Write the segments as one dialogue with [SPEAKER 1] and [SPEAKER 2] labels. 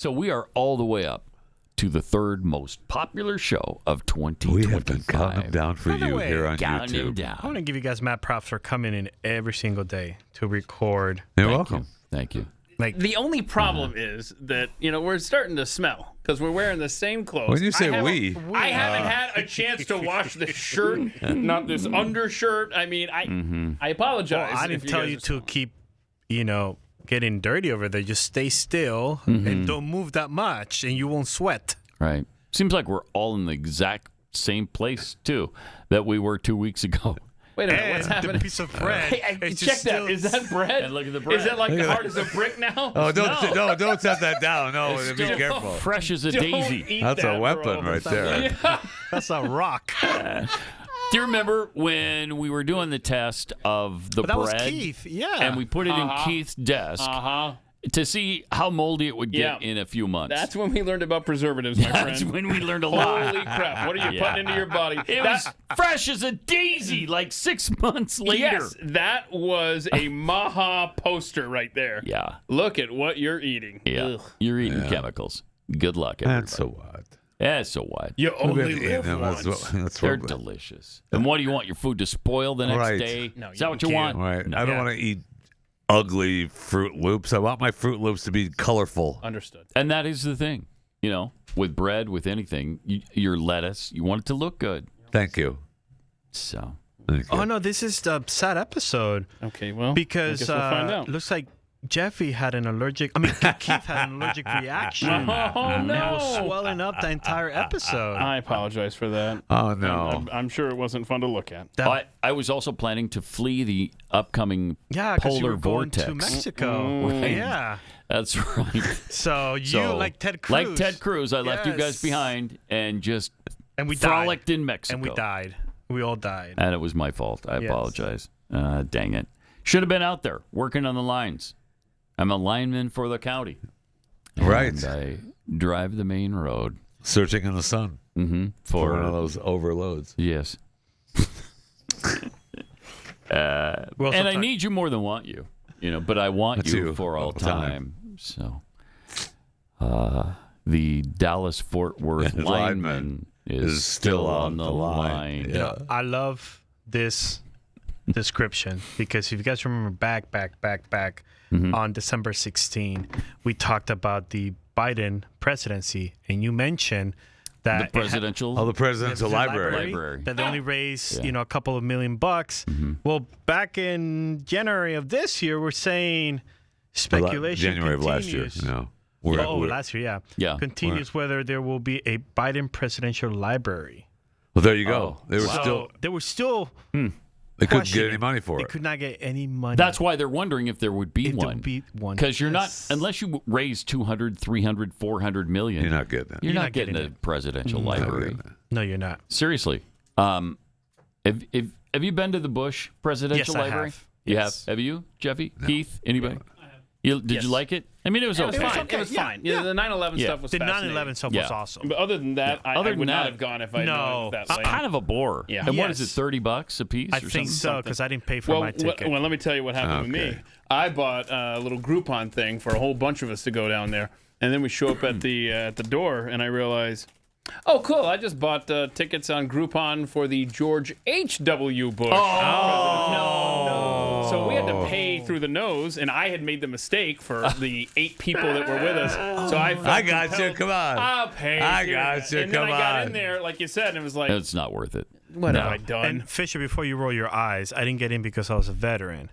[SPEAKER 1] So we are all the way up to the third most popular show of 2025.
[SPEAKER 2] We have been counting them down for you here on
[SPEAKER 1] Counting them
[SPEAKER 2] YouTube.
[SPEAKER 1] down.
[SPEAKER 3] I want to give you guys mad props for coming in every single day to record.
[SPEAKER 2] You're
[SPEAKER 1] Thank
[SPEAKER 2] welcome.
[SPEAKER 1] you. Thank you.
[SPEAKER 3] Like
[SPEAKER 4] The only problem is that, we're starting to smell because we're wearing the same clothes.
[SPEAKER 2] When you say
[SPEAKER 4] I haven't had a chance to wash this shirt, not this undershirt. I mean, I apologize.
[SPEAKER 3] I didn't tell you to keep, getting dirty over there. Just stay still and don't move that much, and you won't sweat.
[SPEAKER 1] Right. Seems like we're all in the exact same place, too, that we were 2 weeks ago.
[SPEAKER 4] Wait a minute, what's
[SPEAKER 3] And
[SPEAKER 4] happening?
[SPEAKER 3] the piece of bread.
[SPEAKER 4] Hey,
[SPEAKER 3] it's
[SPEAKER 4] check
[SPEAKER 3] just
[SPEAKER 4] that.
[SPEAKER 3] still-
[SPEAKER 4] Is that bread?
[SPEAKER 1] And look at the bread.
[SPEAKER 4] Is it like hard as a brick now?
[SPEAKER 2] Oh, don't set that down. No, be
[SPEAKER 1] Still
[SPEAKER 2] careful.
[SPEAKER 1] fresh as a
[SPEAKER 4] Don't
[SPEAKER 1] daisy.
[SPEAKER 4] eat
[SPEAKER 2] That's
[SPEAKER 4] that,
[SPEAKER 2] a weapon
[SPEAKER 4] bro.
[SPEAKER 2] right there.
[SPEAKER 3] That's a rock.
[SPEAKER 1] Do you remember when we were doing the test of the
[SPEAKER 3] But that was
[SPEAKER 1] bread?
[SPEAKER 3] Keith. Yeah.
[SPEAKER 1] And we put it in Keith's desk to see how moldy it would get
[SPEAKER 4] Yeah.
[SPEAKER 1] in a few months.
[SPEAKER 4] That's when we learned about preservatives, my
[SPEAKER 1] That's
[SPEAKER 4] friend.
[SPEAKER 1] when we learned a lot.
[SPEAKER 4] Holy crap. What are you putting into your body?
[SPEAKER 1] It was fresh as a daisy like 6 months later.
[SPEAKER 4] Yes, that was a Maha poster right there.
[SPEAKER 1] Yeah.
[SPEAKER 4] Look at what you're eating.
[SPEAKER 1] Yeah.
[SPEAKER 4] Ugh.
[SPEAKER 1] You're eating chemicals. Good luck, everybody.
[SPEAKER 2] And so what?
[SPEAKER 1] Yeah, so what?
[SPEAKER 4] You only
[SPEAKER 2] Yeah,
[SPEAKER 4] live once.
[SPEAKER 2] that's
[SPEAKER 1] They're
[SPEAKER 2] what-
[SPEAKER 1] delicious. And what do you want? Your food to spoil the next
[SPEAKER 2] Right.
[SPEAKER 1] day?
[SPEAKER 4] No,
[SPEAKER 1] Is that
[SPEAKER 4] you
[SPEAKER 1] what you
[SPEAKER 4] can't.
[SPEAKER 1] want?
[SPEAKER 2] Right.
[SPEAKER 1] No.
[SPEAKER 2] I don't want to eat ugly Fruit Loops. I want my Fruit Loops to be colorful.
[SPEAKER 4] Understood.
[SPEAKER 1] And that is the thing. With bread, with anything, your lettuce, you want it to look good.
[SPEAKER 2] Thank you.
[SPEAKER 1] So,
[SPEAKER 2] Thank you.
[SPEAKER 3] Oh, no, this is the sad episode
[SPEAKER 4] Okay, well,
[SPEAKER 3] because
[SPEAKER 4] I guess we'll find out.
[SPEAKER 3] looks like Jeffy had an allergic. Keith had an allergic reaction.
[SPEAKER 4] Oh,
[SPEAKER 3] And it was
[SPEAKER 4] no.
[SPEAKER 3] swelling up the entire episode.
[SPEAKER 4] I apologize for that.
[SPEAKER 2] Oh, no.
[SPEAKER 4] I'm sure it wasn't fun to look at.
[SPEAKER 1] I was also planning to flee the upcoming
[SPEAKER 3] Yeah, because you
[SPEAKER 1] polar
[SPEAKER 3] were going
[SPEAKER 1] vortex.
[SPEAKER 3] to Mexico.
[SPEAKER 1] Right.
[SPEAKER 3] Yeah.
[SPEAKER 1] That's right.
[SPEAKER 3] So you, like Ted Cruz.
[SPEAKER 1] Like Ted Cruz, I left you guys
[SPEAKER 3] Yes.
[SPEAKER 1] behind and just
[SPEAKER 3] And we
[SPEAKER 1] frolicked
[SPEAKER 3] died.
[SPEAKER 1] in Mexico.
[SPEAKER 3] And we died. We all died.
[SPEAKER 1] And it was my fault. I
[SPEAKER 3] Yes.
[SPEAKER 1] apologize. Dang it. Should have been out there working on the lines. I'm a lineman for the county.
[SPEAKER 2] Right.
[SPEAKER 1] And I drive the main road.
[SPEAKER 2] Searching in the sun for one of those overloads.
[SPEAKER 1] Yes. And I need you more than want you. But I want
[SPEAKER 2] That's
[SPEAKER 1] you
[SPEAKER 2] you
[SPEAKER 1] for all
[SPEAKER 2] all the time.
[SPEAKER 1] time. So, the Dallas-Fort Worth lineman is still on the line.
[SPEAKER 2] Yeah.
[SPEAKER 3] I love this description because if you guys remember back on December 16, we talked about the Biden presidency, and you mentioned that
[SPEAKER 1] The presidential.
[SPEAKER 2] Oh, the presidential
[SPEAKER 3] the
[SPEAKER 1] library.
[SPEAKER 3] that they only raised a couple of $1 million. Well, back in January of this year, we're saying speculation
[SPEAKER 2] January of last year.
[SPEAKER 3] continues.
[SPEAKER 2] No.
[SPEAKER 3] Last year, yeah.
[SPEAKER 1] Yeah.
[SPEAKER 3] Continues whether there will be a Biden presidential library.
[SPEAKER 2] Well, there you go.
[SPEAKER 1] Oh.
[SPEAKER 2] They were
[SPEAKER 3] So they were still
[SPEAKER 2] they couldn't get any
[SPEAKER 3] questioning.
[SPEAKER 2] money for
[SPEAKER 3] They
[SPEAKER 2] it.
[SPEAKER 3] could not get any money.
[SPEAKER 1] That's why they're wondering if there would be
[SPEAKER 3] If there
[SPEAKER 1] one.
[SPEAKER 3] would be one.
[SPEAKER 1] Because you're
[SPEAKER 3] Yes.
[SPEAKER 1] not, unless you raise 200, 300, 400 million,
[SPEAKER 2] You're not getting it.
[SPEAKER 1] you're not
[SPEAKER 3] not
[SPEAKER 1] getting
[SPEAKER 3] getting
[SPEAKER 1] a presidential
[SPEAKER 2] Not
[SPEAKER 1] library.
[SPEAKER 2] getting it.
[SPEAKER 3] No, you're not.
[SPEAKER 1] Seriously. Have you been to the Bush Presidential
[SPEAKER 3] Yes, I
[SPEAKER 1] Library?
[SPEAKER 3] have.
[SPEAKER 1] You
[SPEAKER 3] Yes.
[SPEAKER 1] have? Have you, Jeffy? Keith? Anybody? Did
[SPEAKER 4] Yes.
[SPEAKER 1] you like it? I mean, it was
[SPEAKER 4] It was
[SPEAKER 1] okay.
[SPEAKER 4] fine. It was fine. Yeah, the 9/11
[SPEAKER 1] Yeah.
[SPEAKER 4] stuff was
[SPEAKER 3] The
[SPEAKER 4] fascinating.
[SPEAKER 3] 9/11 stuff
[SPEAKER 1] Yeah.
[SPEAKER 3] was awesome.
[SPEAKER 4] But other than that, I
[SPEAKER 1] Other
[SPEAKER 4] would
[SPEAKER 1] than
[SPEAKER 4] not
[SPEAKER 1] that,
[SPEAKER 4] have gone if I
[SPEAKER 3] no.
[SPEAKER 4] known that
[SPEAKER 1] It's
[SPEAKER 4] late.
[SPEAKER 1] kind of a bore.
[SPEAKER 4] Yeah.
[SPEAKER 1] And what is it,
[SPEAKER 3] Yes.
[SPEAKER 1] $30 a piece
[SPEAKER 3] I
[SPEAKER 1] or
[SPEAKER 3] think
[SPEAKER 1] something?
[SPEAKER 3] so because I didn't pay for
[SPEAKER 4] Well,
[SPEAKER 3] my ticket.
[SPEAKER 4] well, let me tell you what happened with
[SPEAKER 2] Okay.
[SPEAKER 4] me. I bought a little Groupon thing for a whole bunch of us to go down there, and then we show up at the door, and I realize, oh, cool! I just bought tickets on Groupon for the George H.W. Bush. No. So we had to pay through the nose, and I had made the mistake for the 8 people that were with us. So I
[SPEAKER 2] got you.
[SPEAKER 4] compelled,
[SPEAKER 2] Come on.
[SPEAKER 4] I'll pay.
[SPEAKER 2] I
[SPEAKER 4] dude.
[SPEAKER 2] got you.
[SPEAKER 4] And then
[SPEAKER 2] Come
[SPEAKER 4] I got
[SPEAKER 2] on.
[SPEAKER 4] in there, like you said, and it was like,
[SPEAKER 1] It's not worth it.
[SPEAKER 4] what have
[SPEAKER 1] No.
[SPEAKER 4] I done?
[SPEAKER 3] And Fisher, before you roll your eyes, I didn't get in because I was a veteran.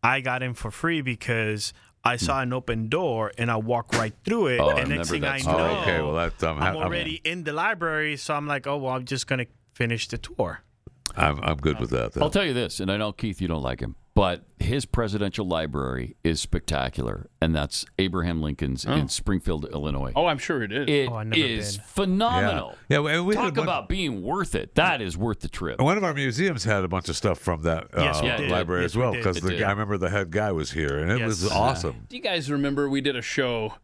[SPEAKER 3] I got in for free because I saw an open door and I walked right through it.
[SPEAKER 1] Oh, I
[SPEAKER 3] and next thing
[SPEAKER 1] remember
[SPEAKER 3] I
[SPEAKER 1] that
[SPEAKER 3] know,
[SPEAKER 1] story.
[SPEAKER 2] Oh, okay. Well, that's
[SPEAKER 3] I'm already in the library, so I'm like, oh, well, I'm just going to finish the tour.
[SPEAKER 2] I'm good with that. Then.
[SPEAKER 1] I'll tell you this, and I know, Keith, you don't like him, but his presidential library is spectacular, and that's Abraham Lincoln's in Springfield, Illinois.
[SPEAKER 4] oh, I'm sure it is.
[SPEAKER 1] It
[SPEAKER 3] I've never
[SPEAKER 1] is
[SPEAKER 3] been.
[SPEAKER 1] phenomenal.
[SPEAKER 2] Yeah, we
[SPEAKER 1] Talk
[SPEAKER 2] had one,
[SPEAKER 1] about being worth it. That is worth the trip.
[SPEAKER 2] one of our museums had a bunch of stuff from that
[SPEAKER 3] Yes, we did.
[SPEAKER 2] library
[SPEAKER 3] Yes,
[SPEAKER 2] as
[SPEAKER 3] we
[SPEAKER 2] well
[SPEAKER 3] did.
[SPEAKER 2] because
[SPEAKER 1] It did.
[SPEAKER 2] I remember the head guy was here and it
[SPEAKER 3] Yes.
[SPEAKER 2] was awesome.
[SPEAKER 4] Do you guys remember we did a show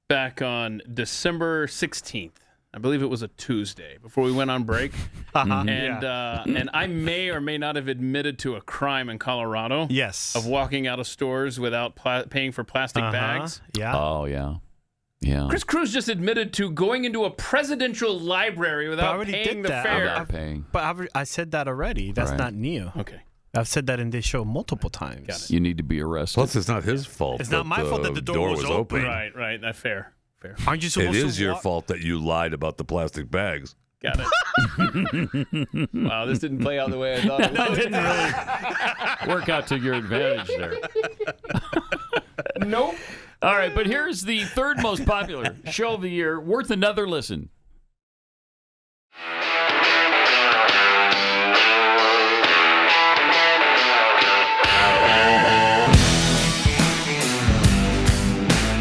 [SPEAKER 4] back on December 16th? I believe it was a Tuesday before we went on break. And I may or may not have admitted to a crime in Colorado.
[SPEAKER 3] Yes.
[SPEAKER 4] Of walking out of stores without paying for plastic bags.
[SPEAKER 3] Yeah.
[SPEAKER 1] Oh, yeah. Yeah.
[SPEAKER 4] Chris Cruz just admitted to going into a presidential library without paying the fare.
[SPEAKER 1] Without paying.
[SPEAKER 3] But I said that already. That's
[SPEAKER 1] Right.
[SPEAKER 3] not new.
[SPEAKER 4] Okay.
[SPEAKER 3] I've said that in this show multiple times.
[SPEAKER 4] Got it.
[SPEAKER 1] You need to be arrested.
[SPEAKER 2] Plus, it's not his fault.
[SPEAKER 3] It's not my fault that the door was open.
[SPEAKER 4] Right. That's fair.
[SPEAKER 3] Aren't you
[SPEAKER 2] It
[SPEAKER 3] supposed to
[SPEAKER 2] is your fault that you lied about the plastic bags.
[SPEAKER 4] Got it. Wow, this didn't play out the way I thought it would.
[SPEAKER 3] No, it didn't really.
[SPEAKER 1] Work out to your advantage there.
[SPEAKER 4] Nope.
[SPEAKER 1] All right, but here's the third most popular show of the year, worth another listen.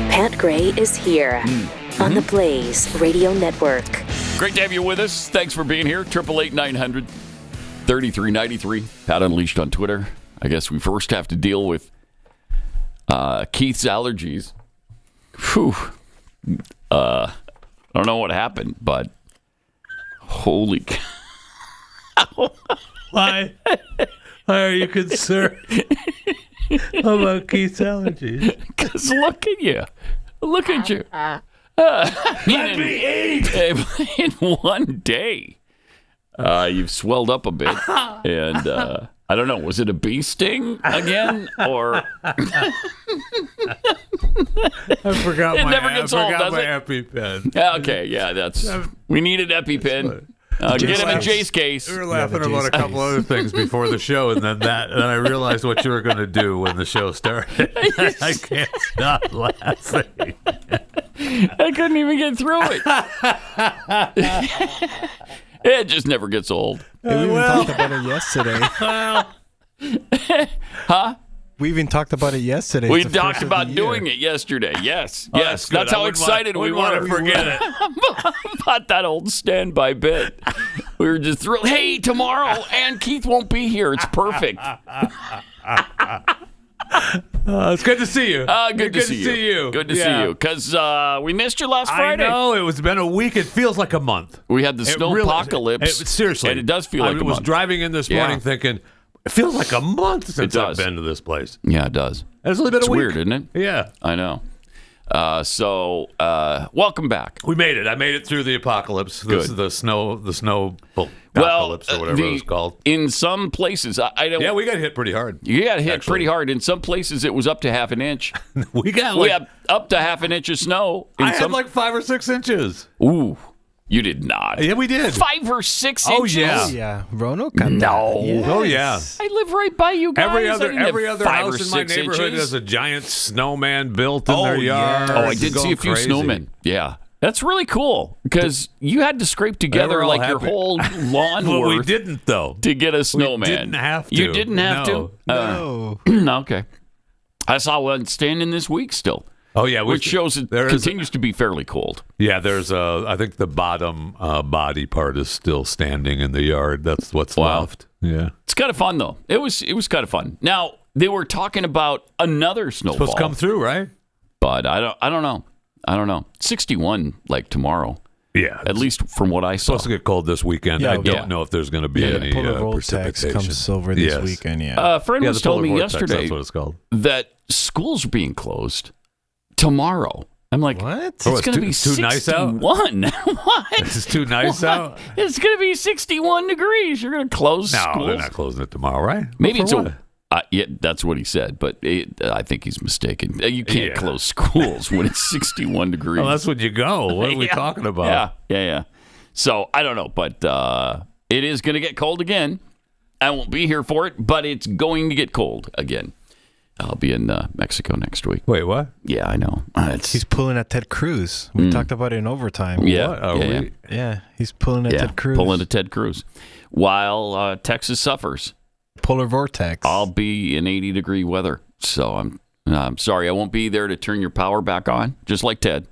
[SPEAKER 5] Pat Gray is here on the Blaze Radio Network.
[SPEAKER 1] Great to have you with us. Thanks for being here. 888-900-3393. Pat Unleashed on Twitter. I guess we first have to deal with Keith's allergies. Whew. I don't know what happened, but holy cow.
[SPEAKER 2] Why are you concerned about Keith's allergies?
[SPEAKER 1] Because look at you. Look at you.
[SPEAKER 2] Let me eat!
[SPEAKER 1] In one day, you've swelled up a bit. And I don't know, was it a bee sting again? Or
[SPEAKER 2] I forgot
[SPEAKER 1] It
[SPEAKER 2] my,
[SPEAKER 1] never gets old, does
[SPEAKER 2] my
[SPEAKER 1] it?
[SPEAKER 2] EpiPen.
[SPEAKER 1] Okay, yeah, we need an EpiPen. Get him in Jay's case.
[SPEAKER 2] We were laughing about a couple other things before the show, and then I realized what you were going to do when the show started. I can't stop laughing.
[SPEAKER 1] I couldn't even get through it. It just never gets old.
[SPEAKER 3] We even talked about it yesterday.
[SPEAKER 1] Huh?
[SPEAKER 3] We even talked about it yesterday.
[SPEAKER 1] We
[SPEAKER 3] It's the
[SPEAKER 1] talked
[SPEAKER 3] first of
[SPEAKER 1] about
[SPEAKER 3] the
[SPEAKER 1] doing
[SPEAKER 3] year.
[SPEAKER 1] it yesterday. Yes,
[SPEAKER 2] Oh,
[SPEAKER 1] yes.
[SPEAKER 2] good.
[SPEAKER 1] That's
[SPEAKER 2] I
[SPEAKER 1] how
[SPEAKER 2] wouldn't
[SPEAKER 1] excited we
[SPEAKER 2] want
[SPEAKER 1] were
[SPEAKER 2] to forget it.
[SPEAKER 1] about that old standby bit. We were just thrilled. Hey, tomorrow, and Keith won't be here. It's perfect.
[SPEAKER 2] It's good to see you.
[SPEAKER 1] Good to see you. Good to see you. Because we missed you last Friday.
[SPEAKER 2] I know. It's been a week. It feels like a month.
[SPEAKER 1] We had the snow apocalypse.
[SPEAKER 2] Seriously.
[SPEAKER 1] And it does feel like a
[SPEAKER 2] I was
[SPEAKER 1] month.
[SPEAKER 2] driving in this morning thinking, it feels like a month since I've
[SPEAKER 1] does.
[SPEAKER 2] been to this place.
[SPEAKER 1] Yeah, it does.
[SPEAKER 2] It's only been
[SPEAKER 1] It's
[SPEAKER 2] a week.
[SPEAKER 1] weird, isn't it?
[SPEAKER 2] Yeah.
[SPEAKER 1] I know. So welcome back.
[SPEAKER 2] We made it. I made it through the apocalypse.
[SPEAKER 1] Good.
[SPEAKER 2] The snow apocalypse or whatever it was called.
[SPEAKER 1] In some places, I don't.
[SPEAKER 2] Yeah, we got hit pretty hard.
[SPEAKER 1] You got hit
[SPEAKER 2] actually.
[SPEAKER 1] pretty hard. In some places, it was up to half an inch.
[SPEAKER 2] We got
[SPEAKER 1] We
[SPEAKER 2] like,
[SPEAKER 1] have up to half an inch of snow. In
[SPEAKER 2] I had
[SPEAKER 1] some,
[SPEAKER 2] like 5 or 6 inches.
[SPEAKER 1] ooh, you did not.
[SPEAKER 2] Yeah, we did.
[SPEAKER 1] 5 or 6
[SPEAKER 2] Oh,
[SPEAKER 1] inches.
[SPEAKER 2] yeah.
[SPEAKER 3] Oh, yeah. Roanoke got
[SPEAKER 1] No.
[SPEAKER 3] that. Yes.
[SPEAKER 2] Oh, yeah.
[SPEAKER 1] I live right by you guys.
[SPEAKER 2] Every
[SPEAKER 1] I
[SPEAKER 2] other
[SPEAKER 1] didn't have
[SPEAKER 2] every other
[SPEAKER 1] 5 or
[SPEAKER 2] house in my
[SPEAKER 1] 6
[SPEAKER 2] neighborhood
[SPEAKER 1] inches.
[SPEAKER 2] has a giant snowman built in
[SPEAKER 3] Oh,
[SPEAKER 2] their
[SPEAKER 3] yeah.
[SPEAKER 2] yard.
[SPEAKER 1] Oh, I
[SPEAKER 2] It's
[SPEAKER 1] did see
[SPEAKER 2] going
[SPEAKER 1] a few
[SPEAKER 2] crazy.
[SPEAKER 1] snowmen. Yeah. That's really cool because you had to scrape together
[SPEAKER 2] all
[SPEAKER 1] like your
[SPEAKER 2] happy.
[SPEAKER 1] whole lawn
[SPEAKER 2] Well, we
[SPEAKER 1] worth
[SPEAKER 2] didn't though.
[SPEAKER 1] to get a snowman.
[SPEAKER 2] didn't have to.
[SPEAKER 1] You didn't have
[SPEAKER 2] No.
[SPEAKER 3] No.
[SPEAKER 1] to? Okay. I saw one standing this week still,
[SPEAKER 2] Oh yeah,
[SPEAKER 1] which shows it
[SPEAKER 2] there is-
[SPEAKER 1] continues to be fairly cold.
[SPEAKER 2] Yeah, there's I think the bottom body part is still standing in the yard. That's what's
[SPEAKER 1] Wow.
[SPEAKER 2] left. Yeah,
[SPEAKER 1] It's kind of fun though. It was kind of fun. Now they were talking about another snowfall,
[SPEAKER 2] supposed to come through, right?
[SPEAKER 1] but I don't know. 61 like tomorrow,
[SPEAKER 2] Yeah,
[SPEAKER 1] at least from what I saw.
[SPEAKER 2] supposed to get cold this weekend.
[SPEAKER 3] Yeah,
[SPEAKER 2] I don't
[SPEAKER 1] yeah.
[SPEAKER 2] know if there's going to be any
[SPEAKER 3] Polar vortex
[SPEAKER 2] precipitation.
[SPEAKER 3] comes over this
[SPEAKER 2] Yes.
[SPEAKER 3] weekend. Yeah.
[SPEAKER 1] A friend
[SPEAKER 2] Yeah,
[SPEAKER 1] was
[SPEAKER 2] the polar
[SPEAKER 1] telling me
[SPEAKER 2] vortex,
[SPEAKER 1] yesterday
[SPEAKER 2] That's what it's called.
[SPEAKER 1] that schools are being closed tomorrow. I'm like,
[SPEAKER 3] What?
[SPEAKER 1] It's
[SPEAKER 2] Oh, it's
[SPEAKER 1] going to
[SPEAKER 2] too-
[SPEAKER 1] be
[SPEAKER 2] too nice out?
[SPEAKER 1] 61. What?
[SPEAKER 2] It's too nice out.
[SPEAKER 1] It's going to be 61 degrees. You're going to close
[SPEAKER 2] No,
[SPEAKER 1] schools?
[SPEAKER 2] they're not closing it tomorrow, right?
[SPEAKER 1] Maybe
[SPEAKER 2] For
[SPEAKER 1] it's
[SPEAKER 2] what?
[SPEAKER 1] yeah, that's what he said, but I think he's mistaken. You can't
[SPEAKER 2] Yeah.
[SPEAKER 1] close schools when it's 61 degrees.
[SPEAKER 2] Well, that's when you go. What are we
[SPEAKER 1] Yeah.
[SPEAKER 2] talking about?
[SPEAKER 1] Yeah. So I don't know, but it is going to get cold again. I won't be here for it, but it's going to get cold again. I'll be in Mexico next week.
[SPEAKER 2] Wait, what?
[SPEAKER 1] Yeah, I know.
[SPEAKER 3] He's pulling at Ted Cruz. We talked about it in overtime.
[SPEAKER 1] Yeah,
[SPEAKER 2] What are
[SPEAKER 1] yeah,
[SPEAKER 2] we?
[SPEAKER 3] Yeah, he's pulling at
[SPEAKER 1] yeah.
[SPEAKER 3] Ted Cruz.
[SPEAKER 1] Pulling to Ted Cruz. While Texas suffers,
[SPEAKER 3] Polar vortex.
[SPEAKER 1] I'll be in 80-degree weather. So I'm sorry, I won't be there to turn your power back on, just like Ted.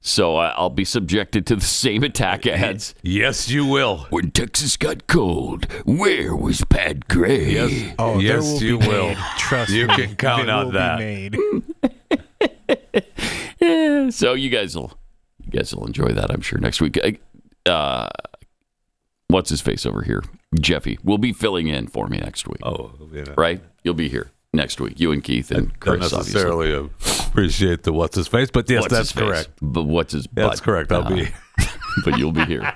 [SPEAKER 1] So I'll be subjected to the same attack ads.
[SPEAKER 2] Yes, you will.
[SPEAKER 1] When Texas got cold, where was Pat Gray?
[SPEAKER 2] Yes.
[SPEAKER 3] Oh, there
[SPEAKER 2] Yes,
[SPEAKER 3] will
[SPEAKER 2] you
[SPEAKER 3] be
[SPEAKER 2] will.
[SPEAKER 3] made. Trust
[SPEAKER 2] You
[SPEAKER 3] me.
[SPEAKER 2] can count
[SPEAKER 3] There
[SPEAKER 2] on
[SPEAKER 3] will
[SPEAKER 2] that.
[SPEAKER 3] Be made.
[SPEAKER 1] Yeah, so you guys will enjoy that, I'm sure, next week. What's his face over here? Jeffy will be filling in for me next week.
[SPEAKER 2] Oh, yeah.
[SPEAKER 1] Right? You'll be here. next week. You and Keith and Chris,
[SPEAKER 2] don't necessarily appreciate the what's his face, but yes, that's correct.
[SPEAKER 1] But what's his butt?
[SPEAKER 2] That's correct. I'll be.
[SPEAKER 1] But you'll be here.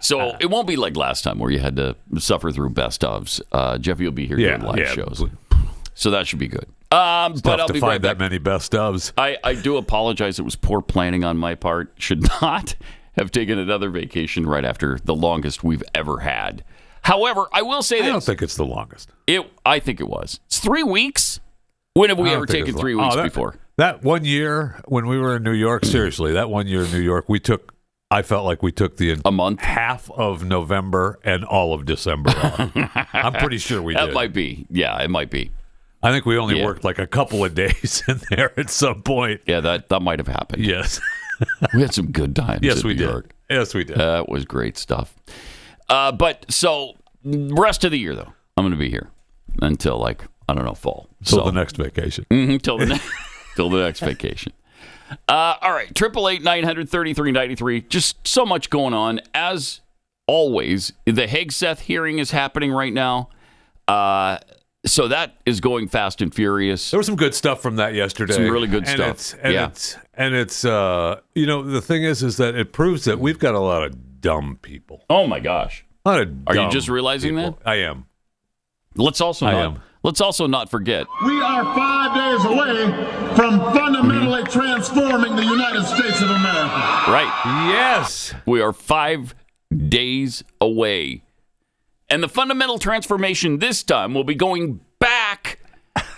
[SPEAKER 1] So it won't be like last time where you had to suffer through best ofs. Jeffy will be here doing live shows. So that should be good. But I'll
[SPEAKER 2] to
[SPEAKER 1] be
[SPEAKER 2] find
[SPEAKER 1] right back.
[SPEAKER 2] that many best ofs.
[SPEAKER 1] I do apologize. It was poor planning on my part. Should not have taken another vacation right after the longest we've ever had. However, I will say
[SPEAKER 2] I don't think it's the longest.
[SPEAKER 1] I think it was. It's 3 weeks. When have we ever taken 3 weeks before?
[SPEAKER 2] That 1 year when we were in New York, seriously, that 1 year in New York, I felt like we took
[SPEAKER 1] a month,
[SPEAKER 2] half of November and all of December off. I'm pretty sure we did.
[SPEAKER 1] That might be. Yeah, it might be.
[SPEAKER 2] I think we only worked like a couple of days in there at some point.
[SPEAKER 1] Yeah, that might have happened.
[SPEAKER 2] Yes.
[SPEAKER 1] We had some good times
[SPEAKER 2] yes,
[SPEAKER 1] in
[SPEAKER 2] we
[SPEAKER 1] New
[SPEAKER 2] did.
[SPEAKER 1] York.
[SPEAKER 2] Yes, we did.
[SPEAKER 1] That was great stuff. But so rest of the year, though, I'm going to be here until fall.
[SPEAKER 2] Till the next vacation.
[SPEAKER 1] Till the next vacation. All right, 888-900-3393. Just so much going on. As always, the Hegseth hearing is happening right now. So that is going fast and furious.
[SPEAKER 2] There was some good stuff from that yesterday.
[SPEAKER 1] Some really good stuff.
[SPEAKER 2] It's the thing is that it proves that we've got a lot of dumb people.
[SPEAKER 1] Oh my gosh.
[SPEAKER 2] A lot of
[SPEAKER 1] Are
[SPEAKER 2] dumb
[SPEAKER 1] you just realizing
[SPEAKER 2] people.
[SPEAKER 1] that?
[SPEAKER 2] I am.
[SPEAKER 1] Let's also not forget.
[SPEAKER 6] We are 5 days away from fundamentally transforming the United States of America.
[SPEAKER 1] Right.
[SPEAKER 2] Yes.
[SPEAKER 1] We are 5 days away. And the fundamental transformation this time will be going back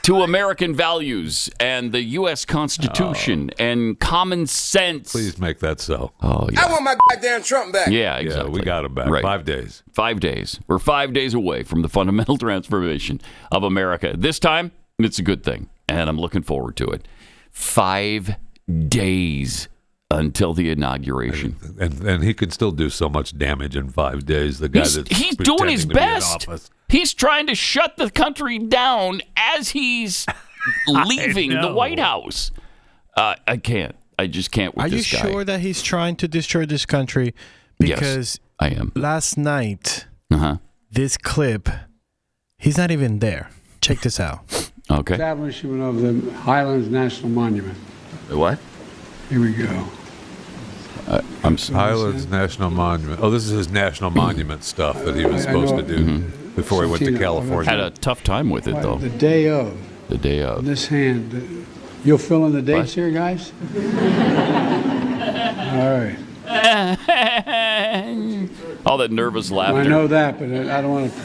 [SPEAKER 1] to American values and the U.S. Constitution and common sense.
[SPEAKER 2] Please make that so.
[SPEAKER 1] Oh, yeah.
[SPEAKER 7] I want my goddamn Trump back.
[SPEAKER 1] Yeah, exactly.
[SPEAKER 2] Yeah, we got him back.
[SPEAKER 1] Right.
[SPEAKER 2] 5 days.
[SPEAKER 1] 5 days. We're 5 days away from the fundamental transformation of America. This time, it's a good thing, and I'm looking forward to it. 5 days until the inauguration.
[SPEAKER 2] And he can still do so much damage in 5 days. The guy
[SPEAKER 1] he's doing his best. He's trying to shut the country down as he's leaving the White House. I can't. I just can't with this guy.
[SPEAKER 3] Are you sure that he's trying to destroy this country? Because
[SPEAKER 1] yes, I am.
[SPEAKER 3] Last night, this clip, he's not even there. Check this out.
[SPEAKER 1] Okay.
[SPEAKER 8] Establishment of the Highlands National Monument.
[SPEAKER 1] What?
[SPEAKER 8] Here we go.
[SPEAKER 1] I'm sorry.
[SPEAKER 2] Highlands National Monument. Oh, this is his national monument stuff that he was supposed to do before he went to California.
[SPEAKER 1] Had a tough time with it, though.
[SPEAKER 8] The day of.
[SPEAKER 1] The day of.
[SPEAKER 8] In this hand. You'll fill in the dates here, guys? All right.
[SPEAKER 1] All that nervous laughter.
[SPEAKER 8] I know that, but I don't want to.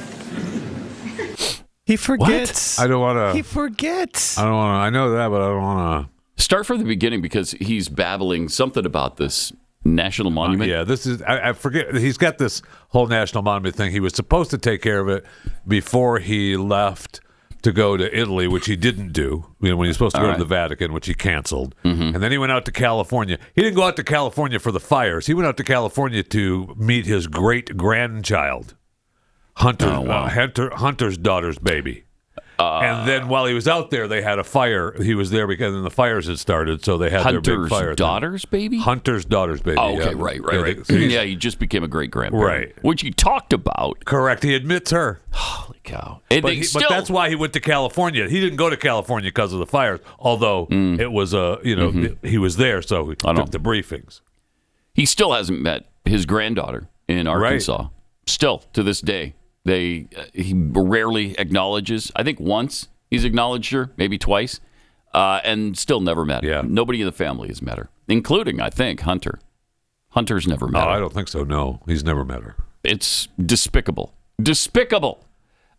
[SPEAKER 3] He forgets.
[SPEAKER 2] I don't want to.
[SPEAKER 3] He forgets.
[SPEAKER 2] I don't want to. I know that, but I don't want to.
[SPEAKER 1] Start from the beginning because he's babbling something about this national monument.
[SPEAKER 2] Yeah, this is. I forget. He's got this whole national monument thing. He was supposed to take care of it before he left to go to Italy, which he didn't do. When he was supposed to go to the Vatican, which he canceled, and then he went out to California. He didn't go out to California for the fires. He went out to California to meet his great grandchild, Hunter's daughter's baby. And then while he was out there, they had a fire. He was there because then the fires had started, so they had their big fire.
[SPEAKER 1] Hunter's daughter's baby?
[SPEAKER 2] Hunter's daughter's baby.
[SPEAKER 1] Oh, okay,
[SPEAKER 2] yeah.
[SPEAKER 1] right.
[SPEAKER 2] So
[SPEAKER 1] Yeah, he just became a great grandparent.
[SPEAKER 2] Right.
[SPEAKER 1] Which he talked about.
[SPEAKER 2] Correct. He admits her.
[SPEAKER 1] Holy cow.
[SPEAKER 2] But that's why he went to California. He didn't go to California because of the fires, although it was, he was there, so he took the briefings.
[SPEAKER 1] He still hasn't met his granddaughter in Arkansas. Right. Still, to this day. He rarely acknowledges. I think once he's acknowledged her, maybe twice, and still never met her.
[SPEAKER 2] Yeah.
[SPEAKER 1] Nobody in the family has met her, including, I think, Hunter. Hunter's never met her.
[SPEAKER 2] I don't think so, no. He's never met her.
[SPEAKER 1] It's despicable. Despicable.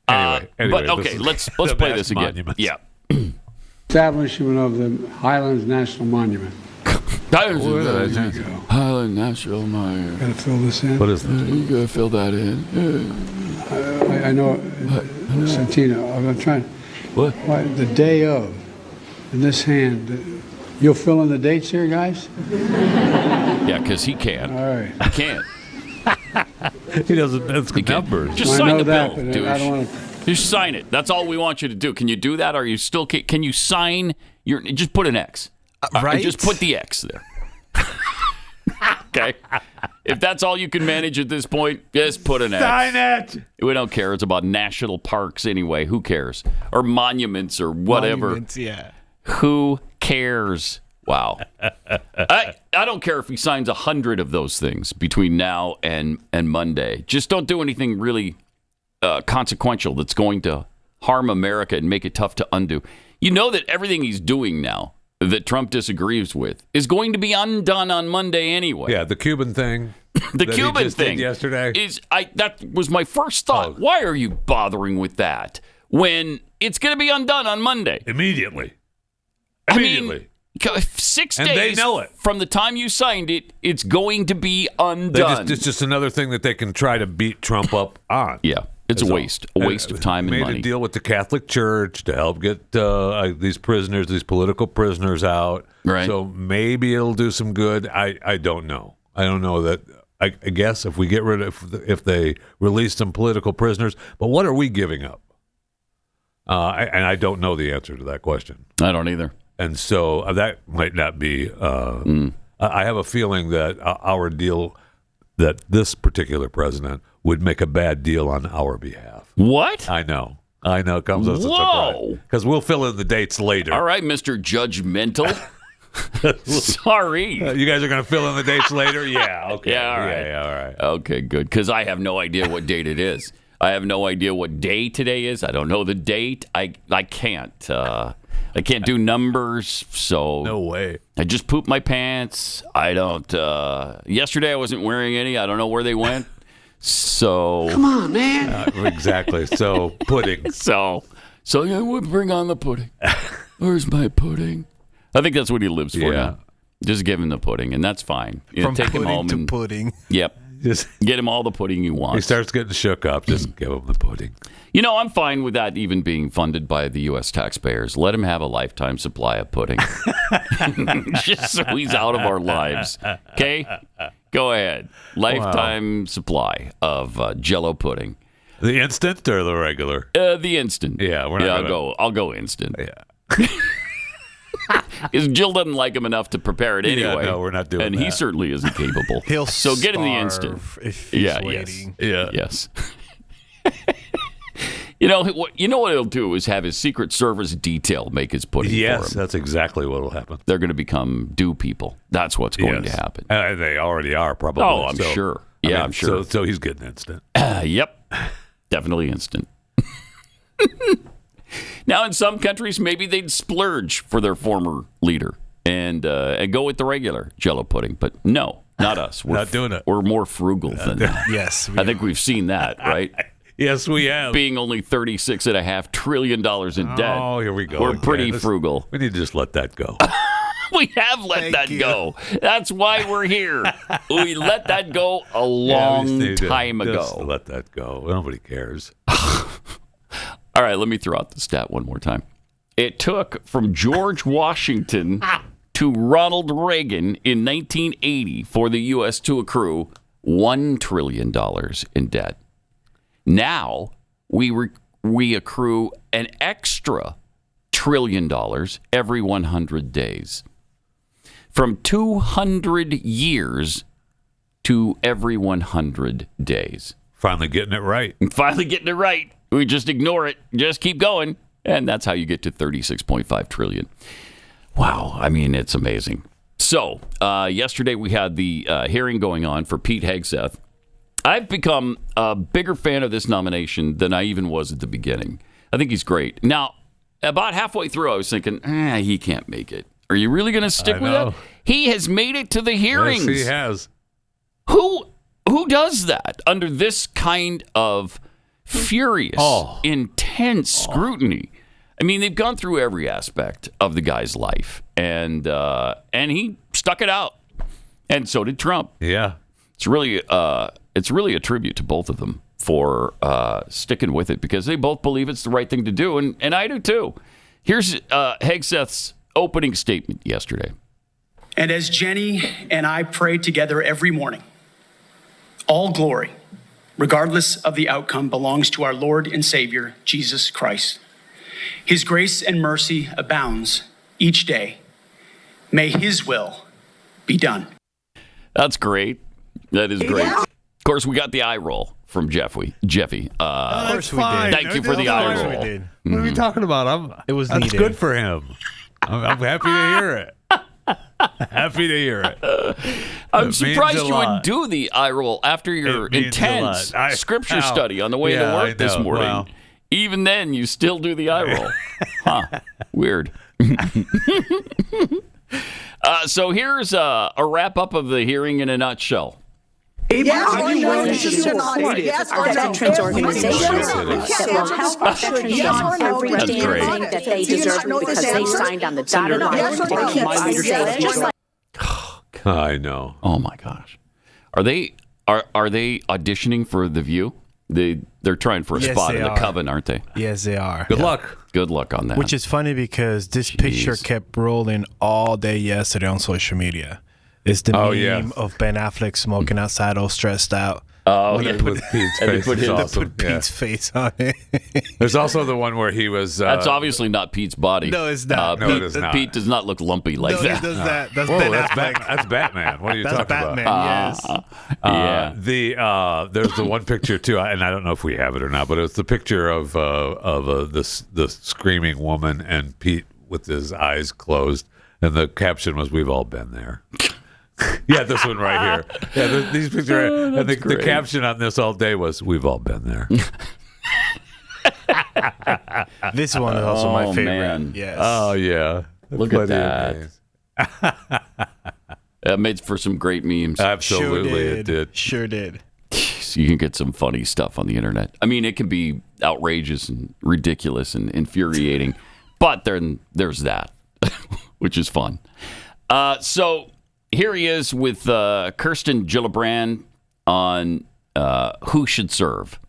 [SPEAKER 2] Anyway,
[SPEAKER 1] but okay, let's play this again.
[SPEAKER 2] Monuments.
[SPEAKER 1] Yeah.
[SPEAKER 8] Establishment of the Highlands National Monument.
[SPEAKER 1] Highland National Monument.
[SPEAKER 8] Got to fill this in.
[SPEAKER 2] What is that?
[SPEAKER 1] You gotta fill that in.
[SPEAKER 8] I know, Santino. I'm trying.
[SPEAKER 1] What?
[SPEAKER 8] The day of. In this hand. You'll fill in the dates here, guys?
[SPEAKER 1] Yeah, because he can't.
[SPEAKER 8] All right.
[SPEAKER 1] He can't.
[SPEAKER 2] He doesn't. That's
[SPEAKER 1] He can't.
[SPEAKER 2] numbers.
[SPEAKER 1] Just
[SPEAKER 8] I
[SPEAKER 1] sign
[SPEAKER 8] know
[SPEAKER 1] the
[SPEAKER 8] that,
[SPEAKER 1] bill,
[SPEAKER 8] but
[SPEAKER 1] douche.
[SPEAKER 8] I don't want to.
[SPEAKER 1] Just sign it. That's all we want you to do. Can you do that? Or are you still? Can you sign your? Just put an X.
[SPEAKER 3] Right.
[SPEAKER 1] Just put the X there. Okay. If that's all you can manage at this point, just put an X.
[SPEAKER 2] Sign it.
[SPEAKER 1] We don't care. It's about national parks anyway. Who cares? Or monuments or whatever.
[SPEAKER 3] Monuments, yeah.
[SPEAKER 1] Who cares? Wow. I don't care if he signs 100 of those things between now and Monday. Just don't do anything really consequential that's going to harm America and make it tough to undo. You know that everything he's doing now that Trump disagrees with is going to be undone on Monday anyway.
[SPEAKER 2] Yeah, the Cuban thing.
[SPEAKER 1] The
[SPEAKER 2] that
[SPEAKER 1] Cuban
[SPEAKER 2] he just
[SPEAKER 1] thing
[SPEAKER 2] did yesterday.
[SPEAKER 1] That was my first thought.
[SPEAKER 2] Oh.
[SPEAKER 1] Why are you bothering with that when it's going to be undone on Monday?
[SPEAKER 2] Immediately.
[SPEAKER 1] I mean, 6
[SPEAKER 2] And
[SPEAKER 1] days
[SPEAKER 2] they know it.
[SPEAKER 1] from the time you signed it, it's going to be undone.
[SPEAKER 2] It's just another thing that they can try to beat Trump up on.
[SPEAKER 1] Yeah, it's a waste of time and
[SPEAKER 2] made
[SPEAKER 1] money.
[SPEAKER 2] a deal with the Catholic Church to help get these political prisoners out.
[SPEAKER 1] Right.
[SPEAKER 2] So maybe it'll do some good. I don't know. I don't know that. I guess if we get rid of, if they release some political prisoners, but what are we giving up? And I don't know the answer to that question.
[SPEAKER 1] I don't either.
[SPEAKER 2] And so that might not be. I have a feeling that our deal, that this particular president would make a bad deal on our behalf.
[SPEAKER 1] What?
[SPEAKER 2] I know. It comes as a
[SPEAKER 1] Whoa.
[SPEAKER 2] surprise. Because we'll fill in the dates later.
[SPEAKER 1] All right, Mr. Judgmental. Sorry.
[SPEAKER 2] You guys are going to fill in the dates later? Yeah. Okay.
[SPEAKER 1] Yeah, all right.
[SPEAKER 2] Yeah, all right.
[SPEAKER 1] Okay, good. Because I have no idea what date it is. I have no idea what day today is. I don't know the date. I can't. I can't do numbers, so
[SPEAKER 2] No way.
[SPEAKER 1] I just pooped my pants. I don't. Yesterday I wasn't wearing any. I don't know where they went. So
[SPEAKER 8] Come on, man.
[SPEAKER 2] Exactly. So, pudding.
[SPEAKER 1] So yeah, we'll bring on the pudding. Where's my pudding? I think that's what he lives for
[SPEAKER 2] Yeah.
[SPEAKER 1] now. Just give him the pudding, and that's fine. You know,
[SPEAKER 3] From
[SPEAKER 1] take him
[SPEAKER 3] pudding
[SPEAKER 1] home
[SPEAKER 3] to
[SPEAKER 1] and
[SPEAKER 3] pudding.
[SPEAKER 1] yep,
[SPEAKER 2] Just,
[SPEAKER 1] get him all the pudding you
[SPEAKER 2] he
[SPEAKER 1] want.
[SPEAKER 2] starts getting shook up. Just give him the pudding.
[SPEAKER 1] You know, I'm fine with that even being funded by the U.S. taxpayers. Let him have a lifetime supply of pudding. Just so he's out of our lives. Okay? Go ahead. Lifetime supply of Jell-O pudding.
[SPEAKER 2] The instant or the regular?
[SPEAKER 1] The instant.
[SPEAKER 2] Yeah, we're not gonna-
[SPEAKER 1] I'll go instant.
[SPEAKER 2] Yeah.
[SPEAKER 1] Because Jill doesn't like him enough to prepare it anyway.
[SPEAKER 2] no, we're not doing
[SPEAKER 1] and he
[SPEAKER 2] that.
[SPEAKER 1] certainly isn't capable.
[SPEAKER 3] He'll
[SPEAKER 1] so get him the instant.
[SPEAKER 3] starve if he's
[SPEAKER 1] Yeah,
[SPEAKER 3] waiting.
[SPEAKER 2] Yeah.
[SPEAKER 1] Yes. You know what he'll do is have his Secret Service detail make his pudding for
[SPEAKER 2] Yes,
[SPEAKER 1] him.
[SPEAKER 2] that's exactly what will happen.
[SPEAKER 1] They're going to become do people. That's what's going to
[SPEAKER 2] Yes.
[SPEAKER 1] happen.
[SPEAKER 2] They already are, probably.
[SPEAKER 1] Oh, I'm
[SPEAKER 2] So,
[SPEAKER 1] sure.
[SPEAKER 2] I
[SPEAKER 1] Yeah,
[SPEAKER 2] mean,
[SPEAKER 1] I'm sure.
[SPEAKER 2] So he's getting instant.
[SPEAKER 1] Yep. Definitely instant. Now, in some countries, maybe they'd splurge for their former leader and go with the regular Jell-O pudding. But no, not us. We're
[SPEAKER 2] Not doing it.
[SPEAKER 1] We're more frugal than that.
[SPEAKER 3] Yes.
[SPEAKER 1] I think we've seen that, right?
[SPEAKER 2] Yes, we have.
[SPEAKER 1] Being only $36.5 trillion in debt.
[SPEAKER 2] Oh, here we go.
[SPEAKER 1] We're
[SPEAKER 2] again.
[SPEAKER 1] pretty
[SPEAKER 2] This-
[SPEAKER 1] frugal.
[SPEAKER 2] We need to just let that go.
[SPEAKER 1] We have let
[SPEAKER 3] Thank
[SPEAKER 1] that
[SPEAKER 3] you.
[SPEAKER 1] go. That's why we're here. We let that go a
[SPEAKER 2] Yeah, we just
[SPEAKER 1] long
[SPEAKER 2] need to
[SPEAKER 1] time
[SPEAKER 2] just
[SPEAKER 1] ago.
[SPEAKER 2] let that go. Nobody cares.
[SPEAKER 1] All right, let me throw out the stat one more time. It took from George Washington to Ronald Reagan in 1980 for the U.S. to accrue $1 trillion in debt. Now we accrue an extra $1 trillion every 100 days. From 200 years to every 100 days.
[SPEAKER 2] Finally getting it right.
[SPEAKER 1] Finally getting it right. We just ignore it. Just keep going. And that's how you get to 36.5 trillion. Wow. I mean, it's amazing. So, yesterday we had the hearing going on for Pete Hegseth. I've become a bigger fan of this nomination than I even was at the beginning. I think he's great. Now, about halfway through, I was thinking, he can't make it. Are you really going to stick
[SPEAKER 2] I
[SPEAKER 1] with
[SPEAKER 2] know.
[SPEAKER 1] that? He has made it to the hearings.
[SPEAKER 2] Yes, he has.
[SPEAKER 1] Who does that under this kind of furious, intense scrutiny? I mean, they've gone through every aspect of the guy's life, and he stuck it out, and so did Trump.
[SPEAKER 2] Yeah.
[SPEAKER 1] It's really a tribute to both of them for sticking with it because they both believe it's the right thing to do, and I do too. Here's Hegseth's opening statement yesterday.
[SPEAKER 7] And as Jenny and I pray together every morning, all glory, regardless of the outcome, belongs to our Lord and Savior, Jesus Christ. His grace and mercy abounds each day. May his will be done.
[SPEAKER 1] That's great. That is great. Of course, we got the eye roll from Jeffy.
[SPEAKER 3] Of course we did.
[SPEAKER 1] Thank you for the eye roll.
[SPEAKER 3] We did.
[SPEAKER 2] What are we talking about?
[SPEAKER 3] It was
[SPEAKER 2] That's
[SPEAKER 3] needed.
[SPEAKER 2] good for him. I'm happy to hear it. Happy to hear it.
[SPEAKER 1] I'm
[SPEAKER 2] It
[SPEAKER 1] surprised
[SPEAKER 2] means a
[SPEAKER 1] you would
[SPEAKER 2] lot.
[SPEAKER 1] do the eye roll after your
[SPEAKER 2] It means a
[SPEAKER 1] intense
[SPEAKER 2] lot.
[SPEAKER 1] scripture study on the way to
[SPEAKER 2] I
[SPEAKER 1] work this
[SPEAKER 2] know.
[SPEAKER 1] morning.
[SPEAKER 2] Well.
[SPEAKER 1] Even then, you still do the eye roll. Huh. Weird. So here's a wrap-up of the hearing in a nutshell.
[SPEAKER 9] Yes or no, yes or no, yes or no.
[SPEAKER 5] Veterans organizations that will help veterans get every
[SPEAKER 1] That's
[SPEAKER 5] damn
[SPEAKER 1] great.
[SPEAKER 5] thing that they deserve because they signed on the dotted line
[SPEAKER 9] Yes or
[SPEAKER 5] to
[SPEAKER 9] no?
[SPEAKER 5] keep
[SPEAKER 9] Yes
[SPEAKER 5] us
[SPEAKER 9] or
[SPEAKER 5] safe.
[SPEAKER 9] no?
[SPEAKER 5] Just like
[SPEAKER 2] I know.
[SPEAKER 1] Oh my gosh, are they auditioning for The View? They're trying for a
[SPEAKER 3] Yes,
[SPEAKER 1] spot
[SPEAKER 3] they
[SPEAKER 1] in the
[SPEAKER 3] are.
[SPEAKER 1] Coven, aren't they?
[SPEAKER 3] Yes, they are.
[SPEAKER 2] Good luck.
[SPEAKER 1] Good luck on that.
[SPEAKER 3] Which is funny because this picture kept rolling all day yesterday on social media. It's the meme of Ben Affleck smoking outside, all stressed out.
[SPEAKER 1] Oh, yeah.
[SPEAKER 2] With Pete's
[SPEAKER 1] And they
[SPEAKER 2] face.
[SPEAKER 1] put
[SPEAKER 2] It's
[SPEAKER 1] him-
[SPEAKER 2] awesome.
[SPEAKER 3] Put Pete's face on it.
[SPEAKER 2] There's also the one where he was.
[SPEAKER 1] That's obviously not Pete's body.
[SPEAKER 3] No, it's not.
[SPEAKER 2] No,
[SPEAKER 1] Pete,
[SPEAKER 2] it is not.
[SPEAKER 1] Pete does not look lumpy like
[SPEAKER 3] No,
[SPEAKER 1] that.
[SPEAKER 3] he does that. That's
[SPEAKER 2] Whoa,
[SPEAKER 3] Ben
[SPEAKER 2] that's,
[SPEAKER 3] Affleck.
[SPEAKER 2] that's Batman. What are you
[SPEAKER 3] That's
[SPEAKER 2] talking
[SPEAKER 3] Batman,
[SPEAKER 2] about?
[SPEAKER 3] yes.
[SPEAKER 1] Yeah.
[SPEAKER 2] There's the one picture too, and I don't know if we have it or not, but it's the picture of the screaming woman and Pete with his eyes closed, and the caption was, "We've all been there." Yeah, this one right here. Yeah, these pictures, and the caption on this all day was, "We've all been there."
[SPEAKER 3] This one is also my favorite.
[SPEAKER 1] Man.
[SPEAKER 3] Yes.
[SPEAKER 2] Oh yeah,
[SPEAKER 1] Look at
[SPEAKER 2] Plenty of
[SPEAKER 1] that.
[SPEAKER 2] memes.
[SPEAKER 1] That made for some great memes.
[SPEAKER 2] Absolutely, it did.
[SPEAKER 3] Sure did.
[SPEAKER 1] So you can get some funny stuff on the internet. I mean, it can be outrageous and ridiculous and infuriating, but then there's that, which is fun. So here he is with Kirsten Gillibrand on who should serve.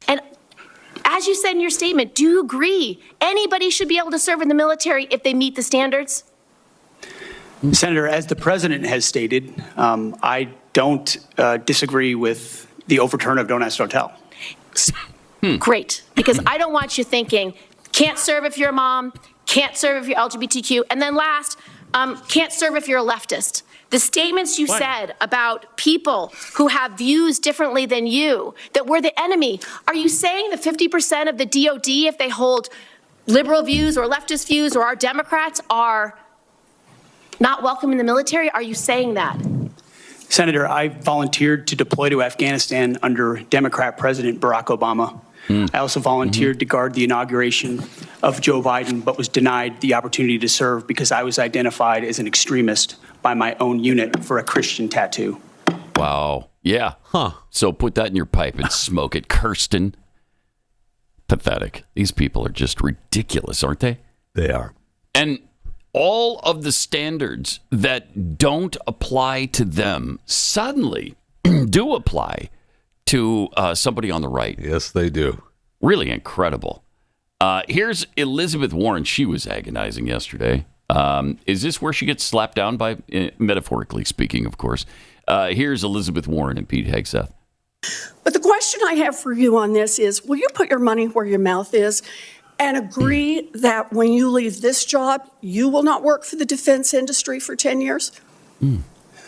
[SPEAKER 10] And as you said in your statement, do you agree anybody should be able to serve in the military if they meet the standards?
[SPEAKER 7] Senator, as the president has stated, I don't disagree with the overturn of Don't Ask, Don't Tell.
[SPEAKER 10] Great, because I don't want you thinking, can't serve if you're a mom, can't serve if you're LGBTQ, and then last, can't serve if you're a leftist. The statements you said about people who have views differently than you, that we're the enemy, are you saying that 50% of the DOD, if they hold liberal views or leftist views or are Democrats, are not welcome in the military? Are you saying that?
[SPEAKER 7] Senator, I volunteered to deploy to Afghanistan under Democrat President Barack Obama. I also volunteered to guard the inauguration of Joe Biden, but was denied the opportunity to serve because I was identified as an extremist by my own unit for a Christian tattoo.
[SPEAKER 1] Wow. Yeah. Huh. So put that in your pipe and smoke it, Kirsten. Pathetic. These people are just ridiculous, aren't they?
[SPEAKER 2] They are.
[SPEAKER 1] And all of the standards that don't apply to them suddenly do apply to somebody on the right.
[SPEAKER 2] Yes, they do.
[SPEAKER 1] Really incredible. Here's Elizabeth Warren. She was agonizing yesterday. Is this where she gets slapped down by, metaphorically speaking, of course? Here's Elizabeth Warren and Pete Hegseth.
[SPEAKER 9] But the question I have for you on this is, will you put your money where your mouth is and agree that when you leave this job, you will not work for the defense industry for 10 years?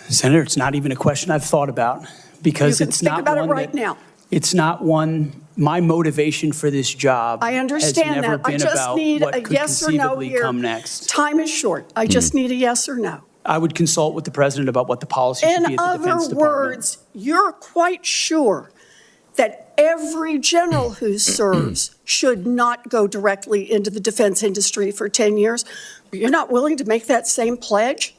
[SPEAKER 7] Senator, it's not even a question I've thought about because
[SPEAKER 9] You can
[SPEAKER 7] it's
[SPEAKER 9] think
[SPEAKER 7] not
[SPEAKER 9] about it
[SPEAKER 7] one
[SPEAKER 9] right
[SPEAKER 7] that,
[SPEAKER 9] now.
[SPEAKER 7] It's not one. My motivation for this job
[SPEAKER 9] I understand
[SPEAKER 7] has never
[SPEAKER 9] that. I
[SPEAKER 7] been
[SPEAKER 9] just
[SPEAKER 7] about
[SPEAKER 9] need
[SPEAKER 7] what
[SPEAKER 9] a
[SPEAKER 7] could
[SPEAKER 9] yes or no
[SPEAKER 7] conceivably
[SPEAKER 9] here.
[SPEAKER 7] come next.
[SPEAKER 9] Time is short. I just need a yes or no.
[SPEAKER 7] I would consult with the president about what the policy should be
[SPEAKER 9] In
[SPEAKER 7] at the Defense
[SPEAKER 9] other
[SPEAKER 7] Department.
[SPEAKER 9] words, you're quite sure that every general who serves should not go directly into the defense industry for 10 years. But you're not willing to make that same pledge?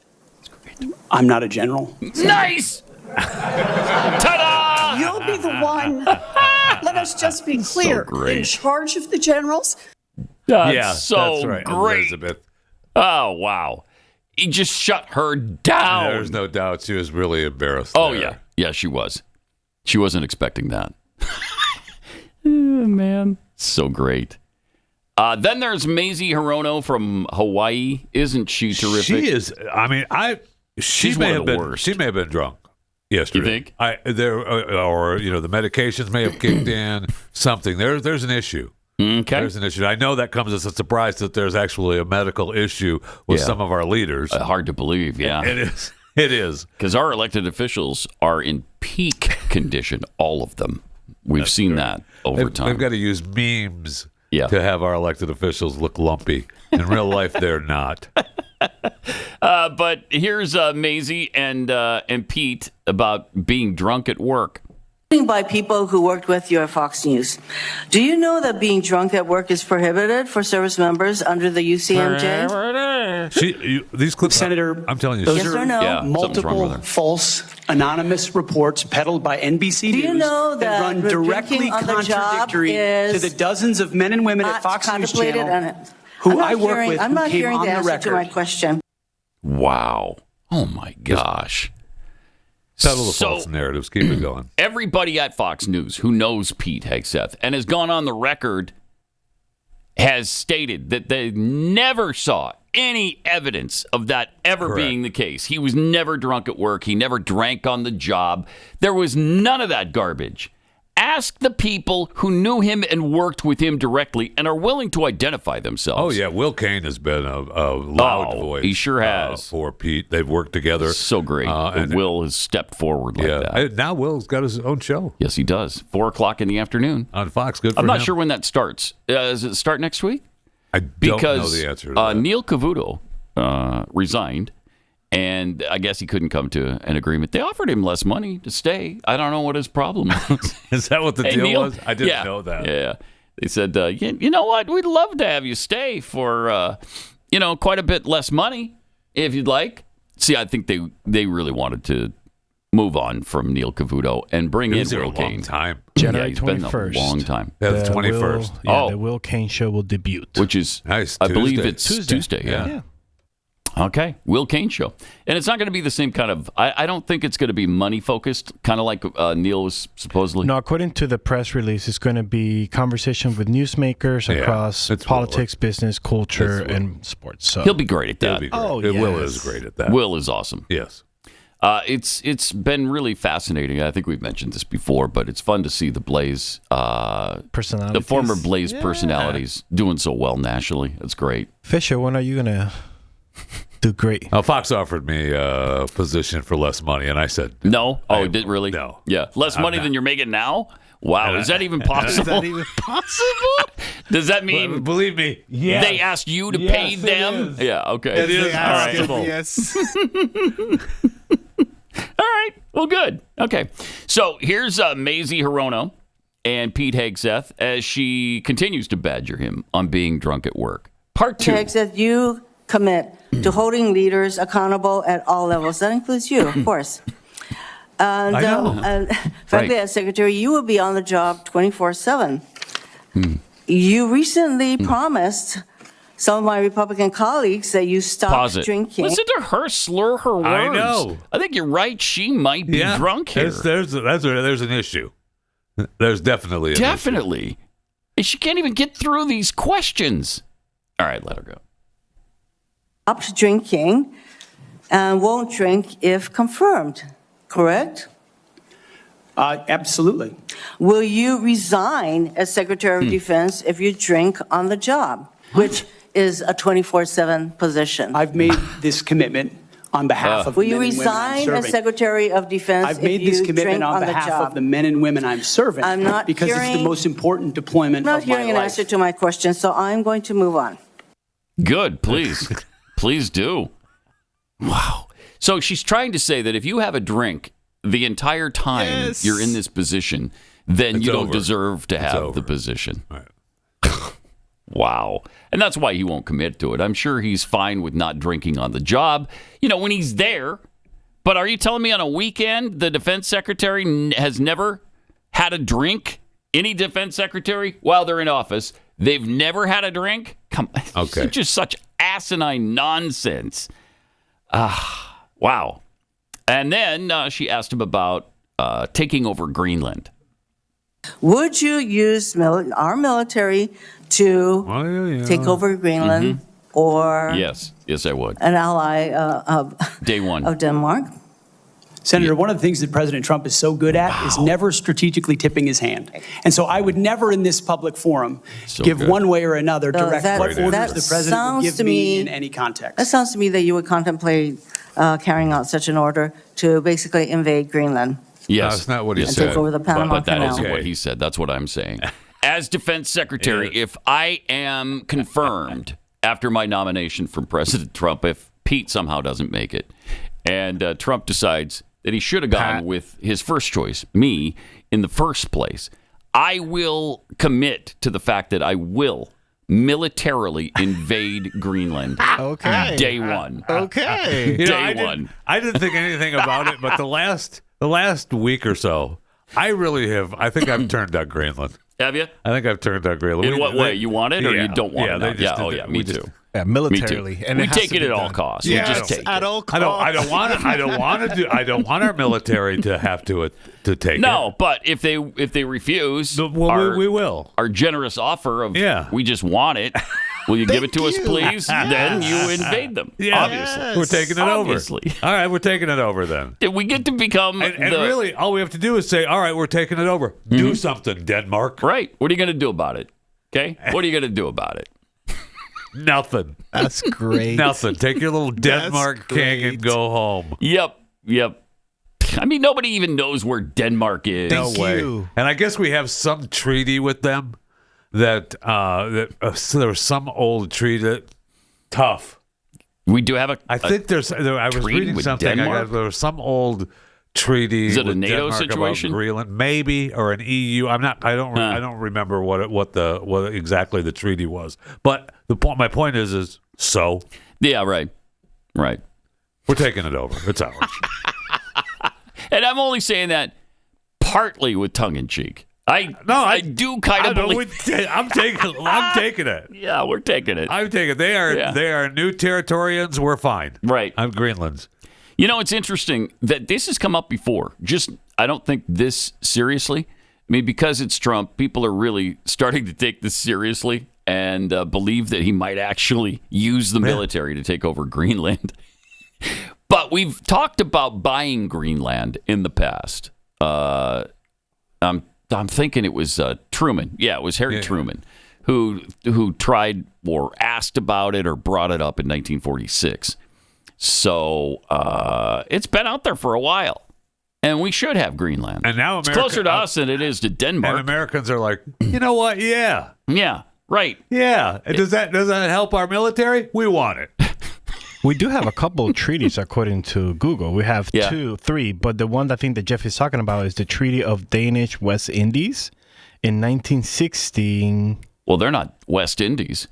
[SPEAKER 7] I'm not a general.
[SPEAKER 1] Nice! Ta-da!
[SPEAKER 9] You'll be the one, let us just be clear,
[SPEAKER 1] great.
[SPEAKER 9] in charge of the generals.
[SPEAKER 1] That's so
[SPEAKER 2] that's right,
[SPEAKER 1] great.
[SPEAKER 2] Elizabeth.
[SPEAKER 1] Oh, wow. He just shut her down.
[SPEAKER 2] There's no doubt she was really embarrassed.
[SPEAKER 1] Oh,
[SPEAKER 2] there.
[SPEAKER 1] yeah. Yeah, she was. She wasn't expecting that. Oh, man. So great. Then there's Mazie Hirono from Hawaii. Isn't she terrific?
[SPEAKER 2] She is. I mean,
[SPEAKER 1] She's
[SPEAKER 2] may
[SPEAKER 1] one of
[SPEAKER 2] have
[SPEAKER 1] the
[SPEAKER 2] been.
[SPEAKER 1] worst.
[SPEAKER 2] She may have been drunk yesterday.
[SPEAKER 1] You think?
[SPEAKER 2] Or the medications may have kicked in. Something. There's an issue.
[SPEAKER 1] Okay.
[SPEAKER 2] There's an issue. I know that comes as a surprise that there's actually a medical issue with some of our leaders.
[SPEAKER 1] Hard to believe, yeah.
[SPEAKER 2] It is. It is.
[SPEAKER 1] Because our elected officials are in peak condition, all of them. We've seen that over time.
[SPEAKER 2] They've got to use memes
[SPEAKER 1] Yeah.
[SPEAKER 2] to have our elected officials look lumpy. In real life, they're not.
[SPEAKER 1] But here's Maisie and Pete about being drunk at work.
[SPEAKER 11] By people who worked with you at Fox News. Do you know that being drunk at work is prohibited for service members under the UCMJ?
[SPEAKER 2] These clips,
[SPEAKER 7] Senator,
[SPEAKER 2] I'm telling you,
[SPEAKER 7] those
[SPEAKER 11] Yes
[SPEAKER 7] are
[SPEAKER 11] or no?
[SPEAKER 1] Yeah, something's wrong with
[SPEAKER 7] multiple
[SPEAKER 1] her.
[SPEAKER 7] false anonymous reports peddled by NBC
[SPEAKER 11] Do you
[SPEAKER 7] News
[SPEAKER 11] know that
[SPEAKER 7] run directly
[SPEAKER 11] drinking on the job
[SPEAKER 7] contradictory to
[SPEAKER 11] is
[SPEAKER 7] the dozens of men and women at
[SPEAKER 11] Not
[SPEAKER 7] Fox News
[SPEAKER 11] contemplated
[SPEAKER 7] Channel
[SPEAKER 11] on it.
[SPEAKER 7] who
[SPEAKER 11] I'm not
[SPEAKER 7] I work
[SPEAKER 11] hearing-
[SPEAKER 7] with
[SPEAKER 11] I'm
[SPEAKER 7] who
[SPEAKER 11] not
[SPEAKER 7] came
[SPEAKER 11] hearing
[SPEAKER 7] on
[SPEAKER 11] the
[SPEAKER 7] the
[SPEAKER 11] answer to my
[SPEAKER 7] record.
[SPEAKER 11] question.
[SPEAKER 1] Wow. Oh, my gosh.
[SPEAKER 2] settle the
[SPEAKER 1] So-
[SPEAKER 2] false narratives. Keep it going.
[SPEAKER 1] Everybody at Fox News who knows Pete Hegseth and has gone on the record has stated that they never saw any evidence of that ever
[SPEAKER 2] Correct.
[SPEAKER 1] being the case. He was never drunk at work. He never drank on the job. There was none of that garbage. Ask the people who knew him and worked with him directly and are willing to identify themselves.
[SPEAKER 2] Oh, yeah. Will Cain has been a loud voice.
[SPEAKER 1] He sure has.
[SPEAKER 2] For Pete. They've worked together.
[SPEAKER 1] So great.
[SPEAKER 2] And
[SPEAKER 1] Will has stepped forward like that.
[SPEAKER 2] Now Will's got his own show
[SPEAKER 1] Yes, he does. 4:00 in the afternoon.
[SPEAKER 2] on Fox. Good for
[SPEAKER 1] I'm not
[SPEAKER 2] him.
[SPEAKER 1] sure when that starts. Does it start next week?
[SPEAKER 2] I don't
[SPEAKER 1] Because
[SPEAKER 2] know the answer to that.
[SPEAKER 1] Neil Cavuto resigned, and I guess he couldn't come to an agreement. They offered him less money to stay. I don't know what his problem was.
[SPEAKER 2] Is that what the
[SPEAKER 1] Hey,
[SPEAKER 2] deal
[SPEAKER 1] Neil?
[SPEAKER 2] was? I didn't
[SPEAKER 1] Yeah.
[SPEAKER 2] know that.
[SPEAKER 1] Yeah. They said, you know what? We'd love to have you stay for, quite a bit less money if you'd like. See, I think they really wanted to move on from Neil Cavuto and bring
[SPEAKER 2] It
[SPEAKER 1] in
[SPEAKER 2] was there a
[SPEAKER 1] Will
[SPEAKER 2] long
[SPEAKER 1] Cain.
[SPEAKER 2] time.
[SPEAKER 3] January
[SPEAKER 1] He's been
[SPEAKER 3] 21st.
[SPEAKER 1] a long time.
[SPEAKER 2] Yeah, the 21st.
[SPEAKER 3] The Will Cain show will debut.
[SPEAKER 1] Which is,
[SPEAKER 2] Nice.
[SPEAKER 1] I believe
[SPEAKER 2] Tuesday.
[SPEAKER 1] it's Tuesday. Yeah.
[SPEAKER 3] Yeah.
[SPEAKER 1] Okay. Will Cain show. And it's not going to be the same kind of, I don't think it's going to be money focused, kind of like Neil was supposedly.
[SPEAKER 3] No, according to the press release, it's going to be conversation with newsmakers
[SPEAKER 2] Yeah,
[SPEAKER 3] across
[SPEAKER 2] it's
[SPEAKER 3] politics, business, culture,
[SPEAKER 2] It's Will.
[SPEAKER 3] and sports. So
[SPEAKER 1] He'll be great at
[SPEAKER 2] It'll
[SPEAKER 1] that.
[SPEAKER 2] be great.
[SPEAKER 3] Oh,
[SPEAKER 2] Will
[SPEAKER 3] yes.
[SPEAKER 2] is great at that.
[SPEAKER 1] Will is awesome.
[SPEAKER 2] Yes.
[SPEAKER 1] It's been really fascinating. I think we've mentioned this before, but it's fun to see the Blaze,
[SPEAKER 3] personalities.
[SPEAKER 1] the former Blaze personalities doing so well nationally. It's great.
[SPEAKER 3] Fisher, when are you going to do great?
[SPEAKER 2] Fox offered me a position for less money, and I said,
[SPEAKER 1] No? Oh, did really?
[SPEAKER 2] No.
[SPEAKER 1] Yeah. Less money
[SPEAKER 2] not.
[SPEAKER 1] than you're making now? Wow. Is that even possible?
[SPEAKER 3] possible?
[SPEAKER 1] Does that mean
[SPEAKER 2] believe me, yes.
[SPEAKER 1] they asked you to pay them? Yeah, okay.
[SPEAKER 2] It is
[SPEAKER 1] All right.
[SPEAKER 2] possible.
[SPEAKER 3] Yes.
[SPEAKER 1] All right. Well, good. Okay. So here's Maisie Hirono and Pete Hegseth as she continues to badger him on being drunk at work. Part 2.
[SPEAKER 11] Hegseth, you commit to holding leaders accountable at all levels. That includes you, of course. And,
[SPEAKER 2] I know.
[SPEAKER 11] frankly,
[SPEAKER 1] Right.
[SPEAKER 11] as secretary, you will be on the job 24/7. You recently promised some of my Republican colleagues that you stopped
[SPEAKER 1] Pause it.
[SPEAKER 11] drinking.
[SPEAKER 1] Listen to her slur her words.
[SPEAKER 2] I know.
[SPEAKER 1] I think you're right. She might be drunk here.
[SPEAKER 2] There's an issue. There's definitely an issue.
[SPEAKER 1] Definitely. And she can't even get through these questions. All right, let her go.
[SPEAKER 11] Stopped drinking and won't drink if confirmed, correct?
[SPEAKER 7] Absolutely.
[SPEAKER 11] Will you resign as Secretary of Defense if you drink on the job, which is a 24/7 position?
[SPEAKER 7] I've made this commitment on behalf of
[SPEAKER 11] Will
[SPEAKER 7] the
[SPEAKER 11] you
[SPEAKER 7] men and women I'm
[SPEAKER 11] resign as
[SPEAKER 7] serving.
[SPEAKER 11] Secretary of Defense
[SPEAKER 7] I've
[SPEAKER 11] if
[SPEAKER 7] made this
[SPEAKER 11] you
[SPEAKER 7] commitment
[SPEAKER 11] drink
[SPEAKER 7] on
[SPEAKER 11] on the
[SPEAKER 7] behalf
[SPEAKER 11] job?
[SPEAKER 7] of the men and women I'm serving.
[SPEAKER 11] I'm not
[SPEAKER 7] because it's the
[SPEAKER 11] hearing-
[SPEAKER 7] most important deployment
[SPEAKER 11] I'm not
[SPEAKER 7] of my
[SPEAKER 11] hearing an
[SPEAKER 7] life.
[SPEAKER 11] answer to my question, so I'm going to move on.
[SPEAKER 1] Good, please. Please do. Wow. So she's trying to say that if you have a drink the entire time you're in this position, then
[SPEAKER 2] It's
[SPEAKER 1] you don't
[SPEAKER 2] over.
[SPEAKER 1] deserve to have
[SPEAKER 2] over.
[SPEAKER 1] the position.
[SPEAKER 2] Right.
[SPEAKER 1] Wow. And that's why he won't commit to it. I'm sure he's fine with not drinking on the job, when he's there. But are you telling me on a weekend the defense secretary has never had a drink? Any defense secretary while they're in office, they've never had a drink? Come on.
[SPEAKER 2] Okay.
[SPEAKER 1] It's just such asinine nonsense. Wow. And then she asked him about taking over Greenland.
[SPEAKER 11] Would you use our military to take over Greenland or
[SPEAKER 1] Yes, I would.
[SPEAKER 11] an ally of
[SPEAKER 1] Day one.
[SPEAKER 11] of Denmark?
[SPEAKER 7] Senator, one of the things that President Trump is so good at is never strategically tipping his hand. And so I would never in this public forum give
[SPEAKER 1] good.
[SPEAKER 7] one way or another direct
[SPEAKER 11] that-
[SPEAKER 7] what orders
[SPEAKER 11] that
[SPEAKER 7] the president would
[SPEAKER 11] sounds
[SPEAKER 7] give
[SPEAKER 11] to
[SPEAKER 7] me
[SPEAKER 11] me-
[SPEAKER 7] in any context.
[SPEAKER 11] That sounds to me that you would contemplate carrying out such an order to basically invade Greenland.
[SPEAKER 1] Yes.
[SPEAKER 2] That's not what he
[SPEAKER 11] And
[SPEAKER 2] said.
[SPEAKER 11] take over the Panama
[SPEAKER 1] But that
[SPEAKER 11] Canal.
[SPEAKER 1] isn't what he said. That's what I'm saying. As defense secretary, if I am confirmed after my nomination from President Trump, if Pete somehow doesn't make it, and Trump decides that he should have gone with his first choice, me, in the first place, I will commit to the fact that I will militarily invade Greenland.
[SPEAKER 3] Okay.
[SPEAKER 1] Day one.
[SPEAKER 3] Okay.
[SPEAKER 2] I
[SPEAKER 1] Day one.
[SPEAKER 2] I didn't think anything about it, but the last week or so, I think I've turned down Greenland.
[SPEAKER 1] Have you?
[SPEAKER 2] I think I've turned down Greenland.
[SPEAKER 1] In what way? You want it or you don't want it?
[SPEAKER 2] They
[SPEAKER 1] Yeah,
[SPEAKER 2] just
[SPEAKER 1] yeah, me too.
[SPEAKER 3] Yeah,
[SPEAKER 1] Me
[SPEAKER 3] militarily.
[SPEAKER 1] too.
[SPEAKER 3] And
[SPEAKER 1] We
[SPEAKER 3] it has
[SPEAKER 1] take
[SPEAKER 3] to
[SPEAKER 1] it
[SPEAKER 3] be
[SPEAKER 1] at all
[SPEAKER 3] done.
[SPEAKER 1] costs.
[SPEAKER 3] Yes,
[SPEAKER 1] We just take
[SPEAKER 3] at
[SPEAKER 1] it.
[SPEAKER 3] all costs.
[SPEAKER 2] I don't want our military to have to take it.
[SPEAKER 1] No, but if they refuse,
[SPEAKER 2] we will.
[SPEAKER 1] Our generous offer of we just want it. Will you give it to us,
[SPEAKER 3] you.
[SPEAKER 1] please? Then you invade them.
[SPEAKER 2] Yeah,
[SPEAKER 1] Obviously,
[SPEAKER 2] we're taking it
[SPEAKER 1] Obviously.
[SPEAKER 2] over. All right, we're taking it over then.
[SPEAKER 1] We get to become
[SPEAKER 2] And really, all we have to do is say, "All right, we're taking it over. Do something, Denmark."
[SPEAKER 1] Right. What are you going to do about it? Okay. What are you going to do about it?
[SPEAKER 2] Nothing.
[SPEAKER 3] That's great.
[SPEAKER 2] Nothing. Take your little Denmark king and go home.
[SPEAKER 1] Yep. I mean, nobody even knows where Denmark is.
[SPEAKER 2] No way. And I guess we have some treaty with them that so there was some old treaty that tough.
[SPEAKER 1] We do have
[SPEAKER 2] I think there's. I was reading
[SPEAKER 1] with
[SPEAKER 2] something.
[SPEAKER 1] Denmark?
[SPEAKER 2] There was some old treaty.
[SPEAKER 1] Is it a
[SPEAKER 2] with
[SPEAKER 1] NATO
[SPEAKER 2] Denmark
[SPEAKER 1] situation?
[SPEAKER 2] about Greenland, maybe, or an EU. I'm not. I don't remember what exactly the treaty was. But my point is so.
[SPEAKER 1] Yeah. Right.
[SPEAKER 2] We're taking it over. It's ours.
[SPEAKER 1] And I'm only saying that partly with tongue in cheek. I do kind of believe.
[SPEAKER 2] I'm taking it.
[SPEAKER 1] Yeah, we're taking it.
[SPEAKER 2] I'm taking it. They are new territorians. We're fine.
[SPEAKER 1] Right.
[SPEAKER 2] I'm Greenland's.
[SPEAKER 1] You know, it's interesting that this has come up before. I don't think this seriously. I mean, because it's Trump, people are really starting to take this seriously and believe that he might actually use the military to take over Greenland. But we've talked about buying Greenland in the past. I'm thinking it was Truman. Yeah, it was Harry Truman who tried or asked about it or brought it up in 1946. So it's been out there for a while, and we should have Greenland.
[SPEAKER 2] And now
[SPEAKER 1] it's closer to us than it is to Denmark.
[SPEAKER 2] And Americans are like, you know what? Yeah,
[SPEAKER 1] right.
[SPEAKER 2] Yeah. Does that help our military? We want it.
[SPEAKER 3] We do have a couple of treaties according to Google. We have 2, 3, but the one I think that Jeff is talking about is the Treaty of Danish West Indies in 1916.
[SPEAKER 1] Well, they're not West Indies.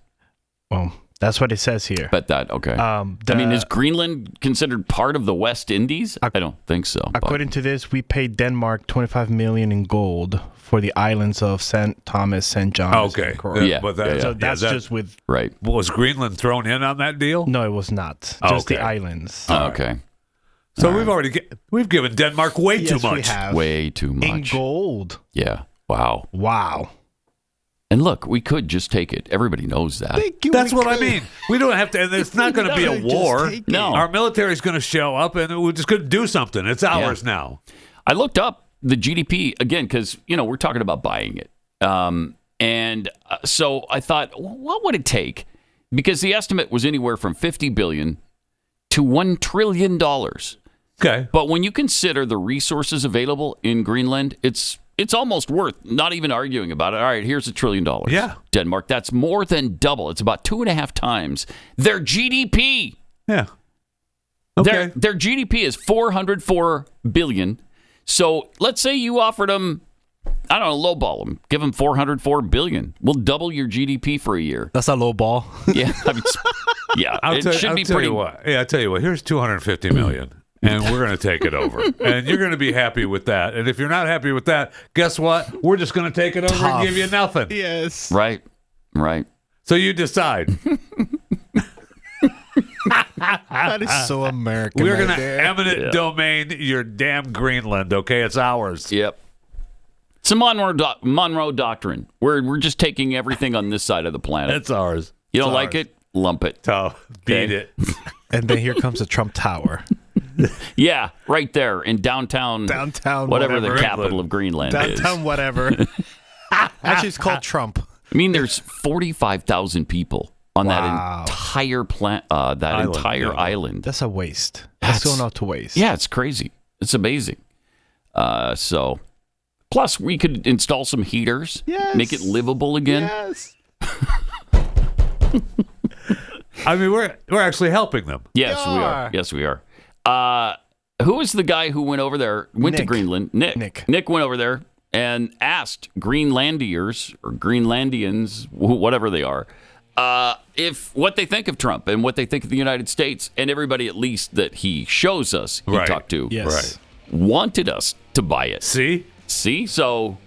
[SPEAKER 3] Well, that's what it says here.
[SPEAKER 1] But okay. I mean, is Greenland considered part of the West Indies? I don't think so.
[SPEAKER 3] According to this, we paid Denmark $25 million in gold for the islands of St. Thomas, St. John.
[SPEAKER 2] Okay.
[SPEAKER 3] So that's just with...
[SPEAKER 1] Right.
[SPEAKER 2] Was Greenland thrown in on that deal?
[SPEAKER 3] No, it was not. Just the islands.
[SPEAKER 1] Okay.
[SPEAKER 2] So we've given Denmark way too much.
[SPEAKER 3] We have.
[SPEAKER 1] Way too much.
[SPEAKER 3] In gold.
[SPEAKER 1] Yeah. Wow.
[SPEAKER 2] And
[SPEAKER 1] look, we could just take it. Everybody knows that.
[SPEAKER 2] That's what I mean. We don't have to, and it's not going to be a war.
[SPEAKER 1] No.
[SPEAKER 2] Our military is going to show up, and we're just going to do something. It's ours now.
[SPEAKER 1] I looked up the GDP again because we're talking about buying it, and so I thought, what would it take? Because the estimate was anywhere from $50 billion to $1 trillion.
[SPEAKER 2] Okay,
[SPEAKER 1] but when you consider the resources available in Greenland, it's almost worth not even arguing about it. All right, here's $1 trillion.
[SPEAKER 2] Yeah.
[SPEAKER 1] Denmark, that's more than double. It's about 2.5 times their GDP.
[SPEAKER 2] Yeah. Okay.
[SPEAKER 1] Their GDP is $404 billion. So let's say you offered them, I don't know, lowball them, give them $404 billion. We'll double your GDP for a year.
[SPEAKER 3] That's a lowball.
[SPEAKER 1] Yeah. I mean, it should be pretty.
[SPEAKER 2] I'll tell you what. Here's $250 million. And we're going to take it over. And you're going to be happy with that. And if you're not happy with that, guess what? We're just going to take it over and give you nothing.
[SPEAKER 3] Yes.
[SPEAKER 1] Right.
[SPEAKER 2] So you decide.
[SPEAKER 3] That is so American.
[SPEAKER 2] We're going to eminent domain your damn Greenland, okay? It's ours.
[SPEAKER 1] Yep. It's a Monroe Doctrine. We're just taking everything on this side of the planet.
[SPEAKER 2] It's ours.
[SPEAKER 1] You don't like it? Lump it.
[SPEAKER 2] Beat it.
[SPEAKER 3] And then here comes the Trump Tower.
[SPEAKER 1] Yeah, right there in downtown whatever the capital of Greenland is.
[SPEAKER 3] Downtown whatever. Actually, it's called Trump.
[SPEAKER 1] I mean, there's 45,000 people on that entire entire island.
[SPEAKER 3] That's a waste. That's going out to waste.
[SPEAKER 1] Yeah, it's crazy. It's amazing. So, plus we could install some heaters, make it livable again.
[SPEAKER 3] Yes.
[SPEAKER 2] I mean, we're actually helping them.
[SPEAKER 1] Yes, we are. Yes, we are. Who was the guy who went over there, to Greenland? Nick went over there and asked Greenlandiers or Greenlandians, whatever they are, if what they think of Trump and what they think of the United States, and everybody at least that he shows us he talked to wanted us to buy it.
[SPEAKER 2] See?
[SPEAKER 1] So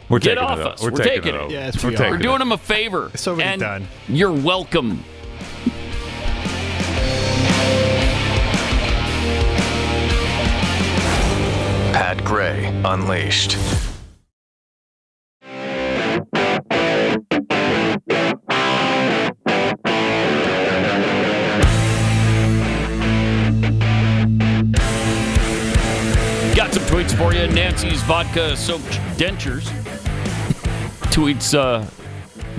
[SPEAKER 2] we're
[SPEAKER 1] get
[SPEAKER 2] taking
[SPEAKER 1] off
[SPEAKER 2] it
[SPEAKER 1] us.
[SPEAKER 2] We're
[SPEAKER 1] taking
[SPEAKER 2] it.
[SPEAKER 3] Yes,
[SPEAKER 1] We're doing them a favor.
[SPEAKER 3] It's already
[SPEAKER 1] and
[SPEAKER 3] done.
[SPEAKER 1] You're welcome.
[SPEAKER 12] Pat Gray Unleashed.
[SPEAKER 1] Got some tweets for you. Nancy's vodka-soaked dentures tweets,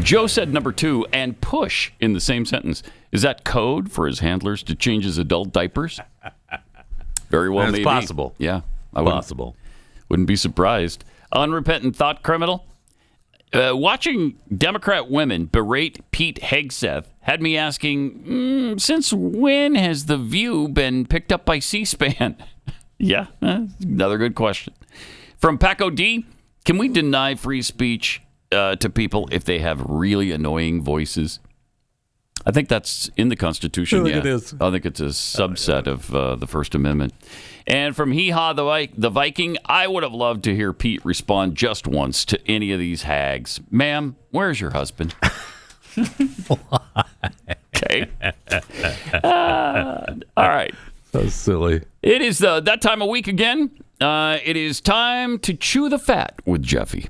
[SPEAKER 1] Joe said number 2 and push in the same sentence. Is that code for his handlers to change his adult diapers? Very well, maybe.
[SPEAKER 2] It's possible.
[SPEAKER 1] Yeah. Wouldn't be surprised. Unrepentant thought criminal. Watching Democrat women berate Pete Hegseth had me asking, since when has The View been picked up by C-SPAN? Yeah, another good question. From Paco D, can we deny free speech to people if they have really annoying voices? I think that's in the Constitution.
[SPEAKER 2] I think it is.
[SPEAKER 1] I think it's a subset of the First Amendment. And from Hee Haw the Viking, I would have loved to hear Pete respond just once to any of these hags. Ma'am, where's your husband? Okay. All right.
[SPEAKER 2] That's silly.
[SPEAKER 1] It is that time of week again. It is time to chew the fat with Jeffy.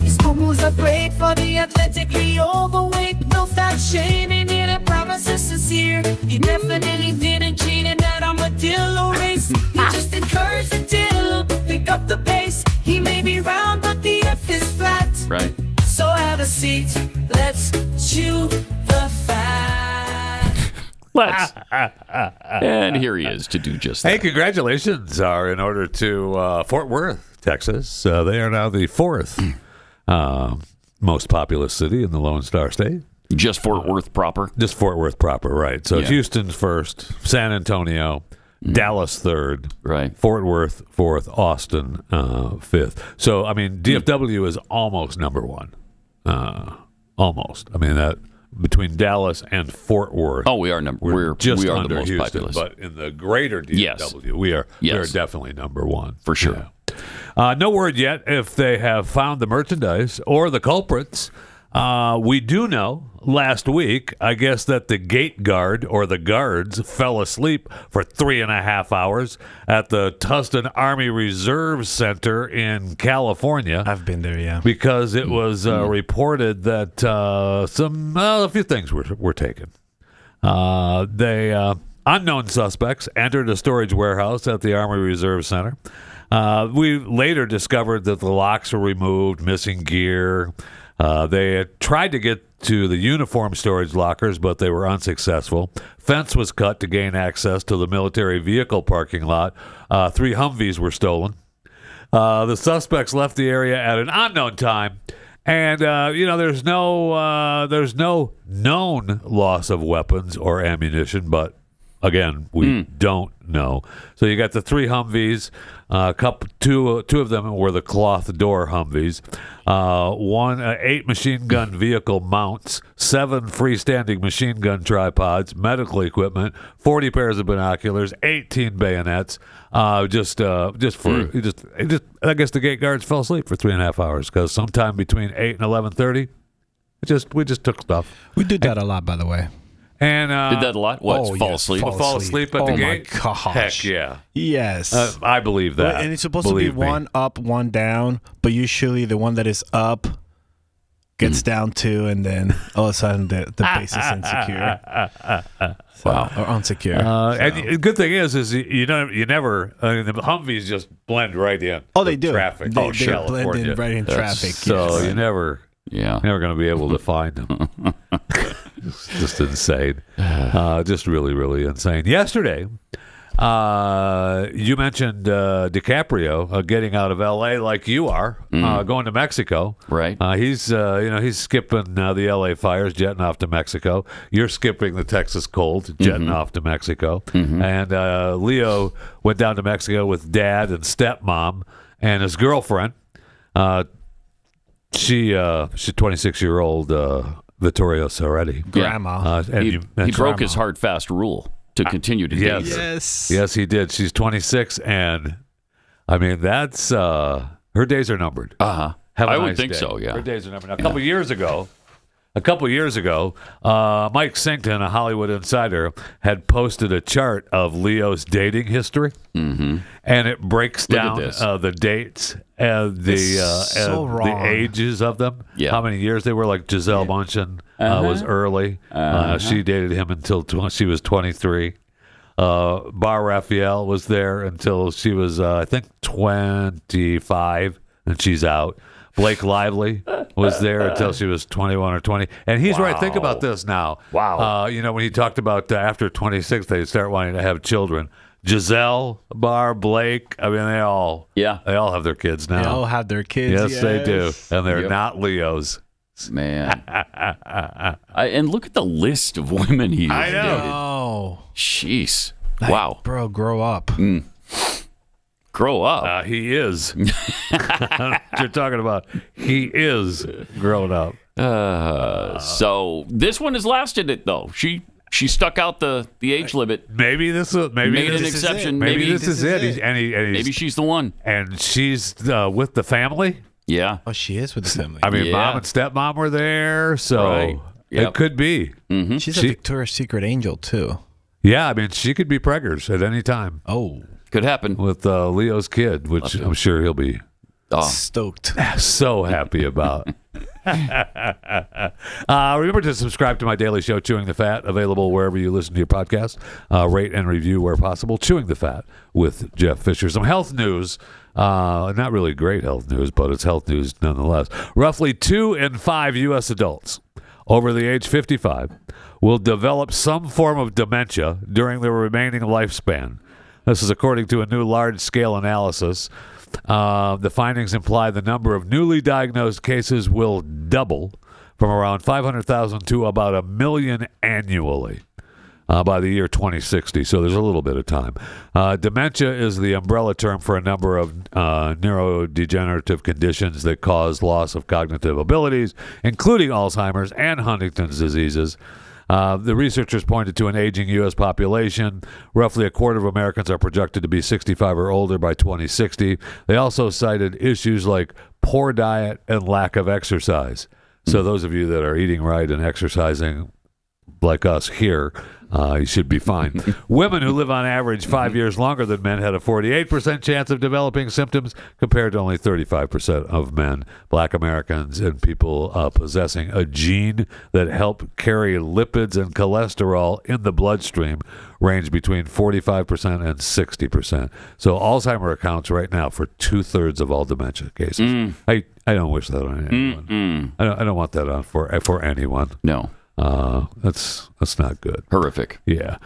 [SPEAKER 13] His moves are great for the athletically overweight. No fat shaming here, the promise is sincere. He definitely didn't cheat in that armadillo race. He just encouraged the dill, pick up the pace. He may be round, but the F is flat.
[SPEAKER 1] Right.
[SPEAKER 13] So have a seat, let's chew the fat.
[SPEAKER 1] Let's. And here he is to do just that.
[SPEAKER 2] Hey, congratulations are in order to Fort Worth, Texas. They are now the 4th most populous city in the Lone Star State.
[SPEAKER 1] Just Fort Worth proper?
[SPEAKER 2] Just Fort Worth proper, right. So Houston's 1st, San Antonio, Dallas 3rd,
[SPEAKER 1] right.
[SPEAKER 2] Fort Worth 4th, Austin 5th. So, I mean, DFW is almost number 1. Almost. I mean, that between Dallas and Fort Worth.
[SPEAKER 1] Oh, we are
[SPEAKER 2] we're just
[SPEAKER 1] we are
[SPEAKER 2] under
[SPEAKER 1] the most
[SPEAKER 2] Houston,
[SPEAKER 1] populous.
[SPEAKER 2] but in the greater DFW, we are definitely number 1
[SPEAKER 1] for sure.
[SPEAKER 2] Yeah. No word yet if they have found the merchandise or the culprits. We do know last week, I guess, that the gate guard or the guards fell asleep for 3.5 hours at the Tustin Army Reserve Center in California.
[SPEAKER 3] I've been there, yeah.
[SPEAKER 2] Because it was reported that a few things were taken. Unknown suspects entered a storage warehouse at the Army Reserve Center. We later discovered that the locks were removed, missing gear. They had tried to get to the uniform storage lockers, but they were unsuccessful. Fence was cut to gain access to the military vehicle parking lot. 3 Humvees were stolen. The suspects left the area at an unknown time. And, there's no known loss of weapons or ammunition, but again, we don't know. So you got the 3 Humvees. Two of them were the cloth door Humvees. 8 machine gun vehicle mounts, 7 freestanding machine gun tripods, medical equipment, 40 pairs of binoculars, 18 bayonets. I guess the gate guards fell asleep for 3.5 hours because sometime between 8 and 11:30, we just took stuff.
[SPEAKER 3] We did that a lot, by the way.
[SPEAKER 2] And
[SPEAKER 1] did that a lot? What? Fall asleep?
[SPEAKER 2] Fall asleep at the gate?
[SPEAKER 3] Oh, my gosh.
[SPEAKER 2] Heck yeah.
[SPEAKER 3] Yes.
[SPEAKER 2] I believe that.
[SPEAKER 3] And it's supposed to be one up, one down, but usually the one that is up gets down to, and then all of a sudden the base is insecure.
[SPEAKER 1] Wow.
[SPEAKER 3] Or unsecure.
[SPEAKER 2] And the good thing is you never, the Humvees just blend right in.
[SPEAKER 3] Oh, they do.
[SPEAKER 2] Traffic.
[SPEAKER 3] They blend in right in traffic.
[SPEAKER 2] So
[SPEAKER 3] yes.
[SPEAKER 2] you never going to be able to find them. Just insane. Just really, really insane. Yesterday, You mentioned DiCaprio getting out of L.A. like you are, going to Mexico.
[SPEAKER 1] Right.
[SPEAKER 2] He's skipping the L.A. fires, jetting off to Mexico. You're skipping the Texas cold, jetting off to Mexico. And Leo went down to Mexico with dad and stepmom and his girlfriend. She's 26-year-old Vittoria Soretti.
[SPEAKER 3] Grandma.
[SPEAKER 1] He broke his hard, fast rule to continue to date her.
[SPEAKER 2] Yes, he did. She's 26, and I mean that's her days are numbered.
[SPEAKER 1] I would think so. Yeah,
[SPEAKER 2] her days are numbered. Now, a couple years ago, Mike Sington, a Hollywood insider, had posted a chart of Leo's dating history, and it breaks down the dates and the ages of them.
[SPEAKER 1] Yeah.
[SPEAKER 2] How many years they were. Like Giselle Bundchen was early. She dated him until she was 23. Bar Raphael was there until she was, I think, 25, and she's out. Blake Lively was there until she was 21 or 20. And he's right. Think about this now.
[SPEAKER 1] Wow.
[SPEAKER 2] When he talked about after 26, they start wanting to have children. Giselle, Bar, Blake, I mean, they all have their kids now.
[SPEAKER 3] They all have their kids.
[SPEAKER 2] Yes, they do. And they're not Leo's.
[SPEAKER 1] Man. And look at the list of women he has dated.
[SPEAKER 3] Oh.
[SPEAKER 1] Jeez. Wow.
[SPEAKER 3] Bro, grow up.
[SPEAKER 1] Grow up.
[SPEAKER 2] He is. You're talking about. He is grown up.
[SPEAKER 1] So this one has lasted it though. She stuck out the age limit.
[SPEAKER 2] Maybe this is
[SPEAKER 1] made an exception.
[SPEAKER 2] Maybe this is it.
[SPEAKER 1] Maybe she's the one.
[SPEAKER 2] And she's with the family.
[SPEAKER 1] Yeah.
[SPEAKER 3] Oh, she is with the family.
[SPEAKER 2] I mean, mom and stepmom were there, so it could be.
[SPEAKER 3] She's a Victoria's Secret angel too.
[SPEAKER 2] Yeah, I mean, she could be preggers at any time.
[SPEAKER 3] Oh.
[SPEAKER 1] Could happen.
[SPEAKER 2] With Leo's kid, which I'm sure he'll be
[SPEAKER 3] stoked.
[SPEAKER 2] So happy about. Remember to subscribe to my daily show, Chewing the Fat, available wherever you listen to your podcast. Rate and review where possible. Chewing the Fat with Jeff Fisher. Some health news. Not really great health news, but it's health news nonetheless. Roughly 2 in 5 U.S. adults over the age 55 will develop some form of dementia during their remaining lifespan. This is according to a new large-scale analysis. The findings imply the number of newly diagnosed cases will double from around 500,000 to about 1 million annually by the year 2060. So there's a little bit of time. Dementia is the umbrella term for a number of neurodegenerative conditions that cause loss of cognitive abilities, including Alzheimer's and Huntington's diseases. The researchers pointed to an aging U.S. population. Roughly a quarter of Americans are projected to be 65 or older by 2060. They also cited issues like poor diet and lack of exercise. So those of you that are eating right and exercising like us here, you should be fine. Women who live on average 5 years longer than men had a 48% chance of developing symptoms compared to only 35% of men. Black Americans and people possessing a gene that help carry lipids and cholesterol in the bloodstream range between 45% and 60%. So Alzheimer accounts right now for 2/3 of all dementia cases. I don't wish that on anyone. I don't want that on for anyone.
[SPEAKER 1] No.
[SPEAKER 2] That's not good.
[SPEAKER 1] Horrific.
[SPEAKER 2] Yeah.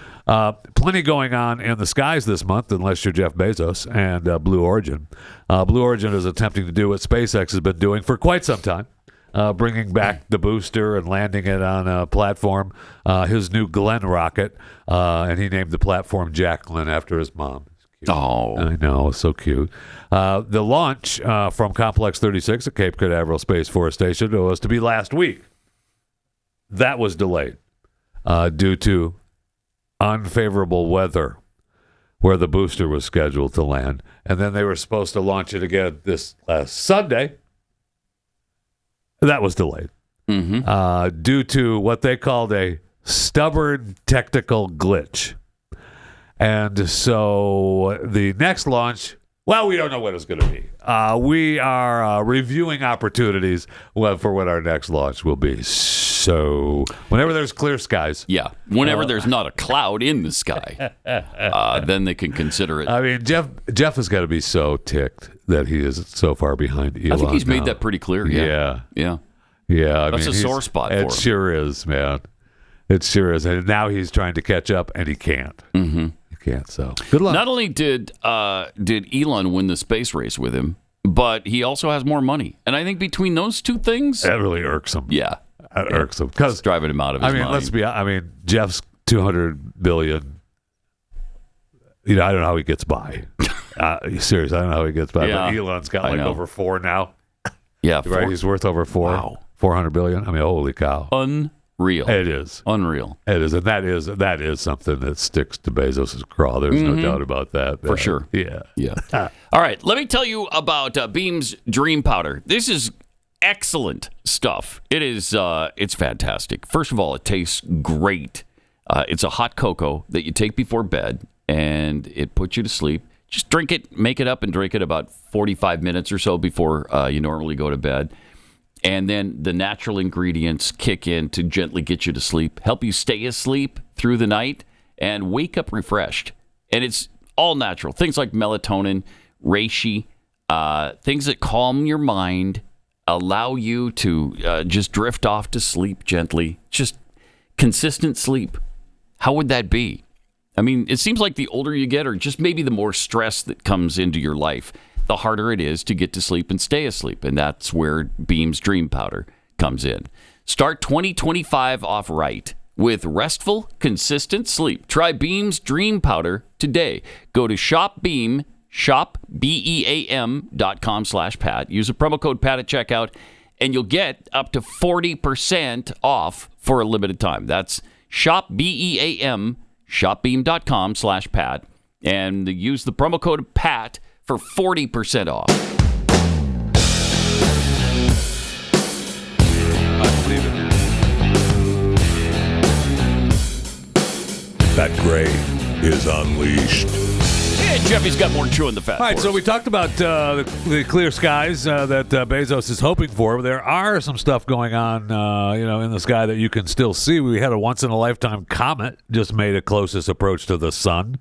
[SPEAKER 2] Plenty going on in the skies this month, unless you're Jeff Bezos and Blue Origin. Blue Origin is attempting to do what SpaceX has been doing for quite some time, bringing back the booster and landing it on a platform, his new Glenn rocket, and he named the platform Jacqueline after his mom.
[SPEAKER 1] Oh,
[SPEAKER 2] I know, so cute. The launch from Complex 36 at Cape Canaveral Space Force Station was to be last week. That was delayed due to unfavorable weather where the booster was scheduled to land. And then they were supposed to launch it again this last Sunday. That was delayed due to what they called a stubborn technical glitch. And so the next launch, well, we don't know what it's going to be. We are reviewing opportunities for what our next launch will be. So whenever there's clear skies.
[SPEAKER 1] Yeah, whenever there's not a cloud in the sky, then they can consider it.
[SPEAKER 2] I mean, Jeff has got to be so ticked that he is so far behind Elon.
[SPEAKER 1] I think he's
[SPEAKER 2] now.
[SPEAKER 1] made that pretty clear. Yeah.
[SPEAKER 2] That's
[SPEAKER 1] a sore spot for him.
[SPEAKER 2] It sure is, man. It sure is. And now he's trying to catch up, and he can't.
[SPEAKER 1] Mm-hmm.
[SPEAKER 2] He can't. So good luck.
[SPEAKER 1] Not only did Elon win the space race with him, but he also has more money. And I think between those two things,
[SPEAKER 2] that really irks him.
[SPEAKER 1] Yeah,
[SPEAKER 2] that irks him because
[SPEAKER 1] driving him out of his mind.
[SPEAKER 2] I mean, Jeff's $200 billion. I don't know how he gets by. Seriously, I don't know how he gets by.
[SPEAKER 1] Yeah,
[SPEAKER 2] but Elon's got over 4 now.
[SPEAKER 1] Yeah,
[SPEAKER 2] right. He's worth over 4.
[SPEAKER 1] Wow.
[SPEAKER 2] 400 billion. I mean, holy cow.
[SPEAKER 1] Unreal.
[SPEAKER 2] It is.
[SPEAKER 1] Unreal.
[SPEAKER 2] It is. And that is something that sticks to Bezos' craw. There's no doubt about that.
[SPEAKER 1] For sure.
[SPEAKER 2] Yeah.
[SPEAKER 1] Yeah. All right. Let me tell you about Beam's Dream Powder. This is excellent stuff. It is. It's fantastic. First of all, it tastes great. It's a hot cocoa that you take before bed, and it puts you to sleep. Just drink it, make it up, and drink it about 45 minutes or so before you normally go to bed. And then the natural ingredients kick in to gently get you to sleep, help you stay asleep through the night, and wake up refreshed. And it's all natural. Things like melatonin, reishi, things that calm your mind, allow you to just drift off to sleep gently. Just consistent sleep. How would that be? I mean, it seems like the older you get, or just maybe the more stress that comes into your life, the harder it is to get to sleep and stay asleep. And that's where Beam's Dream Powder comes in. Start 2025 off right with restful, consistent sleep. Try Beam's Dream Powder today. Go to shopbeam.com/Pat. Use a promo code Pat at checkout, and you'll get up to 40% off for a limited time. That's shopbeam.com/Pat, and use the promo code Pat for 40% off.
[SPEAKER 2] I believe it. Pat Gray is unleashed.
[SPEAKER 1] Yeah, Jeffy's got more chewing the fat.
[SPEAKER 2] All right, so we talked about the clear skies that Bezos is hoping for. There are some stuff going on, in the sky that you can still see. We had a once-in-a-lifetime comet just made a closest approach to the sun,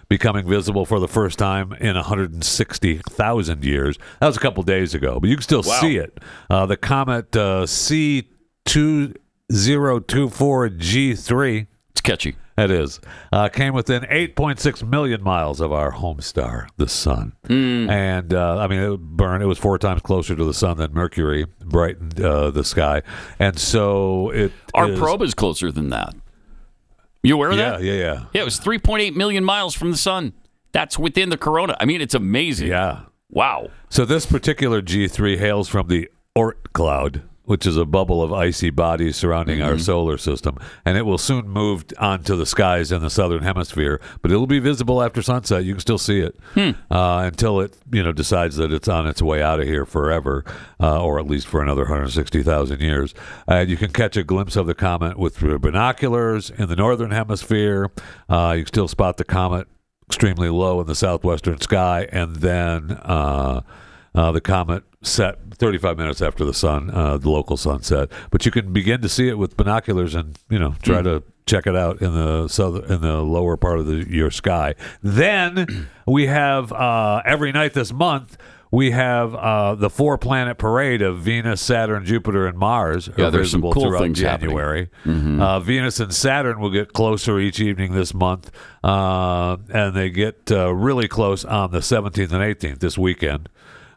[SPEAKER 2] becoming visible for the first time in 160,000 years. That was a couple days ago, but you can still see it. The comet C2024G3.
[SPEAKER 1] It's catchy.
[SPEAKER 2] It is. Came within 8.6 million miles of our home star, the sun. And, it burned. It was 4 times closer to the sun than Mercury brightened the sky. And so
[SPEAKER 1] Our probe is closer than that. You aware of that?
[SPEAKER 2] Yeah.
[SPEAKER 1] Yeah, it was 3.8 million miles from the sun. That's within the corona. I mean, it's amazing.
[SPEAKER 2] Yeah.
[SPEAKER 1] Wow.
[SPEAKER 2] So this particular G3 hails from the Oort cloud, which is a bubble of icy bodies surrounding our solar system, and it will soon move onto the skies in the southern hemisphere, but it'll be visible after sunset. You can still see it until it decides that it's on its way out of here forever, or at least for another 160,000 years. And you can catch a glimpse of the comet with binoculars in the northern hemisphere. You can still spot the comet extremely low in the southwestern sky, and then the comet set 35 minutes after the sun, the local sunset. But you can begin to see it with binoculars and try to check it out in the lower part of your sky. Then we have every night this month we have the 4-planet parade of Venus, Saturn, Jupiter, and Mars.
[SPEAKER 1] Yeah, there's some cool
[SPEAKER 2] throughout
[SPEAKER 1] things
[SPEAKER 2] January. Venus and Saturn will get closer each evening this month, and they get really close on the 17th and 18th this weekend.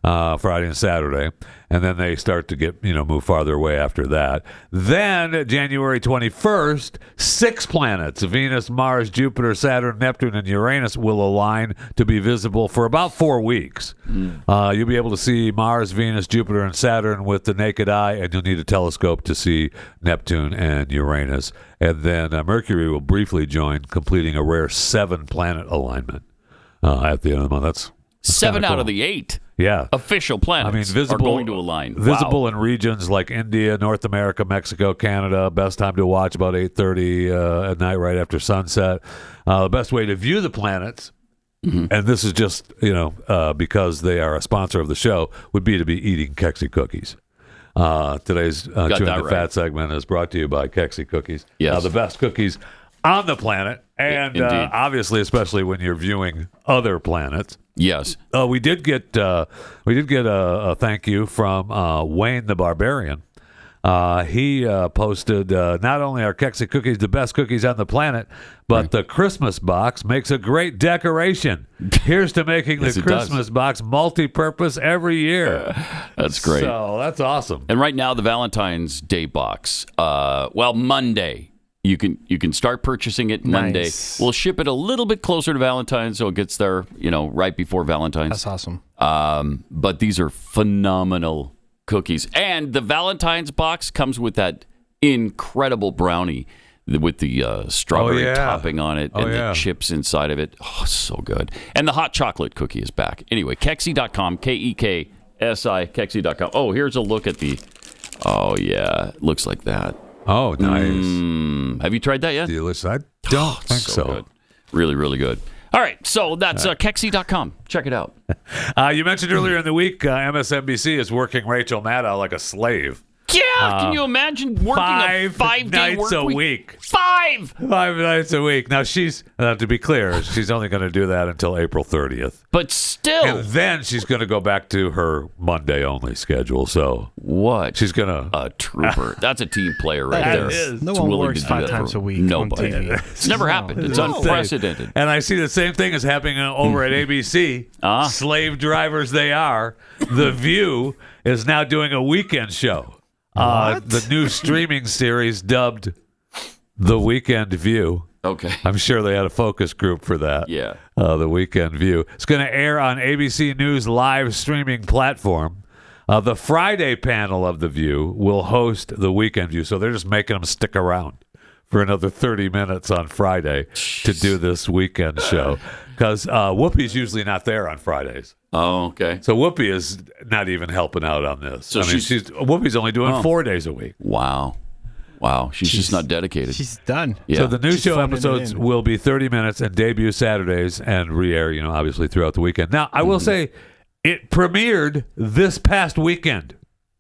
[SPEAKER 2] Friday and Saturday, and then they start to get move farther away after that. Then January 21st, 6 planets, Venus, Mars, Jupiter, Saturn, Neptune, and Uranus, will align to be visible for about 4 weeks. You'll be able to see Mars, Venus, Jupiter, and Saturn with the naked eye, and you'll need a telescope to see Neptune and Uranus. And then Mercury will briefly join, completing a rare 7-planet alignment at the end of the month. That's
[SPEAKER 1] 7 out
[SPEAKER 2] cool.
[SPEAKER 1] of the 8
[SPEAKER 2] official
[SPEAKER 1] planets are going to align.
[SPEAKER 2] Visible in regions like India, North America, Mexico, Canada. Best time to watch about 8:30 at night, right after sunset. The best way to view the planets, and this is just because they are a sponsor of the show, would be to be eating Kexi cookies. Today's Chewing the Fat segment is brought to you by Kexi Cookies.
[SPEAKER 1] Yes.
[SPEAKER 2] The best cookies on the planet, and obviously, especially when you're viewing other planets.
[SPEAKER 1] Yes.
[SPEAKER 2] We did get a thank you from Wayne the Barbarian. He posted, not only are Kexi cookies the best cookies on the planet, but the Christmas box makes a great decoration. Here's to making the Christmas box multi-purpose every year.
[SPEAKER 1] That's great.
[SPEAKER 2] So that's awesome.
[SPEAKER 1] And right now, the Valentine's Day box, Monday. You can start purchasing it Monday.
[SPEAKER 3] Nice.
[SPEAKER 1] We'll ship it a little bit closer to Valentine's, so it gets there, right before Valentine's.
[SPEAKER 3] That's awesome.
[SPEAKER 1] But these are phenomenal cookies. And the Valentine's box comes with that incredible brownie with the strawberry topping on it and the chips inside of it. Oh, so good. And the hot chocolate cookie is back. Anyway, Kexi.com, Kexi, Kexi.com. Oh, here's a look at the, it looks like that.
[SPEAKER 2] Oh, nice.
[SPEAKER 1] Have you tried that yet?
[SPEAKER 2] Delicious. I don't think so.
[SPEAKER 1] Good. Really, really good. All right, so that's Kexi.com. Check it out.
[SPEAKER 2] You mentioned earlier in the week, MSNBC is working Rachel Maddow like a slave.
[SPEAKER 1] Yeah, can you imagine working a 5-day
[SPEAKER 2] nights
[SPEAKER 1] work
[SPEAKER 2] a week?
[SPEAKER 1] 5
[SPEAKER 2] nights a week. Now, she's, to be clear, she's only going to do that until April 30th.
[SPEAKER 1] But still.
[SPEAKER 2] And then she's going to go back to her Monday-only schedule. So
[SPEAKER 1] what?
[SPEAKER 2] She's going to...
[SPEAKER 1] A trooper. That's a team player right
[SPEAKER 3] That
[SPEAKER 1] there.
[SPEAKER 3] is. No
[SPEAKER 1] It's
[SPEAKER 3] one
[SPEAKER 1] willing
[SPEAKER 3] works
[SPEAKER 1] to do
[SPEAKER 3] 5
[SPEAKER 1] that
[SPEAKER 3] times
[SPEAKER 1] for
[SPEAKER 3] a week
[SPEAKER 1] nobody.
[SPEAKER 3] on TV.
[SPEAKER 1] It's never happened. It's unprecedented.
[SPEAKER 2] And I see the same thing is happening over at ABC. Slave drivers they are. The View is now doing a weekend show. The new streaming series dubbed The Weekend View.
[SPEAKER 1] Okay.
[SPEAKER 2] I'm sure they had a focus group for that.
[SPEAKER 1] Yeah.
[SPEAKER 2] The Weekend View. It's going to air on ABC News live streaming platform. The Friday panel of The View will host The Weekend View. So they're just making them stick around for another 30 minutes on Friday to do this weekend show. Because Whoopi's usually not there on Fridays.
[SPEAKER 1] Oh, okay.
[SPEAKER 2] So Whoopi is not even helping out on this.
[SPEAKER 1] So
[SPEAKER 2] Whoopi's only doing 4 days a week.
[SPEAKER 1] Wow. She's just not dedicated.
[SPEAKER 3] She's done.
[SPEAKER 1] Yeah.
[SPEAKER 2] So the new show episodes will be 30 minutes and debut Saturdays and re-air, obviously throughout the weekend. Now, I will say it premiered this past weekend.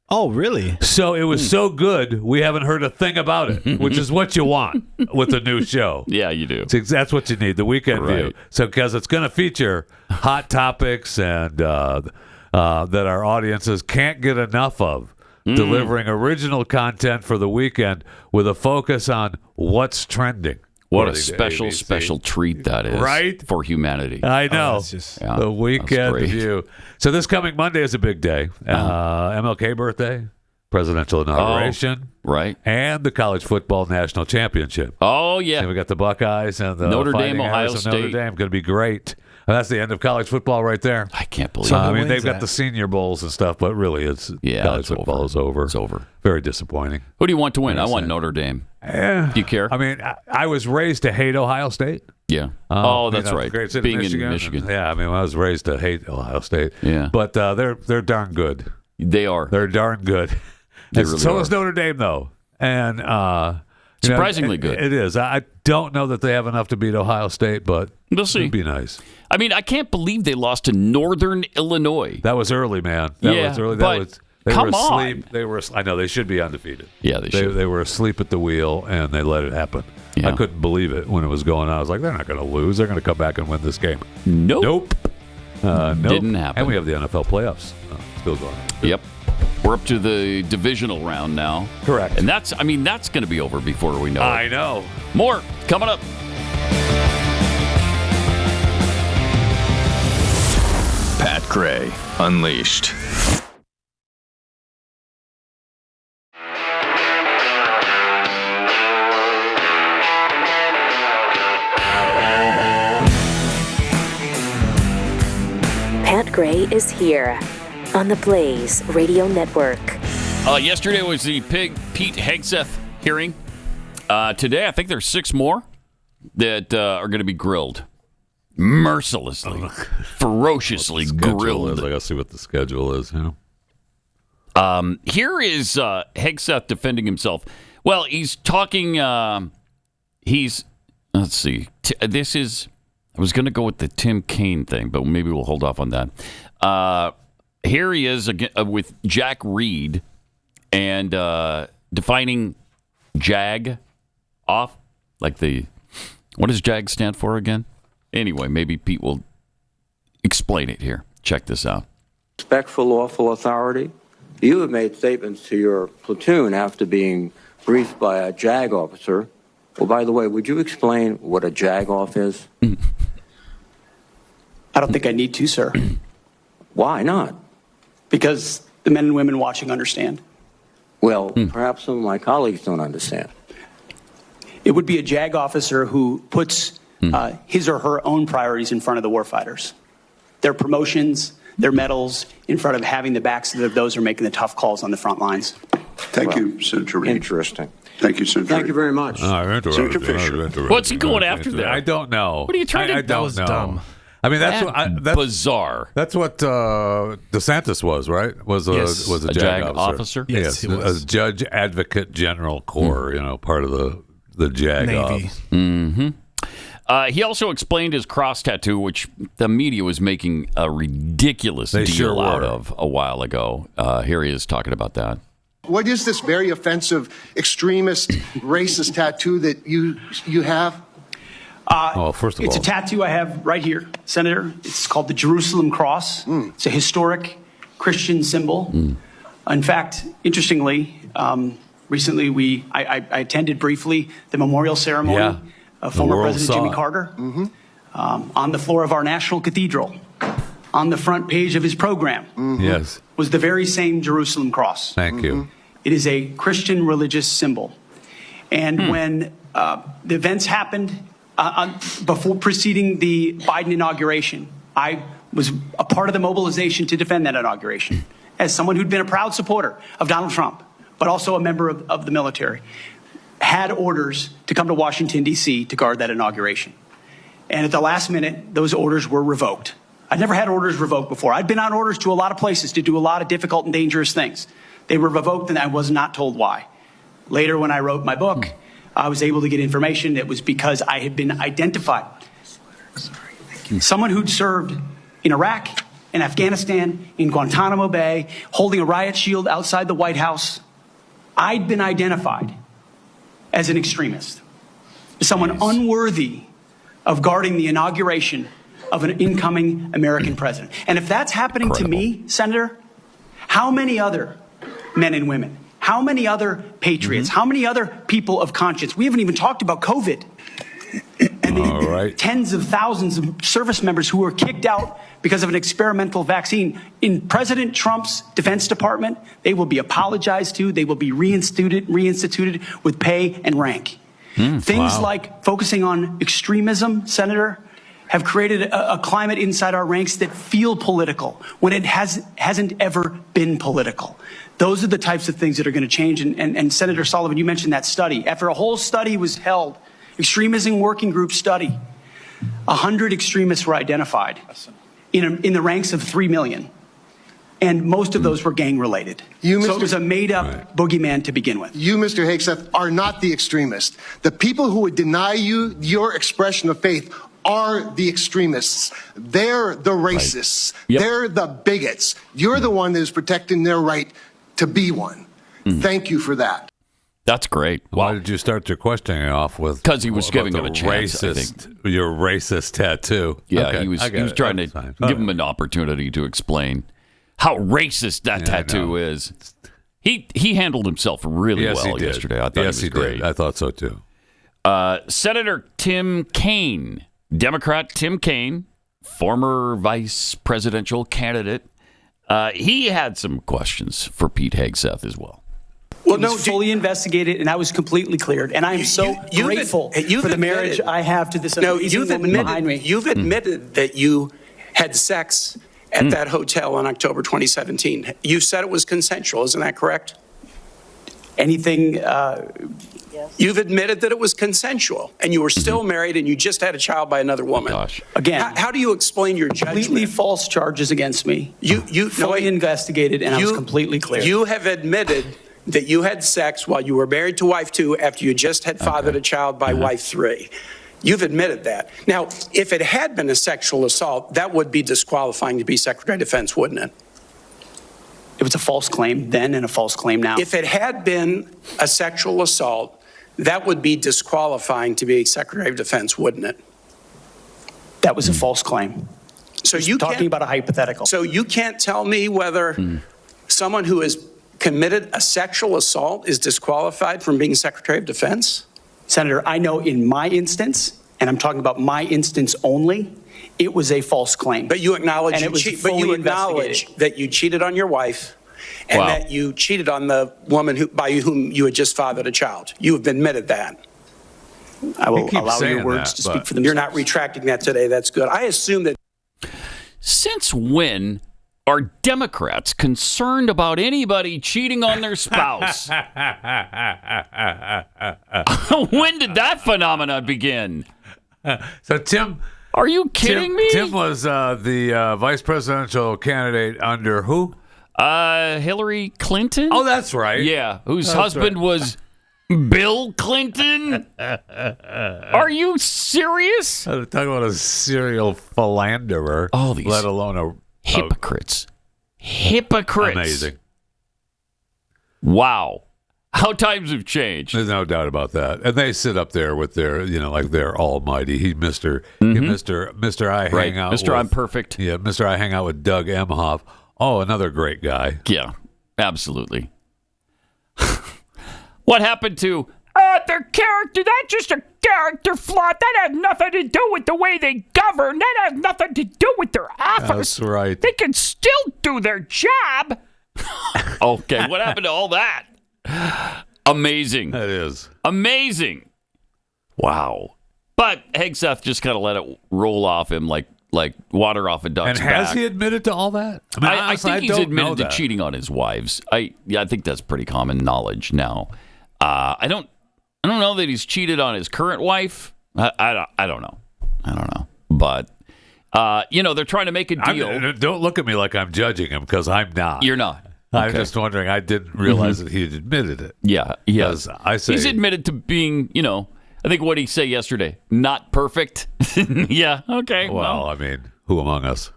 [SPEAKER 3] Oh, really?
[SPEAKER 2] So it was so good, we haven't heard a thing about it, which is what you want with a new show.
[SPEAKER 1] Yeah, you do.
[SPEAKER 2] That's what you need, the Weekend View. So because it's going to feature hot topics and that our audiences can't get enough of, delivering original content for the weekend with a focus on what's trending.
[SPEAKER 1] What a special treat that is,
[SPEAKER 2] right?
[SPEAKER 1] For humanity.
[SPEAKER 2] I know. The Weekend View. So this coming Monday is a big day. MLK birthday, presidential inauguration,
[SPEAKER 1] right,
[SPEAKER 2] and the college football national championship.
[SPEAKER 1] Oh yeah,
[SPEAKER 2] and we got the Buckeyes and the
[SPEAKER 1] Notre Dame,
[SPEAKER 2] Fighting
[SPEAKER 1] Ohio
[SPEAKER 2] Irish of
[SPEAKER 1] State.
[SPEAKER 2] Notre Dame going to be great. That's the end of college football right there.
[SPEAKER 1] I can't believe it.
[SPEAKER 2] I mean, they've got the Senior Bowls and stuff, but really, college football is over.
[SPEAKER 1] It's over.
[SPEAKER 2] Very disappointing.
[SPEAKER 1] Who do you want to win? I want Notre Dame. Do you care?
[SPEAKER 2] I mean, I was raised to hate Ohio State.
[SPEAKER 1] Yeah. That's right.
[SPEAKER 2] Great city,
[SPEAKER 1] Being
[SPEAKER 2] Michigan.
[SPEAKER 1] in Michigan.
[SPEAKER 2] Yeah, I mean, I was raised to hate Ohio State.
[SPEAKER 1] Yeah.
[SPEAKER 2] But they're darn good.
[SPEAKER 1] They are.
[SPEAKER 2] They're darn good.
[SPEAKER 1] They
[SPEAKER 2] And
[SPEAKER 1] really
[SPEAKER 2] so
[SPEAKER 1] are.
[SPEAKER 2] is Notre Dame, though. And
[SPEAKER 1] surprisingly good.
[SPEAKER 2] It is. I don't know that they have enough to beat Ohio State, but
[SPEAKER 1] we'll see.
[SPEAKER 2] It'd be nice.
[SPEAKER 1] I mean, I can't believe they lost to Northern Illinois.
[SPEAKER 2] That was early, man. That was early. They
[SPEAKER 1] come
[SPEAKER 2] were
[SPEAKER 1] on.
[SPEAKER 2] asleep. They were. I know they should be undefeated.
[SPEAKER 1] Yeah, they should.
[SPEAKER 2] They were asleep at the wheel, and they let it happen.
[SPEAKER 1] Yeah.
[SPEAKER 2] I couldn't believe it when it was going on. I was like, they're not going to lose. They're going to come back and win this game.
[SPEAKER 1] Nope.
[SPEAKER 2] Nope.
[SPEAKER 1] Didn't happen.
[SPEAKER 2] And we have the NFL playoffs still going on.
[SPEAKER 1] Yep. We're up to the divisional round now.
[SPEAKER 2] Correct.
[SPEAKER 1] And that's going to be over before we know it.
[SPEAKER 2] I know.
[SPEAKER 1] More coming up.
[SPEAKER 12] Pat Gray Unleashed.
[SPEAKER 5] Pat Gray is here on the Blaze Radio Network.
[SPEAKER 1] Yesterday was the Pete Hegseth hearing. Today, I think there's 6 more that are going to be grilled. Mercilessly, ferociously grilled.
[SPEAKER 2] I got to see what the schedule is.
[SPEAKER 1] Here is Hegseth defending himself. Well, he's talking. Let's see. I was going to go with the Tim Kaine thing, but maybe we'll hold off on that. Here he is again with Jack Reed and defining jag off, like what does jag stand for again? Anyway, maybe Pete will explain it here. Check this out.
[SPEAKER 14] Respect for lawful authority, You have made statements to your platoon after being briefed by a JAG officer. Well, by the way, would you explain what a jagoff is?
[SPEAKER 7] I don't think I need to, sir.
[SPEAKER 14] Why not?
[SPEAKER 7] Because the men and women watching understand.
[SPEAKER 14] Well, perhaps some of my colleagues don't understand.
[SPEAKER 7] It would be a JAG officer who puts his or her own priorities in front of the warfighters. Their promotions, their medals, in front of having the backs of those who are making the tough calls on the front lines.
[SPEAKER 15] Thank you, Senator Reid.
[SPEAKER 14] Interesting.
[SPEAKER 15] Thank you, Senator.
[SPEAKER 14] Thank you very much.
[SPEAKER 15] Senator Fisher.
[SPEAKER 1] What's he going after there?
[SPEAKER 2] I don't know.
[SPEAKER 1] What are you trying to do?
[SPEAKER 2] That was dumb. I mean, that's
[SPEAKER 1] bizarre.
[SPEAKER 2] That's what DeSantis was, right? Was a JAG officer?
[SPEAKER 3] Yes, he was.
[SPEAKER 2] A Judge Advocate General Corps, part of the JAG
[SPEAKER 3] Navy.
[SPEAKER 1] He also explained his cross tattoo, which the media was making a ridiculous deal out of a while ago. Here he is talking about that.
[SPEAKER 15] What is this very offensive, extremist, racist tattoo that you have?
[SPEAKER 2] First of all,
[SPEAKER 7] it's a tattoo I have right here, Senator. It's called the Jerusalem Cross. It's a historic Christian symbol. In fact, interestingly, recently I attended briefly the memorial ceremony of former President Jimmy Carter on the floor of our National Cathedral. On the front page of his program was the very same Jerusalem Cross.
[SPEAKER 2] Thank you.
[SPEAKER 7] It is a Christian religious symbol. And when the events happened before preceding the Biden inauguration, I was a part of the mobilization to defend that inauguration as someone who'd been a proud supporter of Donald Trump, but also a member of the military, had orders to come to Washington, D.C. to guard that inauguration. And at the last minute, those orders were revoked. I'd never had orders revoked before. I'd been on orders to a lot of places to do a lot of difficult and dangerous things. They were revoked, and I was not told why. Later, when I wrote my book, I was able to get information that was because I had been identified. Someone who'd served in Iraq, in Afghanistan, in Guantanamo Bay, holding a riot shield outside the White House. I'd been identified as an extremist, as someone unworthy of guarding the inauguration of an incoming American president. And if that's happening to me, Senator, how many other men and women, how many other patriots, how many other people of conscience? We haven't even talked about COVID. And the tens of thousands of service members who were kicked out because of an experimental vaccine. In President Trump's Defense Department, they will be apologized to. They will be reinstituted with pay and rank. Things like focusing on extremism, Senator, have created a climate inside our ranks that feel political when it hasn't ever been political. Those are the types of things that are going to change. And Senator Sullivan, you mentioned that study. After a whole study was held, extremism working group study, 100 extremists were identified in the ranks of 3 million. And most of those were gang-related. So it was a made-up boogeyman to begin with.
[SPEAKER 15] You, Mr. Hegseth, are not the extremist. The people who would deny you your expression of faith are the extremists. They're the racists. They're the bigots. You're the one who's protecting their right to be one. Thank you for that.
[SPEAKER 1] That's great.
[SPEAKER 2] Why did you start your questioning off with?
[SPEAKER 1] Because he was giving him a chance, I think.
[SPEAKER 2] Your racist tattoo.
[SPEAKER 1] Yeah,
[SPEAKER 2] okay,
[SPEAKER 1] he was trying to give him an opportunity to explain how racist that tattoo is. He handled himself really well yesterday. I thought he was great.
[SPEAKER 2] I thought so too.
[SPEAKER 1] Senator Tim Kaine, Democrat Tim Kaine, former vice presidential candidate, he had some questions for Pete Hegseth as well.
[SPEAKER 7] Well, no, fully investigated, and I was completely cleared. And I am so grateful for the marriage I have to this amazing woman behind me.
[SPEAKER 16] You've admitted that you had sex at that hotel in October 2017. You said it was consensual, isn't that correct?
[SPEAKER 7] Anything?
[SPEAKER 16] You've admitted that it was consensual, and you were still married, and you just had a child by another woman.
[SPEAKER 7] Again,
[SPEAKER 16] how do you explain your judgment?
[SPEAKER 7] Completely false charges against me. You fully investigated, and I was completely clear.
[SPEAKER 16] You have admitted that you had sex while you were married to wife 2 after you just had fathered a child by wife 3. You've admitted that. Now, if it had been a sexual assault, that would be disqualifying to be Secretary of Defense, wouldn't it?
[SPEAKER 7] It was a false claim then and a false claim now.
[SPEAKER 16] If it had been a sexual assault, that would be disqualifying to be Secretary of Defense, wouldn't it?
[SPEAKER 7] That was a false claim.
[SPEAKER 16] So you
[SPEAKER 7] talking about a hypothetical.
[SPEAKER 16] So you can't tell me whether someone who has committed a sexual assault is disqualified from being Secretary of Defense? Senator, I know in my instance, and I'm talking about my instance only, it was a false claim. But you acknowledge, but you acknowledge that you cheated on your wife and that you cheated on the woman by whom you had just fathered a child. You have admitted that. I will allow your words to speak for themselves. You're not retracting that today. That's good. I assume that.
[SPEAKER 1] Since when are Democrats concerned about anybody cheating on their spouse? When did that phenomenon begin?
[SPEAKER 2] So, Tim...
[SPEAKER 1] Are you kidding me?
[SPEAKER 2] Tim was the vice presidential candidate under who?
[SPEAKER 1] Hillary Clinton?
[SPEAKER 2] Oh, that's right.
[SPEAKER 1] Yeah, whose husband was Bill Clinton? Are you serious?
[SPEAKER 2] Talk about a serial philanderer.
[SPEAKER 1] All these
[SPEAKER 2] let alone a
[SPEAKER 1] hypocrites. Hypocrites.
[SPEAKER 2] Amazing.
[SPEAKER 1] Wow. How times have changed.
[SPEAKER 2] There's no doubt about that. And they sit up there with their, like they're almighty. He, Mr. I hang out
[SPEAKER 1] Mr. I'm perfect.
[SPEAKER 2] Yeah, Mr. I hang out with Doug Emhoff. Oh, another great guy.
[SPEAKER 1] Yeah, absolutely. What happened to their character? That's just a character flaw. That has nothing to do with the way they govern. That has nothing to do with their office.
[SPEAKER 2] That's right.
[SPEAKER 1] They can still do their job. Okay, what happened to all that? Amazing.
[SPEAKER 2] That is.
[SPEAKER 1] Amazing. Wow. But Hegseth just kind of let it roll off him like water off a duck's back.
[SPEAKER 2] And has he admitted to all that?
[SPEAKER 1] I think he's admitted to cheating on his wives. I think that's pretty common knowledge now. I don't know that he's cheated on his current wife. I don't know. But they're trying to make a deal.
[SPEAKER 2] Don't look at me like I'm judging him, because I'm not.
[SPEAKER 1] You're not.
[SPEAKER 2] I'm just wondering. I didn't realize that he had admitted it.
[SPEAKER 1] Yeah, yes.
[SPEAKER 2] I say
[SPEAKER 1] he's admitted to being, I think what did he say yesterday? Not perfect. Yeah. Okay.
[SPEAKER 2] Well, I mean, who among us?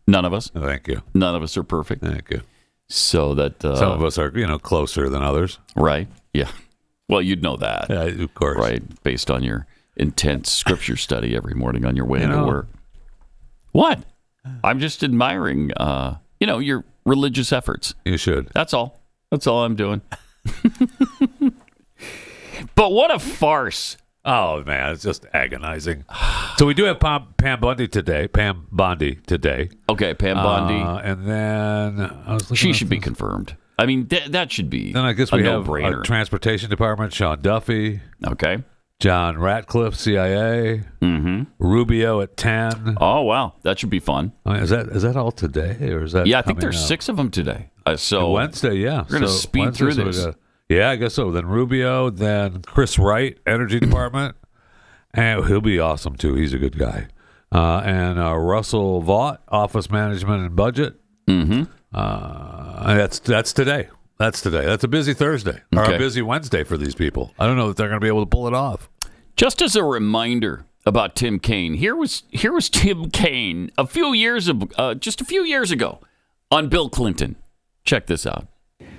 [SPEAKER 1] None of us.
[SPEAKER 2] Thank you.
[SPEAKER 1] None of us are perfect.
[SPEAKER 2] Thank you.
[SPEAKER 1] So that
[SPEAKER 2] some of us are, closer than others.
[SPEAKER 1] Right. Yeah. Well, you'd know that.
[SPEAKER 2] Yeah, of course.
[SPEAKER 1] Right. Based on your intense scripture study every morning on your way into work. What? I'm just admiring, your religious efforts.
[SPEAKER 2] You should.
[SPEAKER 1] That's all. That's all I'm doing. But what a farce.
[SPEAKER 2] Oh, man, it's just agonizing. So we do have Pam Bondi today.
[SPEAKER 1] Okay, Pam Bondi.
[SPEAKER 2] And then
[SPEAKER 1] she should be confirmed. I mean, that should be
[SPEAKER 2] then I guess we have
[SPEAKER 1] no-brainer.
[SPEAKER 2] Our Transportation Department, Sean Duffy.
[SPEAKER 1] Okay.
[SPEAKER 2] John Ratcliffe, CIA. Mm-hmm. Rubio at 10.
[SPEAKER 1] Oh, wow. That should be fun.
[SPEAKER 2] Is that all today? Or is that
[SPEAKER 1] I think there's 6 of them today. So
[SPEAKER 2] Wednesday, yeah.
[SPEAKER 1] We're going to speed through this.
[SPEAKER 2] Yeah, I guess so. Then Rubio, then Chris Wright, Energy Department. And he'll be awesome, too. He's a good guy. And Russell Vaught, Office Management and Budget.
[SPEAKER 1] Mm-hmm.
[SPEAKER 2] That's today. That's today. That's a busy Thursday. Or a busy Wednesday for these people. I don't know if they're going to be able to pull it off.
[SPEAKER 1] Just as a reminder about Tim Kaine, here was Tim Kaine just a few years ago on Bill Clinton. Check this out.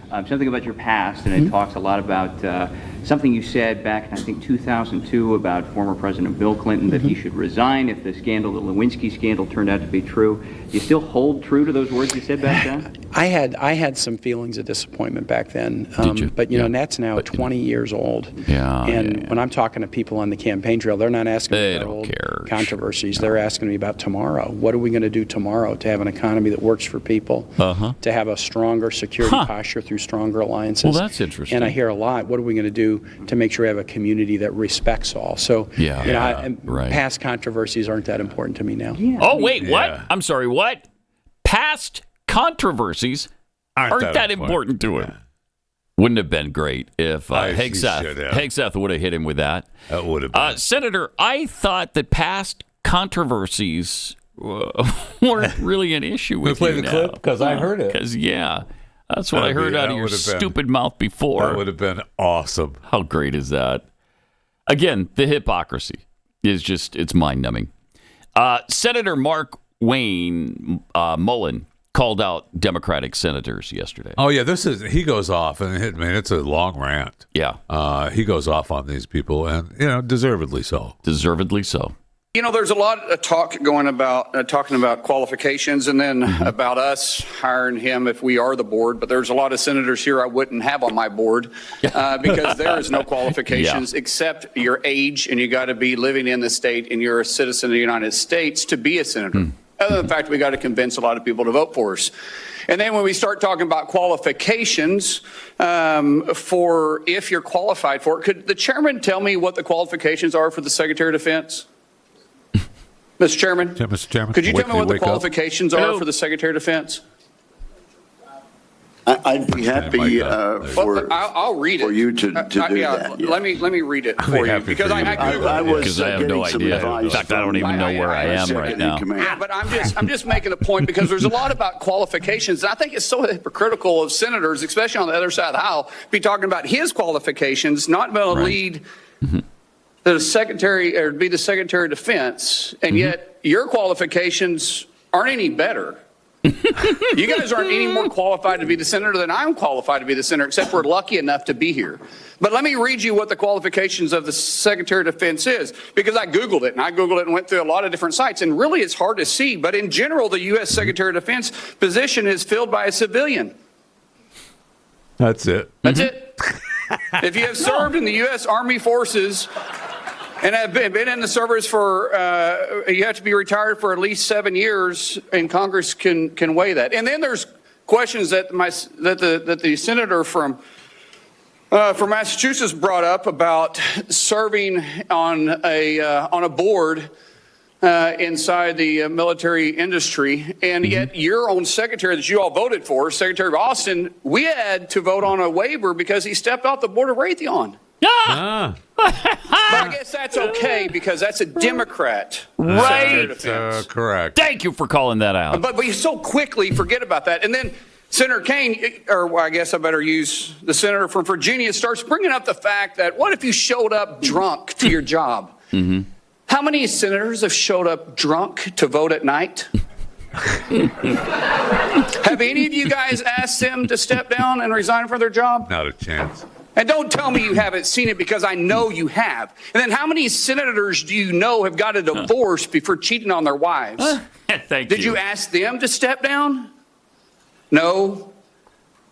[SPEAKER 17] Something about your past, and it talks a lot about something you said back in, I think, 2002 about former President Bill Clinton, that he should resign if the Lewinsky scandal turned out to be true. Do you still hold true to those words you said back then?
[SPEAKER 16] I had some feelings of disappointment back then.
[SPEAKER 1] Did you?
[SPEAKER 16] But, that's now 20 years old.
[SPEAKER 1] Yeah.
[SPEAKER 16] And when I'm talking to people on the campaign trail, they're not asking me about old controversies. They're asking me about tomorrow. What are we going to do tomorrow to have an economy that works for people, to have a stronger security posture through stronger alliances?
[SPEAKER 1] Well, that's interesting.
[SPEAKER 16] And I hear a lot, what are we going to do to make sure we have a community that respects all? So, past controversies aren't that important to me now.
[SPEAKER 17] Yeah.
[SPEAKER 1] Oh, wait, what? I'm sorry, what? Past controversies aren't that important to him. Wouldn't have been great if Hegseth would have hit him with that.
[SPEAKER 2] That would have been.
[SPEAKER 1] Senator, I thought that past controversies weren't really an issue with
[SPEAKER 2] you. Play the clip? Because I heard it.
[SPEAKER 1] Because, that's what I heard out of your stupid mouth before.
[SPEAKER 2] That would have been awesome.
[SPEAKER 1] How great is that? Again, the hypocrisy is it's mind-numbing. Senator Markwayne Mullin called out Democratic senators yesterday.
[SPEAKER 2] Oh, yeah, he goes off, and it's a long rant.
[SPEAKER 1] Yeah.
[SPEAKER 2] He goes off on these people, and, deservedly so.
[SPEAKER 1] Deservedly so.
[SPEAKER 18] You know, there's a lot of talk going about talking about qualifications and then about us hiring him if we are the board. But there's a lot of senators here I wouldn't have on my board because there is no qualifications except your age, and you got to be living in the state and you're a citizen of the United States to be a senator. Other than the fact we got to convince a lot of people to vote for us. And then when we start talking about qualifications for if you're qualified for it, could the chairman tell me what the qualifications are for the Secretary of Defense? Mr. Chairman?
[SPEAKER 2] Mr. Chairman,
[SPEAKER 18] could you tell me what the qualifications are for the Secretary of Defense?
[SPEAKER 19] I'd be happy
[SPEAKER 18] I'll read it.
[SPEAKER 19] for you to do that. Yeah.
[SPEAKER 18] Let me read it for you because I Googled it.
[SPEAKER 1] Because I have no idea. In fact, I don't even know where I am right now.
[SPEAKER 18] Yeah, but I'm just making a point because there's a lot about qualifications. And I think it's so hypocritical of senators, especially on the other side of the aisle, be talking about his qualifications, not going to lead the secretary or be the Secretary of Defense, and yet your qualifications aren't any better. You guys aren't any more qualified to be the senator than I'm qualified to be the senator, except we're lucky enough to be here. But let me read you what the qualifications of the Secretary of Defense is, because I Googled it and went through a lot of different sites, and really it's hard to see. But in general, the U.S. Secretary of Defense position is filled by a civilian.
[SPEAKER 2] That's it.
[SPEAKER 18] That's it. If you have served in the U.S. Army Forces and have been in the service for, you have to be retired for at least 7 years, and Congress can weigh that. And then there's questions that the senator from Massachusetts brought up about serving on a board inside the military industry, and yet your own secretary that you all voted for, Secretary of Austin, we had to vote on a waiver because he stepped off the board of Raytheon. But I guess that's okay because that's a Democrat.
[SPEAKER 1] Right.
[SPEAKER 2] Correct.
[SPEAKER 1] Thank you for calling that out.
[SPEAKER 18] But you so quickly forget about that. And then Senator Kaine, or I guess I better use the senator from Virginia, starts bringing up the fact that what if you showed up drunk to your job? How many senators have showed up drunk to vote at night? Have any of you guys asked them to step down and resign from their job?
[SPEAKER 2] Not a chance.
[SPEAKER 18] And don't tell me you haven't seen it because I know you have. And then how many senators do you know have got a divorce before cheating on their wives? Did you ask them to step down? No.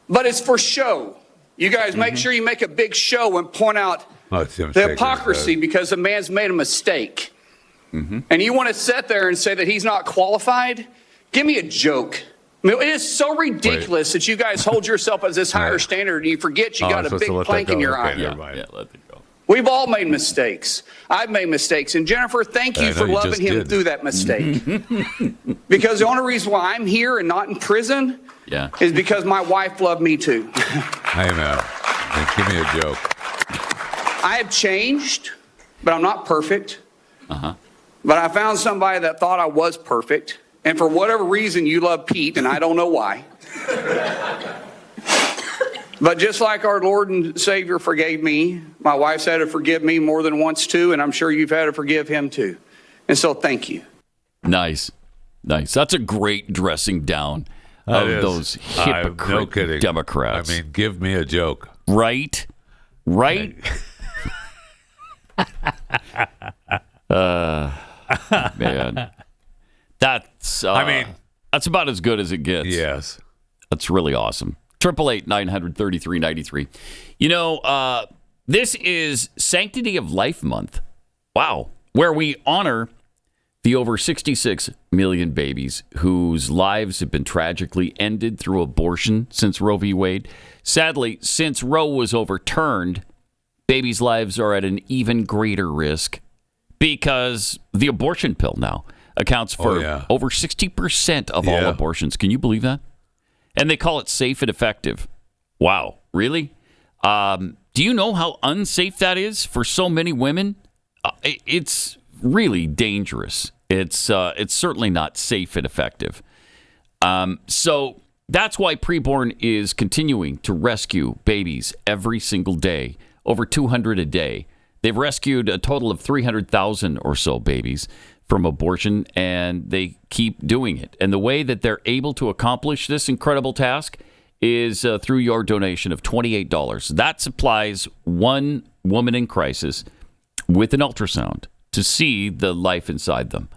[SPEAKER 18] But it's for show. You guys make sure you make a big show and point out the hypocrisy because the man's made a mistake. And you want to sit there and say that he's not qualified? Give me a joke. I mean, it is so ridiculous that you guys hold yourself as this higher standard and you forget you got a big plank in your eye.
[SPEAKER 1] Let it go.
[SPEAKER 18] We've all made mistakes. I've made mistakes. And Jennifer, thank you for loving him through that mistake. Because the only reason why I'm here and not in prison is because my wife loved me too.
[SPEAKER 2] Amen. Give me a joke.
[SPEAKER 18] I have changed, but I'm not perfect. But I found somebody that thought I was perfect. And for whatever reason, you love Pete, and I don't know why. But just like our Lord and Savior forgave me, my wife's had to forgive me more than once too, and I'm sure you've had to forgive him too. And so thank you.
[SPEAKER 1] Nice. That's a great dressing down of those hypocrite Democrats.
[SPEAKER 2] I mean, give me a joke.
[SPEAKER 1] Right? Man. That's that's about as good as it gets.
[SPEAKER 2] Yes.
[SPEAKER 1] That's really awesome. 888-900-3393. You know, this is Sanctity of Life Month. Wow. Where we honor the over 66 million babies whose lives have been tragically ended through abortion since Roe v. Wade. Sadly, since Roe was overturned, babies' lives are at an even greater risk because the abortion pill now accounts for over 60% of all abortions. Can you believe that? And they call it safe and effective. Wow, really? Do you know how unsafe that is for so many women? It's really dangerous. It's certainly not safe and effective. So that's why Preborn is continuing to rescue babies every single day, over 200 a day. They've rescued a total of 300,000 or so babies from abortion, and they keep doing it. And the way that they're able to accomplish this incredible task is through your donation of $28. That supplies one woman in crisis with an ultrasound to see the life inside them.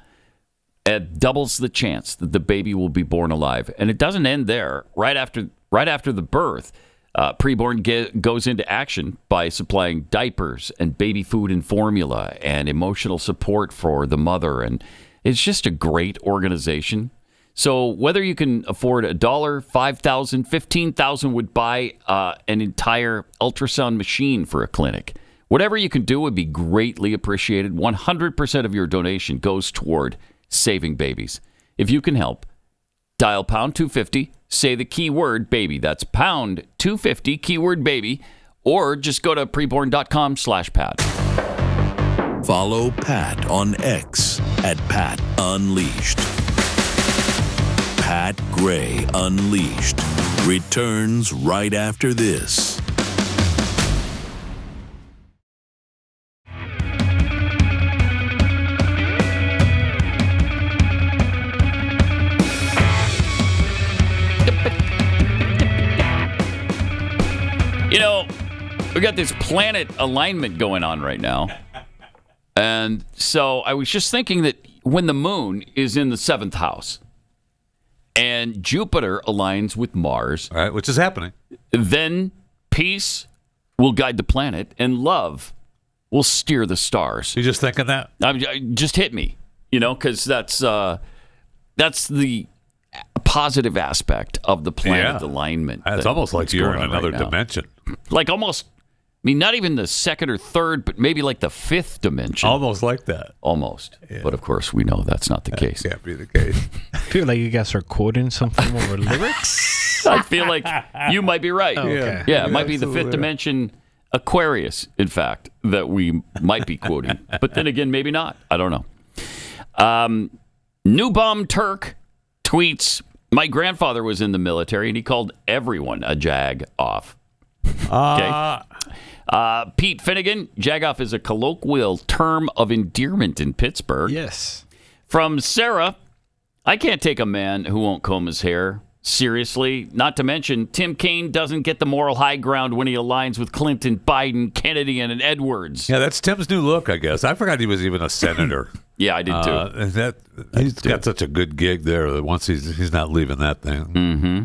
[SPEAKER 1] It doubles the chance that the baby will be born alive. And it doesn't end there. Right after the birth, preborn goes into action by supplying diapers and baby food and formula and emotional support for the mother. And it's just a great organization. So whether you can afford $1, $5,000, $15,000 would buy an entire ultrasound machine for a clinic. Whatever you can do would be greatly appreciated. 100% of your donation goes toward saving babies. If you can help, dial pound 250, say the keyword baby. That's pound 250, keyword baby, or just go to preborn.com/Pat.
[SPEAKER 20] Follow Pat on X at Pat Unleashed. Pat Gray Unleashed returns right after this.
[SPEAKER 1] You know, we got this planet alignment going on right now. And so I was just thinking that when the moon is in the 7th house and Jupiter aligns with Mars,
[SPEAKER 2] all right, which is happening,
[SPEAKER 1] then peace will guide the planet and love will steer the stars.
[SPEAKER 2] You just thinking that?
[SPEAKER 1] Just hit me, because that's the positive aspect of the planet alignment.
[SPEAKER 2] It's almost like you're in another dimension.
[SPEAKER 1] Like almost, not even the 2nd or 3rd, but maybe like the 5th dimension.
[SPEAKER 2] Almost like that.
[SPEAKER 1] Almost. Yeah. But of course, we know that's not the case.
[SPEAKER 2] Can't be the case.
[SPEAKER 3] I feel like you guys are quoting some form of lyrics.
[SPEAKER 1] I feel like you might be right.
[SPEAKER 3] Oh, okay.
[SPEAKER 1] Yeah, it might be the 5th dimension Aquarius, in fact, that we might be quoting. But then again, maybe not. I don't know. New Bum Turk tweets, my grandfather was in the military and he called everyone a jagoff. Okay. Pete Finnegan, jagoff is a colloquial term of endearment in Pittsburgh.
[SPEAKER 3] Yes.
[SPEAKER 1] From Sarah, I can't take a man who won't comb his hair. Seriously. Not to mention, Tim Kaine doesn't get the moral high ground when he aligns with Clinton, Biden, Kennedy, and Edwards.
[SPEAKER 2] Yeah, that's Tim's new look, I guess. I forgot he was even a senator.
[SPEAKER 1] Yeah, I did too.
[SPEAKER 2] He's got such a good gig there that once he's not leaving that thing.
[SPEAKER 1] Mm-hmm.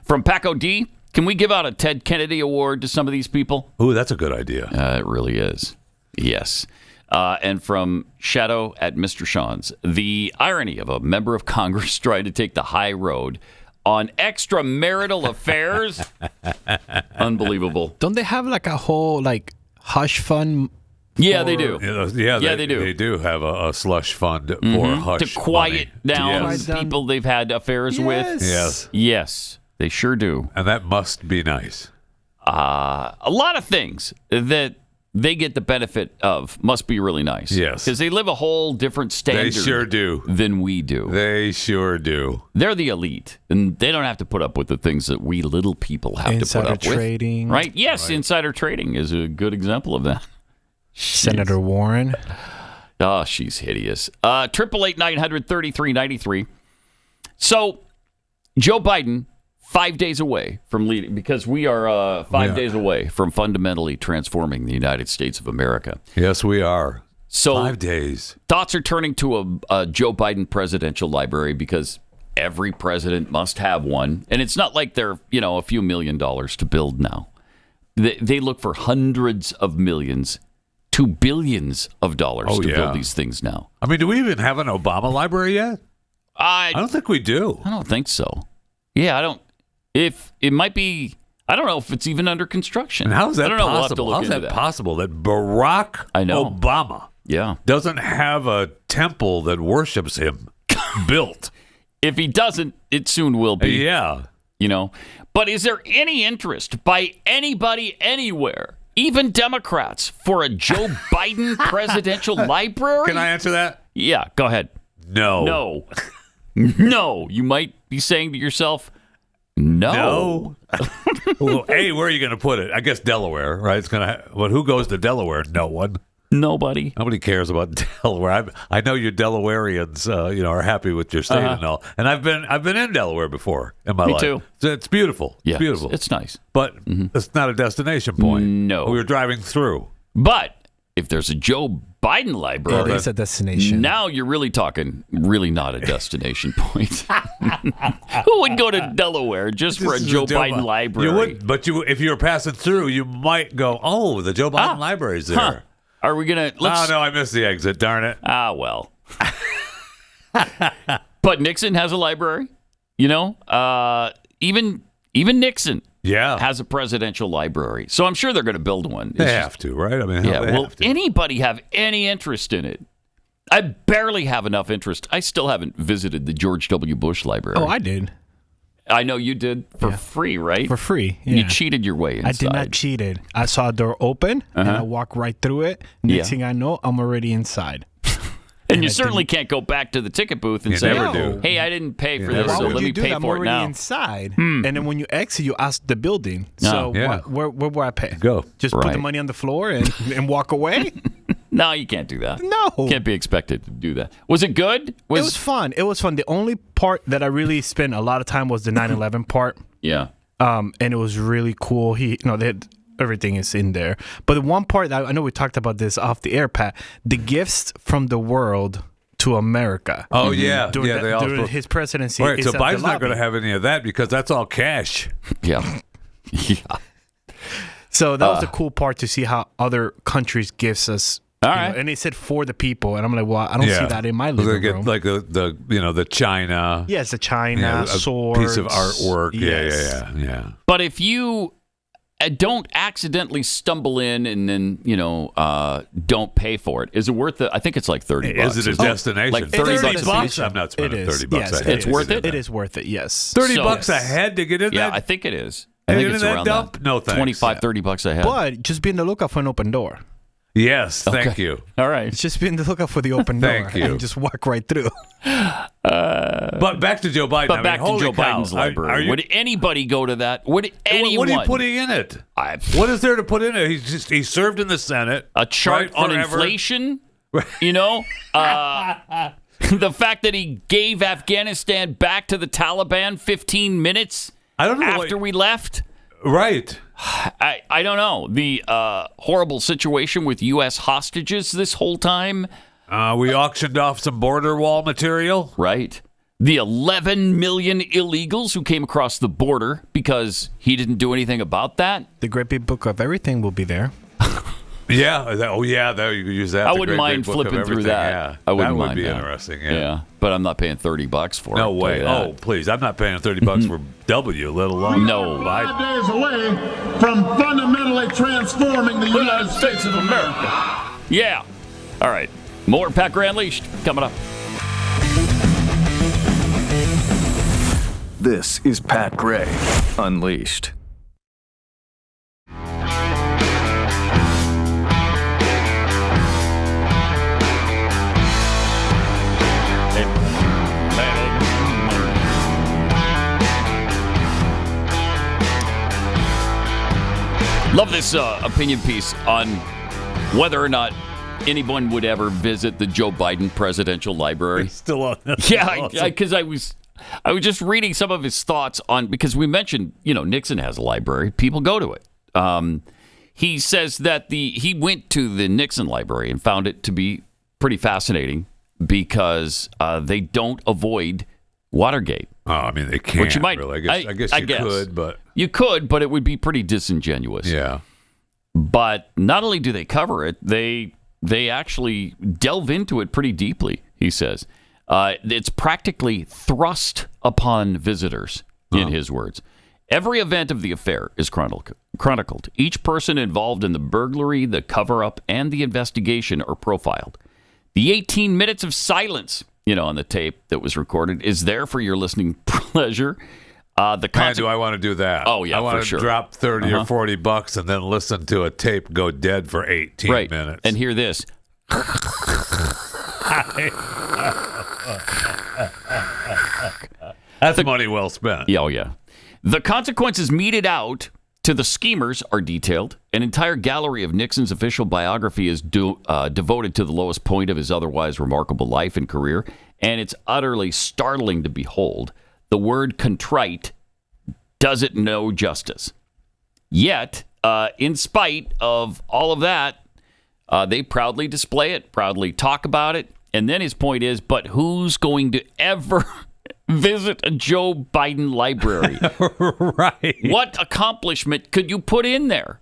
[SPEAKER 1] From Paco D, can we give out a Ted Kennedy Award to some of these people?
[SPEAKER 2] Ooh, that's a good idea.
[SPEAKER 1] It really is. Yes. And from Shadow at Mr. Sean's, the irony of a member of Congress trying to take the high road on extramarital affairs. Unbelievable.
[SPEAKER 3] Don't they have like a whole hush fund?
[SPEAKER 1] Yeah, they do.
[SPEAKER 2] They do. They do have a slush fund for hush
[SPEAKER 1] to quiet
[SPEAKER 2] money.
[SPEAKER 1] down people they've had affairs with. Yes, they sure do.
[SPEAKER 2] And that must be nice.
[SPEAKER 1] A lot of things that they get the benefit of must be really nice.
[SPEAKER 2] Yes.
[SPEAKER 1] Because they live a whole different standard
[SPEAKER 2] they sure do.
[SPEAKER 1] than we do.
[SPEAKER 2] They sure do.
[SPEAKER 1] They're the elite, and they don't have to put up with the things that we little people have to put up
[SPEAKER 3] trading.
[SPEAKER 1] with. Right? Yes, insider trading is a good example of that.
[SPEAKER 3] Senator Warren.
[SPEAKER 1] Oh, she's hideous. 888-900-3393. So, Joe Biden, 5 days away from leading, because we are 5 days away from fundamentally transforming the United States of America.
[SPEAKER 2] Yes, we are.
[SPEAKER 1] So
[SPEAKER 2] 5 days.
[SPEAKER 1] Thoughts are turning to a Joe Biden presidential library because every president must have one. And it's not like they're, a few $1 million to build now. They look for hundreds of millions to billions of dollars to build these things now.
[SPEAKER 2] I mean, do we even have an Obama library yet?
[SPEAKER 1] I
[SPEAKER 2] don't think we do.
[SPEAKER 1] I don't think so. Yeah, I don't. If it might be, I don't know if it's even under construction.
[SPEAKER 2] And how is that
[SPEAKER 1] I don't know.
[SPEAKER 2] possible?
[SPEAKER 1] We'll have to look
[SPEAKER 2] How is
[SPEAKER 1] into
[SPEAKER 2] that possible that Barack Obama doesn't have a temple that worships him built?
[SPEAKER 1] If he doesn't, it soon will be.
[SPEAKER 2] Yeah.
[SPEAKER 1] But is there any interest by anybody anywhere, even Democrats, for a Joe Biden presidential library?
[SPEAKER 2] Can I answer that?
[SPEAKER 1] Yeah, go ahead.
[SPEAKER 2] No.
[SPEAKER 1] No. You might be saying to yourself, no.
[SPEAKER 2] Well, where are you going to put it? I guess Delaware, right? It's going to. But who goes to Delaware? No one.
[SPEAKER 1] Nobody.
[SPEAKER 2] Nobody cares about Delaware. I know you Delawareans, are happy with your state and all. And I've been in Delaware before in my life.
[SPEAKER 1] Me too.
[SPEAKER 2] It's beautiful.
[SPEAKER 1] Yeah,
[SPEAKER 2] it's beautiful.
[SPEAKER 1] It's nice.
[SPEAKER 2] But it's not a destination point.
[SPEAKER 1] No.
[SPEAKER 2] We were driving through.
[SPEAKER 1] But if there's a Joe Biden library,
[SPEAKER 3] it's a destination.
[SPEAKER 1] Now you're really talking really not a destination point. Who would go to Delaware just for a Joe Biden library?
[SPEAKER 2] You would, but if you were passing through, you might go, "Oh, the Joe Biden library's there."
[SPEAKER 1] Huh. Are we gonna?
[SPEAKER 2] Oh no, I missed the exit. Darn it.
[SPEAKER 1] Well. But Nixon has a library. Even Nixon.
[SPEAKER 2] Yeah.
[SPEAKER 1] Has a presidential library. So I'm sure they're going to build one.
[SPEAKER 2] They have to, right? I mean,
[SPEAKER 1] will anybody have any interest in it? I barely have enough interest. I still haven't visited the George W. Bush Library.
[SPEAKER 3] Oh, I did.
[SPEAKER 1] I know you did for free, right?
[SPEAKER 3] For free. Yeah.
[SPEAKER 1] You cheated your way inside.
[SPEAKER 3] I did not cheat it. I saw a door open and I walked right through it. Next thing I know, I'm already inside.
[SPEAKER 1] And you certainly can't go back to the ticket booth and say, "Hey, I didn't pay for this, so let me pay for it now."
[SPEAKER 3] I'm already inside. And then when you exit, you ask the building. So where will I pay?
[SPEAKER 2] Go.
[SPEAKER 3] Just put the money on the floor and walk away?
[SPEAKER 1] No, you can't do that.
[SPEAKER 3] No.
[SPEAKER 1] Can't be expected to do that. Was it good?
[SPEAKER 3] It was fun. It was fun. The only part that I really spent a lot of time was the 9/11 part.
[SPEAKER 1] Yeah.
[SPEAKER 3] And it was really cool. They had everything is in there. But the one part that I know we talked about this off the air, Pat, the gifts from the world to America.
[SPEAKER 2] Oh, yeah.
[SPEAKER 3] During his presidency.
[SPEAKER 2] Right, so Biden's not going to have any of that because that's all cash.
[SPEAKER 1] Yeah.
[SPEAKER 3] So that was the cool part to see how other countries gives us.
[SPEAKER 1] All right.
[SPEAKER 3] And they said for the people. And I'm like, well, I don't see that in my living room.
[SPEAKER 2] Like the China.
[SPEAKER 3] Yes, the China, swords.
[SPEAKER 2] A piece of artwork.
[SPEAKER 3] Yes.
[SPEAKER 2] Yeah.
[SPEAKER 1] But if you don't accidentally stumble in and then, don't pay for it, is it worth it? I think it's like $30.
[SPEAKER 2] Is it a destination?
[SPEAKER 1] Like $30
[SPEAKER 2] I'm not spending $30 a head.
[SPEAKER 1] It's worth it?
[SPEAKER 3] It is worth it, yes.
[SPEAKER 2] $30 a head to get in there?
[SPEAKER 1] Yeah, I think it is.
[SPEAKER 2] I
[SPEAKER 1] think it's
[SPEAKER 2] that
[SPEAKER 1] around
[SPEAKER 2] dump?
[SPEAKER 1] that.
[SPEAKER 2] No thanks.
[SPEAKER 1] $25-$30 a head.
[SPEAKER 3] But just be on the lookout for an open door.
[SPEAKER 2] Yes, thank you.
[SPEAKER 1] All right.
[SPEAKER 3] It's just be on the lookout for the open door.
[SPEAKER 2] Thank you.
[SPEAKER 3] And just walk right through.
[SPEAKER 2] But back to Joe Biden.
[SPEAKER 1] But back to Joe Biden's library. Would anybody go to that? Would anyone?
[SPEAKER 2] What are you putting in it? What is there to put in it? He served in the Senate.
[SPEAKER 1] A chart on inflation. The fact that he gave Afghanistan back to the Taliban 15 minutes after we left.
[SPEAKER 2] Right.
[SPEAKER 1] I don't know. The horrible situation with U.S. hostages this whole time.
[SPEAKER 2] We auctioned off some border wall material.
[SPEAKER 1] Right. The 11 million illegals who came across the border because he didn't do anything about that.
[SPEAKER 3] The Great Big Book of Everything will be there.
[SPEAKER 2] Yeah. You could use that.
[SPEAKER 1] I wouldn't mind flipping through that.
[SPEAKER 2] Yeah.
[SPEAKER 1] I wouldn't
[SPEAKER 2] that
[SPEAKER 1] mind
[SPEAKER 2] would be
[SPEAKER 1] that.
[SPEAKER 2] interesting.
[SPEAKER 1] Yeah. But I'm not paying $30 for it.
[SPEAKER 2] No way. Oh, please. I'm not paying $30 for W, let alone.
[SPEAKER 1] No.
[SPEAKER 6] 5 days away from fundamentally transforming the United States of America.
[SPEAKER 1] Yeah. All right. More Pat Gray Unleashed coming up.
[SPEAKER 12] This is Pat Gray Unleashed.
[SPEAKER 1] Love this opinion piece on whether or not anyone would ever visit the Joe Biden Presidential Library.
[SPEAKER 2] It's still on.
[SPEAKER 1] Yeah, because I was just reading some of his thoughts on, because we mentioned, Nixon has a library. People go to it. He says that he went to the Nixon library and found it to be pretty fascinating because they don't avoid Watergate.
[SPEAKER 2] Oh, I mean, they can't.
[SPEAKER 1] Which you might,
[SPEAKER 2] really. I guess you could, but
[SPEAKER 1] you could, but it would be pretty disingenuous.
[SPEAKER 2] Yeah.
[SPEAKER 1] But not only do they cover it, they actually delve into it pretty deeply. He says it's practically thrust upon visitors. In his words, every event of the affair is chronicled. Each person involved in the burglary, the cover-up, and the investigation are profiled. The 18 minutes of silence, on the tape that was recorded, is there for your listening pleasure. Man,
[SPEAKER 2] do I want to do that?
[SPEAKER 1] Oh, yeah,
[SPEAKER 2] I want to drop $30 or $40 and then listen to a tape go dead for 18 minutes.
[SPEAKER 1] And hear this.
[SPEAKER 2] That's money well spent.
[SPEAKER 1] Oh, yeah. The consequences meted out to the schemers are detailed. An entire gallery of Nixon's official biography is devoted to the lowest point of his otherwise remarkable life and career, and it's utterly startling to behold. The word contrite does it no justice. Yet, in spite of all of that, They proudly display it, proudly talk about it. And then his point is, but who's going to ever visit a Joe Biden library?
[SPEAKER 2] Right.
[SPEAKER 1] What accomplishment could you put in there?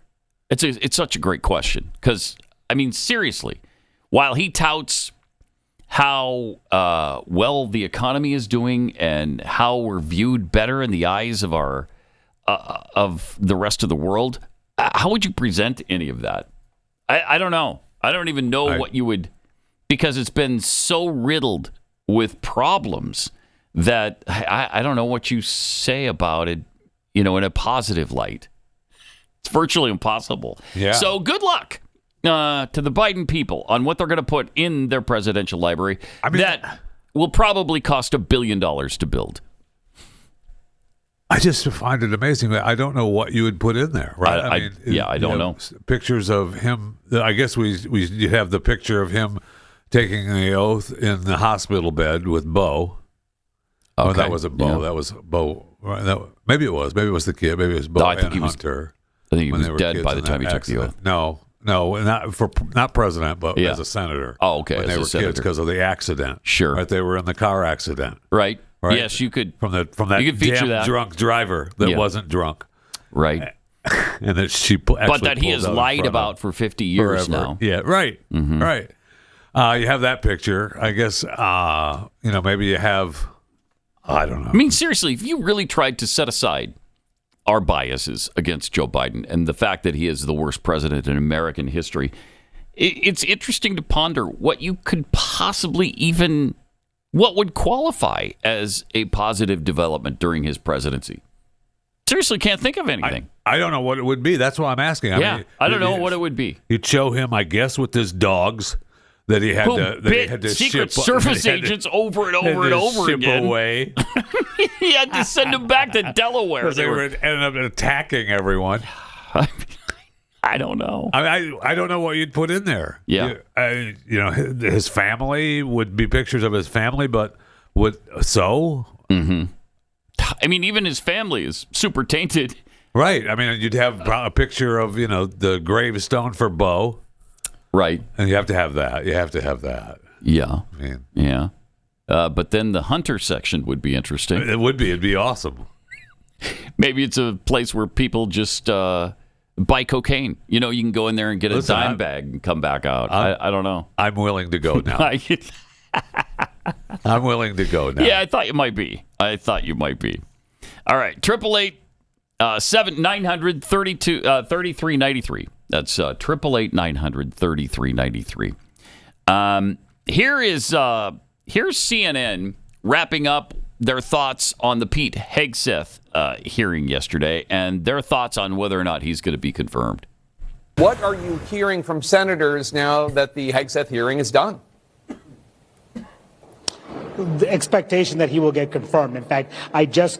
[SPEAKER 1] It's such a great question because, I mean, seriously, while he touts how well the economy is doing and how we're viewed better in the eyes of of the rest of the world, how would you present any of that? I don't know. I don't even know what you would, because it's been so riddled with problems that I don't know what you say about it, in a positive light. It's virtually impossible.
[SPEAKER 2] Yeah.
[SPEAKER 1] So good luck to the Biden people on what they're going to put in their presidential library. That will probably cost $1 billion to build.
[SPEAKER 2] I just find it amazing that I don't know what you would put in there, right?
[SPEAKER 1] I don't know.
[SPEAKER 2] Pictures of him. I guess you have the picture of him taking the oath in the hospital bed with Bo. Okay. Oh, that wasn't Bo. Yeah. That was Bo. Maybe it was. Maybe it was the kid. Maybe it was Bo and Hunter.
[SPEAKER 1] I think he was dead by the time he took the oath.
[SPEAKER 2] No, not president, but as a senator.
[SPEAKER 1] Oh, okay.
[SPEAKER 2] When they were kids because of the accident.
[SPEAKER 1] Sure.
[SPEAKER 2] Right, they were in the car accident.
[SPEAKER 1] Right. Yes, you could.
[SPEAKER 2] From that damn drunk driver that wasn't drunk.
[SPEAKER 1] Right.
[SPEAKER 2] And that she actually
[SPEAKER 1] but that he has lied about for 50 years now.
[SPEAKER 2] Yeah, right. Mm-hmm. Right. You have that picture. I guess, maybe you have, I don't know.
[SPEAKER 1] I mean, seriously, if you really tried to set aside our biases against Joe Biden and the fact that he is the worst president in American history, it's interesting to ponder what you could possibly what would qualify as a positive development during his presidency. Seriously, can't think of anything.
[SPEAKER 2] I don't know what it would be. That's why I'm asking.
[SPEAKER 1] I don't know what it would be.
[SPEAKER 2] You'd show him, I guess, with his dogs that he had to
[SPEAKER 1] Secret Service agents over and over and over again.
[SPEAKER 2] Away.
[SPEAKER 1] He had to send them back to Delaware.
[SPEAKER 2] They ended up attacking everyone.
[SPEAKER 1] I don't know.
[SPEAKER 2] I don't know what you'd put in there.
[SPEAKER 1] Yeah.
[SPEAKER 2] His family would be pictures of his family, but
[SPEAKER 1] Mm-hmm. I mean, even his family is super tainted.
[SPEAKER 2] Right. I mean, you'd have a picture of, the gravestone for Bo.
[SPEAKER 1] Right.
[SPEAKER 2] And you have to have that.
[SPEAKER 1] Yeah.
[SPEAKER 2] I mean,
[SPEAKER 1] yeah. But then the Hunter section would be interesting.
[SPEAKER 2] It would be. It'd be awesome.
[SPEAKER 1] Maybe it's a place where people just buy cocaine. You can go in there and get a dime bag and come back out. I don't know.
[SPEAKER 2] I'm willing to go now. I'm willing to go now.
[SPEAKER 1] Yeah, I thought you might be. All right. 888-900-3393. That's 888-900-3393. Here's CNN wrapping up their thoughts on the Pete Hegseth hearing yesterday and their thoughts on whether or not he's going to be confirmed.
[SPEAKER 21] What are you hearing from senators now that the Hegseth hearing is done?
[SPEAKER 22] The expectation that he will get confirmed. In fact, I just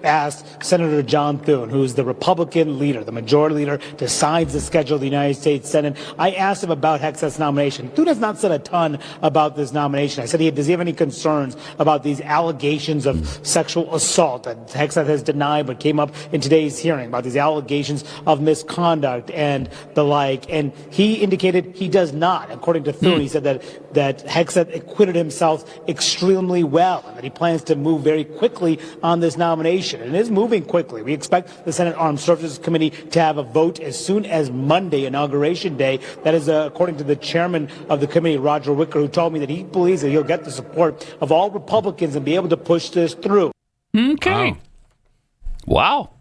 [SPEAKER 22] asked Senator John Thune, who's the Republican leader, the majority leader, decides the schedule of the United States Senate. I asked him about Hegseth's nomination. Thune has not said a ton about this nomination. I said, does he have any concerns about these allegations of sexual assault that Hegseth has denied but came up in today's hearing, about these allegations of misconduct and the like? And he indicated he does not. According to Thune, he said that Hegseth acquitted himself extremely well, and that he plans to move very quickly on this nomination. And it is moving quickly. We expect the Senate Armed Services Committee to have a vote as soon as Monday, Inauguration Day. That is according to the chairman of the committee, Roger Wicker, who told me that he believes that he'll get the support of all Republicans and be able to push this through.
[SPEAKER 1] Okay. Wow.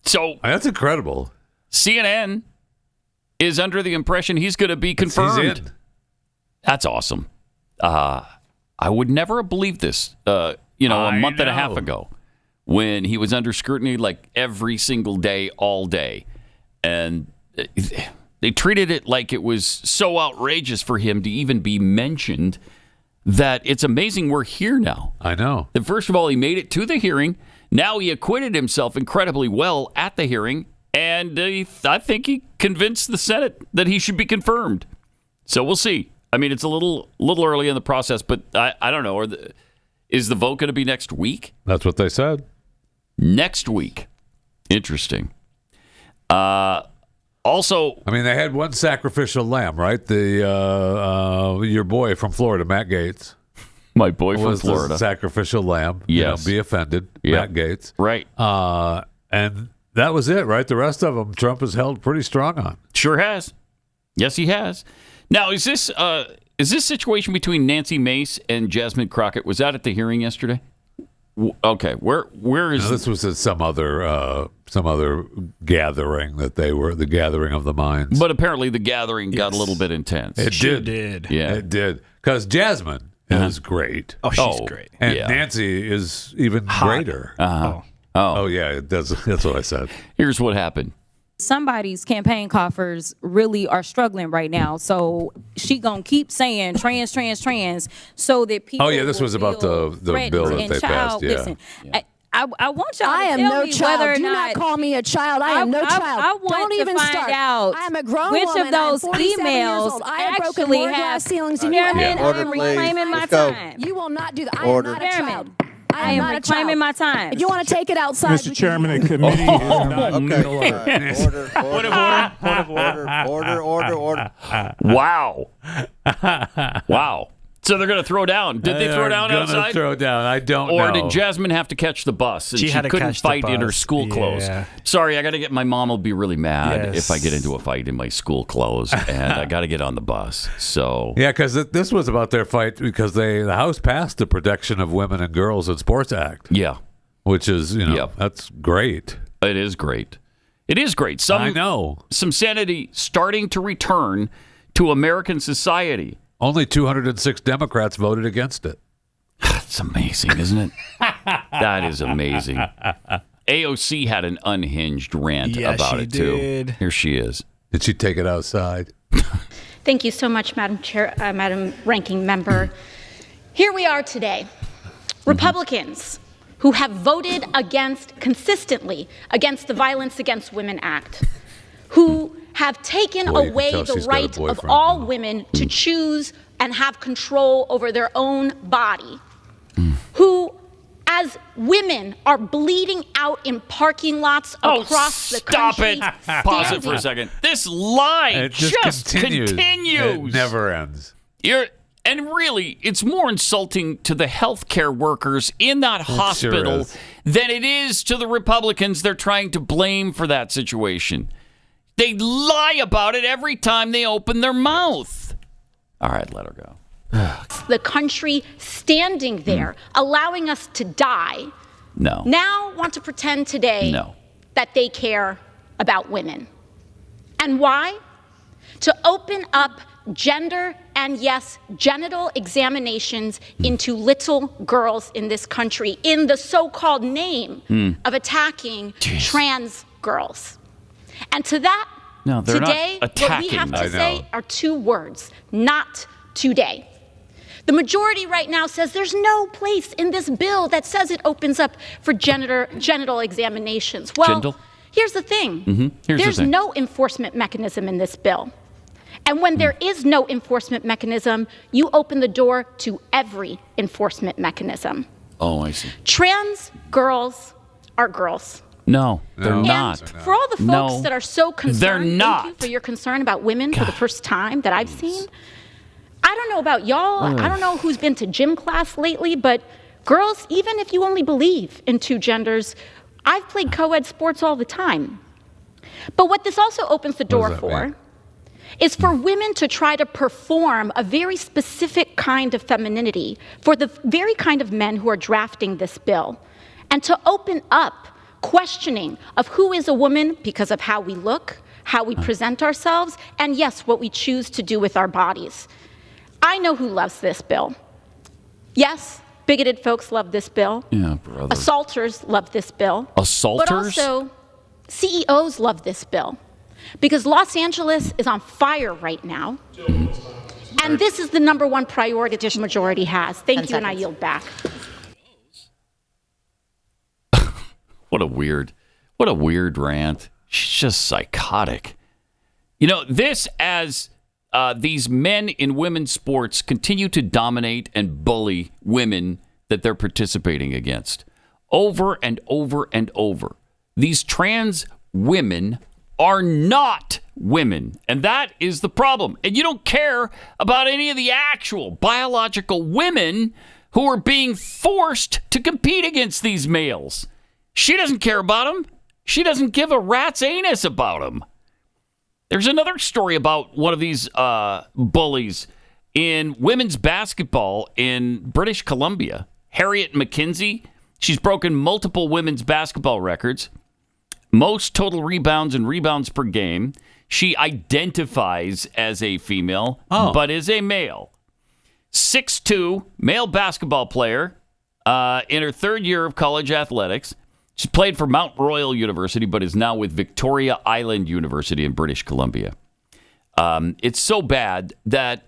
[SPEAKER 1] So
[SPEAKER 2] that's incredible.
[SPEAKER 1] CNN is under the impression he's going to be confirmed.
[SPEAKER 2] He's in.
[SPEAKER 1] That's awesome. I would never have believed this, a month and a half ago when he was under scrutiny like every single day, all day. And they treated it like it was so outrageous for him to even be mentioned that it's amazing we're here now.
[SPEAKER 2] I know.
[SPEAKER 1] And first of all, he made it to the hearing. Now he acquitted himself incredibly well at the hearing. And I think he convinced the Senate that he should be confirmed. So we'll see. I mean, it's a little early in the process, but I don't know. Is the vote going to be next week?
[SPEAKER 2] That's what they said.
[SPEAKER 1] Next week. Interesting. Also,
[SPEAKER 2] I mean, they had one sacrificial lamb, right? The your boy from Florida, Matt Gaetz.
[SPEAKER 1] My boy from
[SPEAKER 2] was
[SPEAKER 1] Florida.
[SPEAKER 2] The sacrificial lamb.
[SPEAKER 1] Yes.
[SPEAKER 2] Be offended.
[SPEAKER 1] Yep.
[SPEAKER 2] Matt Gaetz.
[SPEAKER 1] Right.
[SPEAKER 2] And that was it, right? The rest of them, Trump has held pretty strong on.
[SPEAKER 1] Sure has. Yes, he has. Now, is this situation between Nancy Mace and Jasmine Crockett, was that at the hearing yesterday? Okay, where is
[SPEAKER 2] this? Was at some other gathering that they were the gathering of the minds.
[SPEAKER 1] But apparently the gathering got a little bit intense.
[SPEAKER 2] It did.
[SPEAKER 1] Yeah,
[SPEAKER 2] it did. Because Jasmine is great.
[SPEAKER 3] Oh, she's great.
[SPEAKER 2] And Nancy is even greater. Oh, yeah. That's what I said.
[SPEAKER 1] Here's what happened.
[SPEAKER 4] Somebody's campaign coffers really are struggling right now. So she gonna keep saying trans, so that people.
[SPEAKER 2] Oh yeah, this was about the bill that they passed. Yeah.
[SPEAKER 4] Listen, I want y'all to
[SPEAKER 8] am
[SPEAKER 4] tell
[SPEAKER 8] no
[SPEAKER 4] me
[SPEAKER 8] child.
[SPEAKER 4] whether or
[SPEAKER 8] Do
[SPEAKER 4] not
[SPEAKER 8] call me a child. I am no child.
[SPEAKER 4] I want
[SPEAKER 8] Don't
[SPEAKER 4] to
[SPEAKER 8] even
[SPEAKER 4] find
[SPEAKER 8] start.
[SPEAKER 4] out
[SPEAKER 8] I am a grown
[SPEAKER 4] which
[SPEAKER 8] woman.
[SPEAKER 4] of those
[SPEAKER 8] I am 47 years
[SPEAKER 4] females
[SPEAKER 8] old. I have broken
[SPEAKER 4] actually
[SPEAKER 8] more
[SPEAKER 4] have
[SPEAKER 8] glass ceilings than you have.
[SPEAKER 4] Chairman, I am reclaiming my time.
[SPEAKER 8] You will not do that. I
[SPEAKER 4] Order.
[SPEAKER 8] am not a child.
[SPEAKER 4] I am reclaiming my time.
[SPEAKER 8] If you want to take it outside,
[SPEAKER 23] Mr. Chairman, the committee is not in
[SPEAKER 24] Order.
[SPEAKER 1] Wow. Wow. So they're going to throw down. Did they throw down outside?
[SPEAKER 2] Throw down. I don't know.
[SPEAKER 1] Or did Jasmine have to catch the bus? And she
[SPEAKER 3] had to
[SPEAKER 1] couldn't
[SPEAKER 3] catch the
[SPEAKER 1] fight in her
[SPEAKER 3] bus.
[SPEAKER 1] school clothes.
[SPEAKER 3] Yeah.
[SPEAKER 1] Sorry, I got to get my mom will be really mad
[SPEAKER 3] Yes.
[SPEAKER 1] if I get into a fight in my school clothes, and I got to get on the bus. So
[SPEAKER 2] Yeah, because this was about their fight because the House passed the Protection of Women and Girls in Sports Act.
[SPEAKER 1] Yeah.
[SPEAKER 2] Which is, that's great.
[SPEAKER 1] It is great. It is great.
[SPEAKER 2] I know.
[SPEAKER 1] Some sanity starting to return to American society.
[SPEAKER 2] Only 206 Democrats voted against it.
[SPEAKER 1] It's amazing, isn't it? That is amazing. AOC had an unhinged rant about it, too. Here she is.
[SPEAKER 2] Did she take it outside?
[SPEAKER 25] Thank you so much, Madam Chair, Madam Ranking Member. Here we are today. Republicans who have voted consistently against the Violence Against Women Act, who have taken away the right of all women to choose and have control over their own body, who, as women, are bleeding out in parking lots across the country.
[SPEAKER 1] Stop it. Pause it for a second. This lie
[SPEAKER 2] It just continues. It never ends.
[SPEAKER 1] And really, it's more insulting to the healthcare workers in that hospital than it is to the Republicans they're trying to blame for that situation. They lie about it every time they open their mouth. All right, let her go.
[SPEAKER 25] The country standing there, allowing us to die, now want to pretend today that they care about women. And why? To open up gender and, yes, genital examinations into little girls in this country in the so-called name of attacking trans girls. And to that,
[SPEAKER 1] No, they're
[SPEAKER 25] today,
[SPEAKER 1] not
[SPEAKER 25] what we
[SPEAKER 1] attacking.
[SPEAKER 25] have
[SPEAKER 1] I
[SPEAKER 25] to say
[SPEAKER 1] know.
[SPEAKER 25] are two words: not today. The majority right now says there's no place in this bill that says it opens up for genital examinations. Well, here's the thing. There's no enforcement mechanism in this bill. And when there is no enforcement mechanism, you open the door to every enforcement mechanism.
[SPEAKER 1] Oh, I see.
[SPEAKER 25] Trans girls are girls.
[SPEAKER 1] No, they're not.
[SPEAKER 25] And for all the folks that are so concerned,
[SPEAKER 1] they're not.
[SPEAKER 25] thank you for your concern about women for the first time that I've seen. I don't know about y'all. I don't know who's been to gym class lately, but girls, even if you only believe in two genders, I've played co-ed sports all the time. But what this also opens the door for is for women to try to perform a very specific kind of femininity for the very kind of men who are drafting this bill, and to open up questioning of who is a woman because of how we look, how we present ourselves, and yes, what we choose to do with our bodies. I know who loves this bill. Yes, bigoted folks love this bill.
[SPEAKER 1] Yeah, brother.
[SPEAKER 25] Assaulters love this bill.
[SPEAKER 1] Assaulters?
[SPEAKER 25] But also, CEOs love this bill. Because Los Angeles is on fire right now. And this is the number one priority this majority has. Thank you, and I yield back.
[SPEAKER 1] What a weird rant. She's just psychotic. You know, this as these men in women's sports continue to dominate and bully women that they're participating against. Over and over and over. These trans women are not women. And that is the problem. And you don't care about any of the actual biological women who are being forced to compete against these males. She doesn't care about them. She doesn't give a rat's anus about them. There's another story about one of these bullies in women's basketball in British Columbia. Harriet McKenzie. She's broken multiple women's basketball records. Most total rebounds and rebounds per game. She identifies as a female, but is a male. 6'2", male basketball player in her third year of college athletics. She played for Mount Royal University, but is now with Victoria Island University in British Columbia. It's so bad that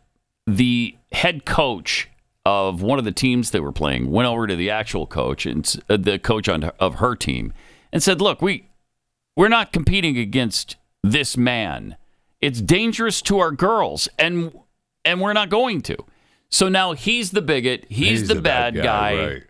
[SPEAKER 1] the head coach of one of the teams they were playing went over to the actual coach and the coach of her team and said, "Look, we're not competing against this man. It's dangerous to our girls, and we're not going to." So now he's the bigot. He's the bad guy.
[SPEAKER 2] Right.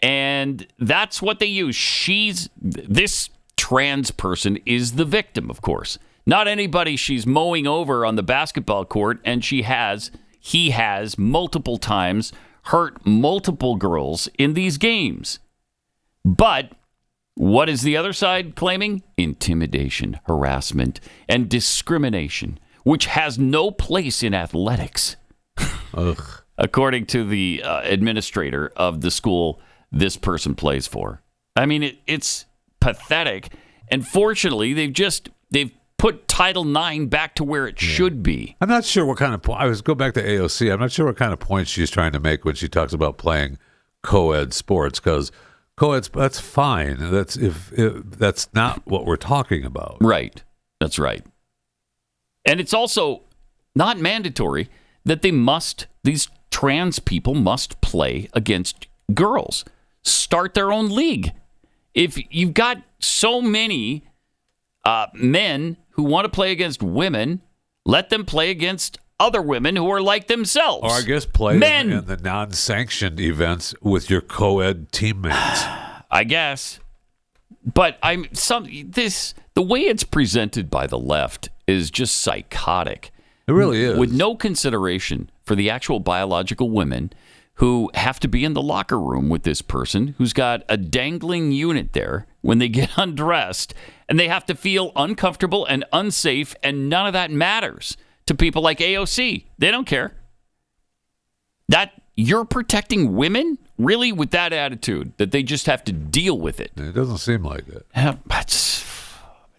[SPEAKER 1] And that's what they use. This trans person is the victim, of course. Not anybody she's mowing over on the basketball court, and he has multiple times hurt multiple girls in these games. But what is the other side claiming? Intimidation, harassment, and discrimination, which has no place in athletics.
[SPEAKER 2] Ugh.
[SPEAKER 1] According to the administrator of the school this person plays for. I mean, it's pathetic. And fortunately, they've put Title IX back to where it should be.
[SPEAKER 2] I'm not sure what kind of I was go back to AOC. I'm not sure what kind of point she's trying to make when she talks about playing co-ed sports, because co-ed, that's fine. That's if that's not what we're talking about.
[SPEAKER 1] Right. That's right. And it's also not mandatory that these trans people must play against girls. Start their own league. If you've got so many men who want to play against women, let them play against other women who are like themselves.
[SPEAKER 2] Or I guess play
[SPEAKER 1] men.
[SPEAKER 2] in the non-sanctioned events with your co-ed teammates.
[SPEAKER 1] I guess. But the way it's presented by the left is just psychotic.
[SPEAKER 2] It really is.
[SPEAKER 1] With no consideration for the actual biological women who have to be in the locker room with this person who's got a dangling unit there when they get undressed, and they have to feel uncomfortable and unsafe, and none of that matters to people like AOC. They don't care. That you're protecting women, really, with that attitude, that they just have to deal with it.
[SPEAKER 2] It doesn't seem like it.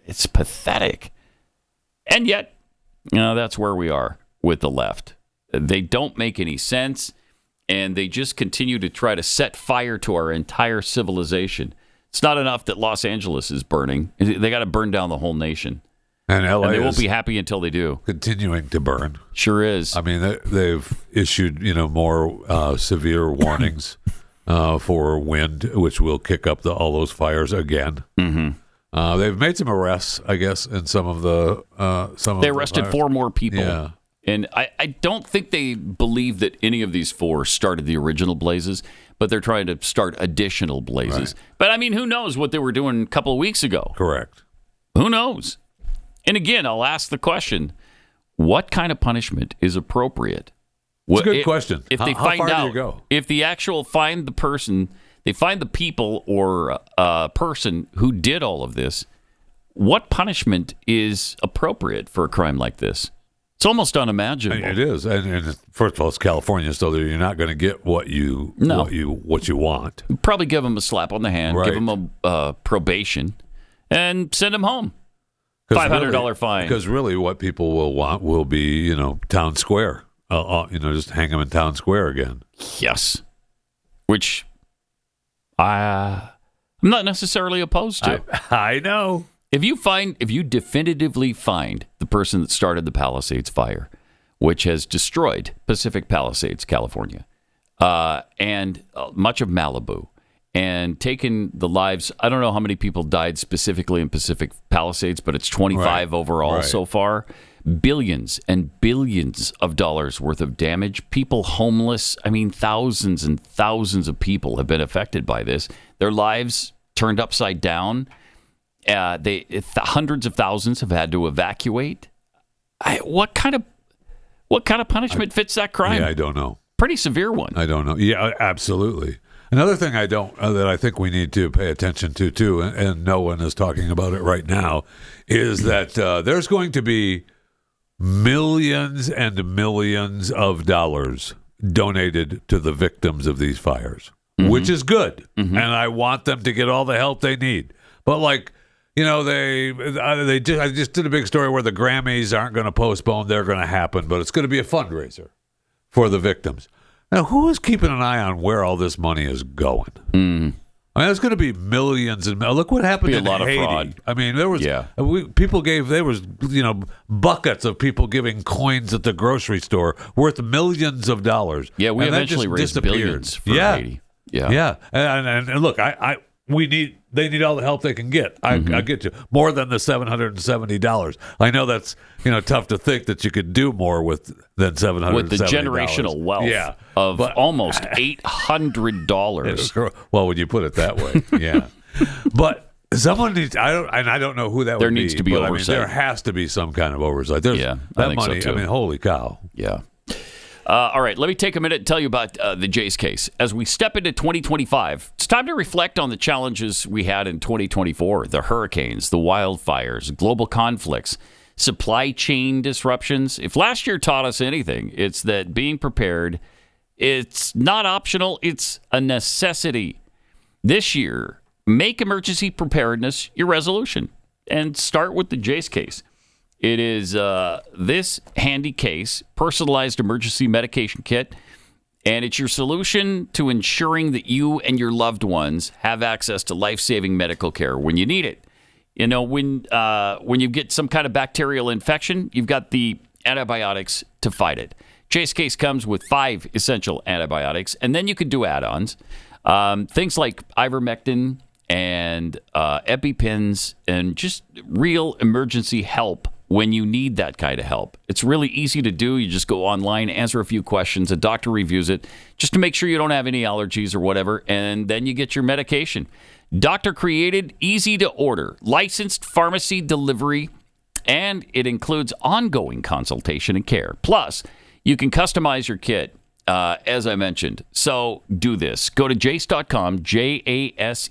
[SPEAKER 1] It's pathetic. And yet, that's where we are with the left. They don't make any sense, and they just continue to try to set fire to our entire civilization. It's not enough that Los Angeles is burning. They got to burn down the whole nation.
[SPEAKER 2] And LA
[SPEAKER 1] they won't be happy until they do.
[SPEAKER 2] Continuing to burn.
[SPEAKER 1] Sure is.
[SPEAKER 2] I mean, they've issued, more severe warnings for wind, which will kick up all those fires again.
[SPEAKER 1] Mm-hmm.
[SPEAKER 2] They've made some arrests, I guess, in some of the
[SPEAKER 1] They arrested 4 more people.
[SPEAKER 2] Yeah.
[SPEAKER 1] And I don't think they believe that any of these 4 started the original blazes, but they're trying to start additional blazes.
[SPEAKER 2] Right.
[SPEAKER 1] But, I mean, who knows what they were doing a couple of weeks ago?
[SPEAKER 2] Correct.
[SPEAKER 1] Who knows? And again, I'll ask the question, what kind of punishment is appropriate?
[SPEAKER 2] It's a good question.
[SPEAKER 1] If they
[SPEAKER 2] how
[SPEAKER 1] find
[SPEAKER 2] far
[SPEAKER 1] out,
[SPEAKER 2] do you go?
[SPEAKER 1] if the actual find the person, they find the people or person who did all of this, what punishment is appropriate for a crime like this? It's almost unimaginable.
[SPEAKER 2] It is, and first of all, it's California, so you're not going to get what you want.
[SPEAKER 1] Probably give them a slap on the hand,
[SPEAKER 2] Right.
[SPEAKER 1] give them a probation, and send them home. $500 fine.
[SPEAKER 2] Because really, what people will want will be, town square. Just hang them in town square again.
[SPEAKER 1] Yes, which I'm not necessarily opposed to.
[SPEAKER 2] I know.
[SPEAKER 1] If you definitively find the person that started the Palisades fire, which has destroyed Pacific Palisades, California, and much of Malibu, and taken the lives, I don't know how many people died specifically in Pacific Palisades, but it's 25 overall so far. Billions and billions of dollars worth of damage. People homeless. I mean, thousands and thousands of people have been affected by this. Their lives turned upside down. Hundreds of thousands have had to evacuate. What kind of punishment fits that crime?
[SPEAKER 2] Yeah, I don't know.
[SPEAKER 1] Pretty severe one.
[SPEAKER 2] I don't know. Yeah, absolutely. Another thing that I think we need to pay attention to too, and no one is talking about it right now, is that there's going to be millions and millions of dollars donated to the victims of these fires, which is good, and I want them to get all the help they need. But I just did a big story where the Grammys aren't going to postpone; they're going to happen, but it's going to be a fundraiser for the victims. Now, who is keeping an eye on where all this money is going? I mean, there's going to be millions and look what happened in Haiti. Fraud. I mean, there was buckets of people giving coins at the grocery store worth millions of dollars.
[SPEAKER 1] Yeah, we eventually raised billions for Haiti.
[SPEAKER 2] Yeah. And look, they need all the help they can get. I get you. More than the $770. I know that's tough to think that you could do more than $770.
[SPEAKER 1] With the generational wealth of almost $800.
[SPEAKER 2] Well, when you put it that way, yeah. But someone needs. I don't know who that would be.
[SPEAKER 1] There needs to be oversight.
[SPEAKER 2] There has to be some kind of oversight.
[SPEAKER 1] I
[SPEAKER 2] that
[SPEAKER 1] think
[SPEAKER 2] money.
[SPEAKER 1] so too.
[SPEAKER 2] I mean, holy cow.
[SPEAKER 1] Yeah. All right, let me take a minute and tell you about the Jace case. As we step into 2025, it's time to reflect on the challenges we had in 2024, the hurricanes, the wildfires, global conflicts, supply chain disruptions. If last year taught us anything, it's that being prepared, it's not optional, it's a necessity. This year, make emergency preparedness your resolution and start with the Jace case. It is this handy case, personalized emergency medication kit, and it's your solution to ensuring that you and your loved ones have access to life-saving medical care when you need it. When you get some kind of bacterial infection, you've got the antibiotics to fight it. Jace case comes with 5 essential antibiotics, and then you could do add-ons. Things like ivermectin and EpiPens and just real emergency help when you need that kind of help. It's really easy to do. You just go online, answer a few questions, a doctor reviews it just to make sure you don't have any allergies or whatever, and then you get your medication. Doctor created, easy to order, licensed pharmacy delivery, and it includes ongoing consultation and care. Plus, you can customize your kit, as I mentioned. So do this. Go to jace.com, Jase,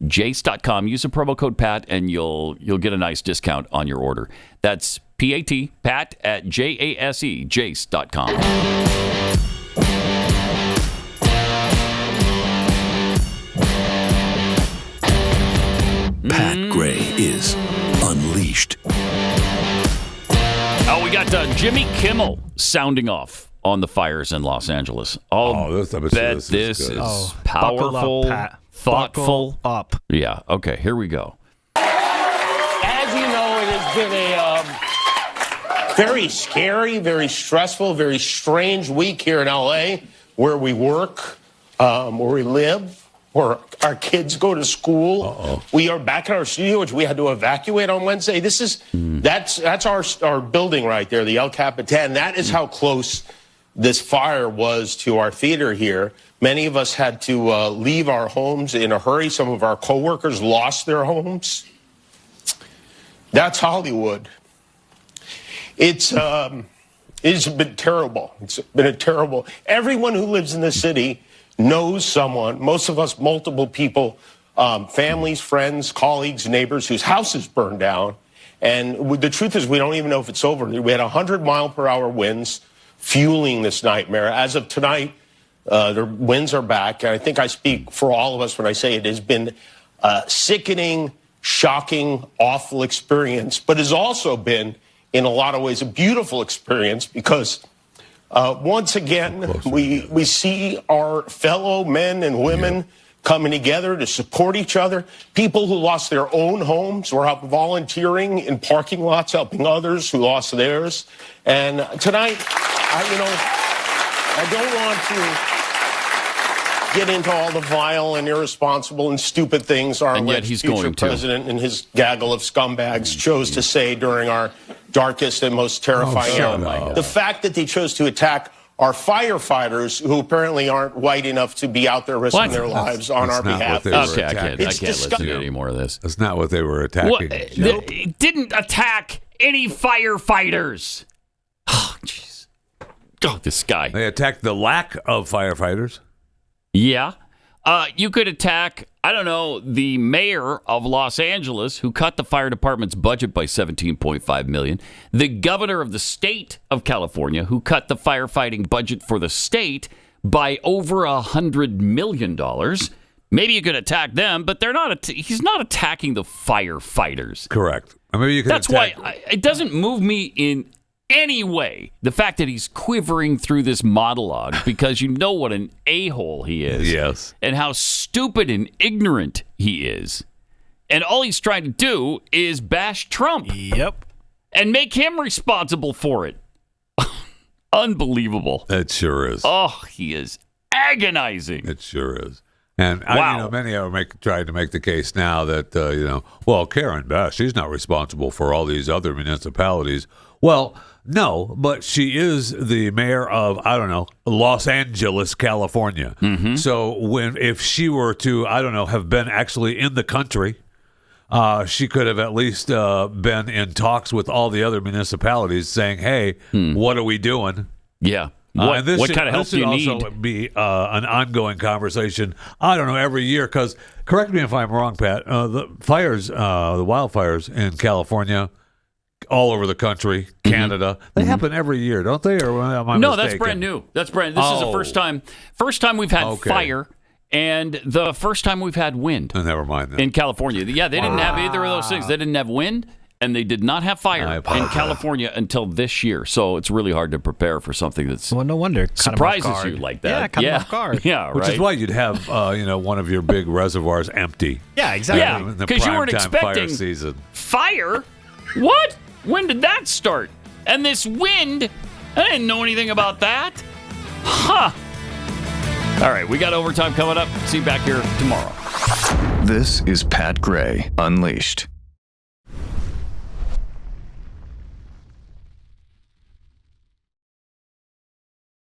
[SPEAKER 1] jace.com. Use the promo code PAT, and you'll get a nice discount on your order. That's PAT, Pat at JASE, jace.com.
[SPEAKER 20] Pat Gray is unleashed.
[SPEAKER 1] Oh, we got Jimmy Kimmel sounding off on the fires in Los Angeles. This is powerful,
[SPEAKER 3] Buckle up, Pat.
[SPEAKER 1] thoughtful.
[SPEAKER 3] Buckle up.
[SPEAKER 1] Yeah, okay, here we go.
[SPEAKER 5] As you know, it has been a very scary, very stressful, very strange week here in L.A., where we work, where we live, where our kids go to school. We are back in our studio, which we had to evacuate on Wednesday. That's our building right there, the El Capitan. That is how close this fire was to our theater here. Many of us had to leave our homes in a hurry. Some of our coworkers lost their homes. That's Hollywood. It's been terrible. It's been a terrible. Everyone who lives in the city knows someone, most of us, multiple people, families, friends, colleagues, neighbors whose houses burned down. And the truth is, we don't even know if it's over. We had 100-mile-per-hour winds fueling this nightmare. As of tonight, the winds are back. And I think I speak for all of us when I say it has been a sickening, shocking, awful experience, but has also been, in a lot of ways, a beautiful experience because once again, we see our fellow men and women coming together to support each other. People who lost their own homes were out volunteering in parking lots, helping others who lost theirs. And tonight, I don't want to get into all the vile and irresponsible and stupid things our alleged future president and his gaggle of scumbags chose to say during our darkest and most terrifying hour. The fact that they chose to attack are firefighters who apparently aren't white enough to be out there risking their lives on our behalf.
[SPEAKER 1] Okay, I can't listen to any more of this.
[SPEAKER 2] That's not what they were attacking.
[SPEAKER 1] They didn't attack any firefighters. Oh, jeez. Oh, this guy.
[SPEAKER 2] They attacked the lack of firefighters.
[SPEAKER 1] Yeah. You could attack, I don't know, the mayor of Los Angeles who cut the fire department's budget by $17.5 million. The governor of the state of California who cut the firefighting budget for the state by over $100 million. Maybe you could attack them, but they're not. He's not attacking the firefighters.
[SPEAKER 2] Correct. Maybe you could.
[SPEAKER 1] That's why it doesn't move me in any way, the fact that he's quivering through this monologue, because you know what an a-hole he is.
[SPEAKER 2] Yes.
[SPEAKER 1] And how stupid and ignorant he is. And all he's trying to do is bash Trump.
[SPEAKER 3] Yep.
[SPEAKER 1] And make him responsible for it. Unbelievable.
[SPEAKER 2] It sure is.
[SPEAKER 1] Oh, he is agonizing.
[SPEAKER 2] It sure is. And
[SPEAKER 1] wow.
[SPEAKER 2] Many are trying to make the case now that, well, Karen Bass, she's not responsible for all these other municipalities. Well, no, but she is the mayor of, Los Angeles, California.
[SPEAKER 1] Mm-hmm.
[SPEAKER 2] So if she were to, have been actually in the country, she could have at least been in talks with all the other municipalities saying, hey, what are we doing?
[SPEAKER 1] Yeah. What kind of help do you need?
[SPEAKER 2] This should also be an ongoing conversation, every year, because, correct me if I'm wrong, Pat, the wildfires in California, all over the country, Canada, they happen every year, don't they? Or am I
[SPEAKER 1] No,
[SPEAKER 2] mistaken?
[SPEAKER 1] that's brand new. This is the first time we've had fire, and the first time we've had wind.
[SPEAKER 2] Oh, never mind that.
[SPEAKER 1] In California. Yeah, they didn't have either of those things. They didn't have wind, and they did not have fire in California until this year. So it's really hard to prepare for something that's
[SPEAKER 3] no wonder
[SPEAKER 1] surprises you like that.
[SPEAKER 3] Yeah, caught him off guard.
[SPEAKER 1] Yeah, right.
[SPEAKER 2] Which is why you'd have one of your big reservoirs empty.
[SPEAKER 3] Yeah, exactly.
[SPEAKER 1] Yeah, because you weren't expecting
[SPEAKER 2] fire season.
[SPEAKER 1] Fire? What? When did that start? And this wind? I didn't know anything about that. Huh. All right, we got overtime coming up. See you back here tomorrow.
[SPEAKER 12] This is Pat Gray Unleashed.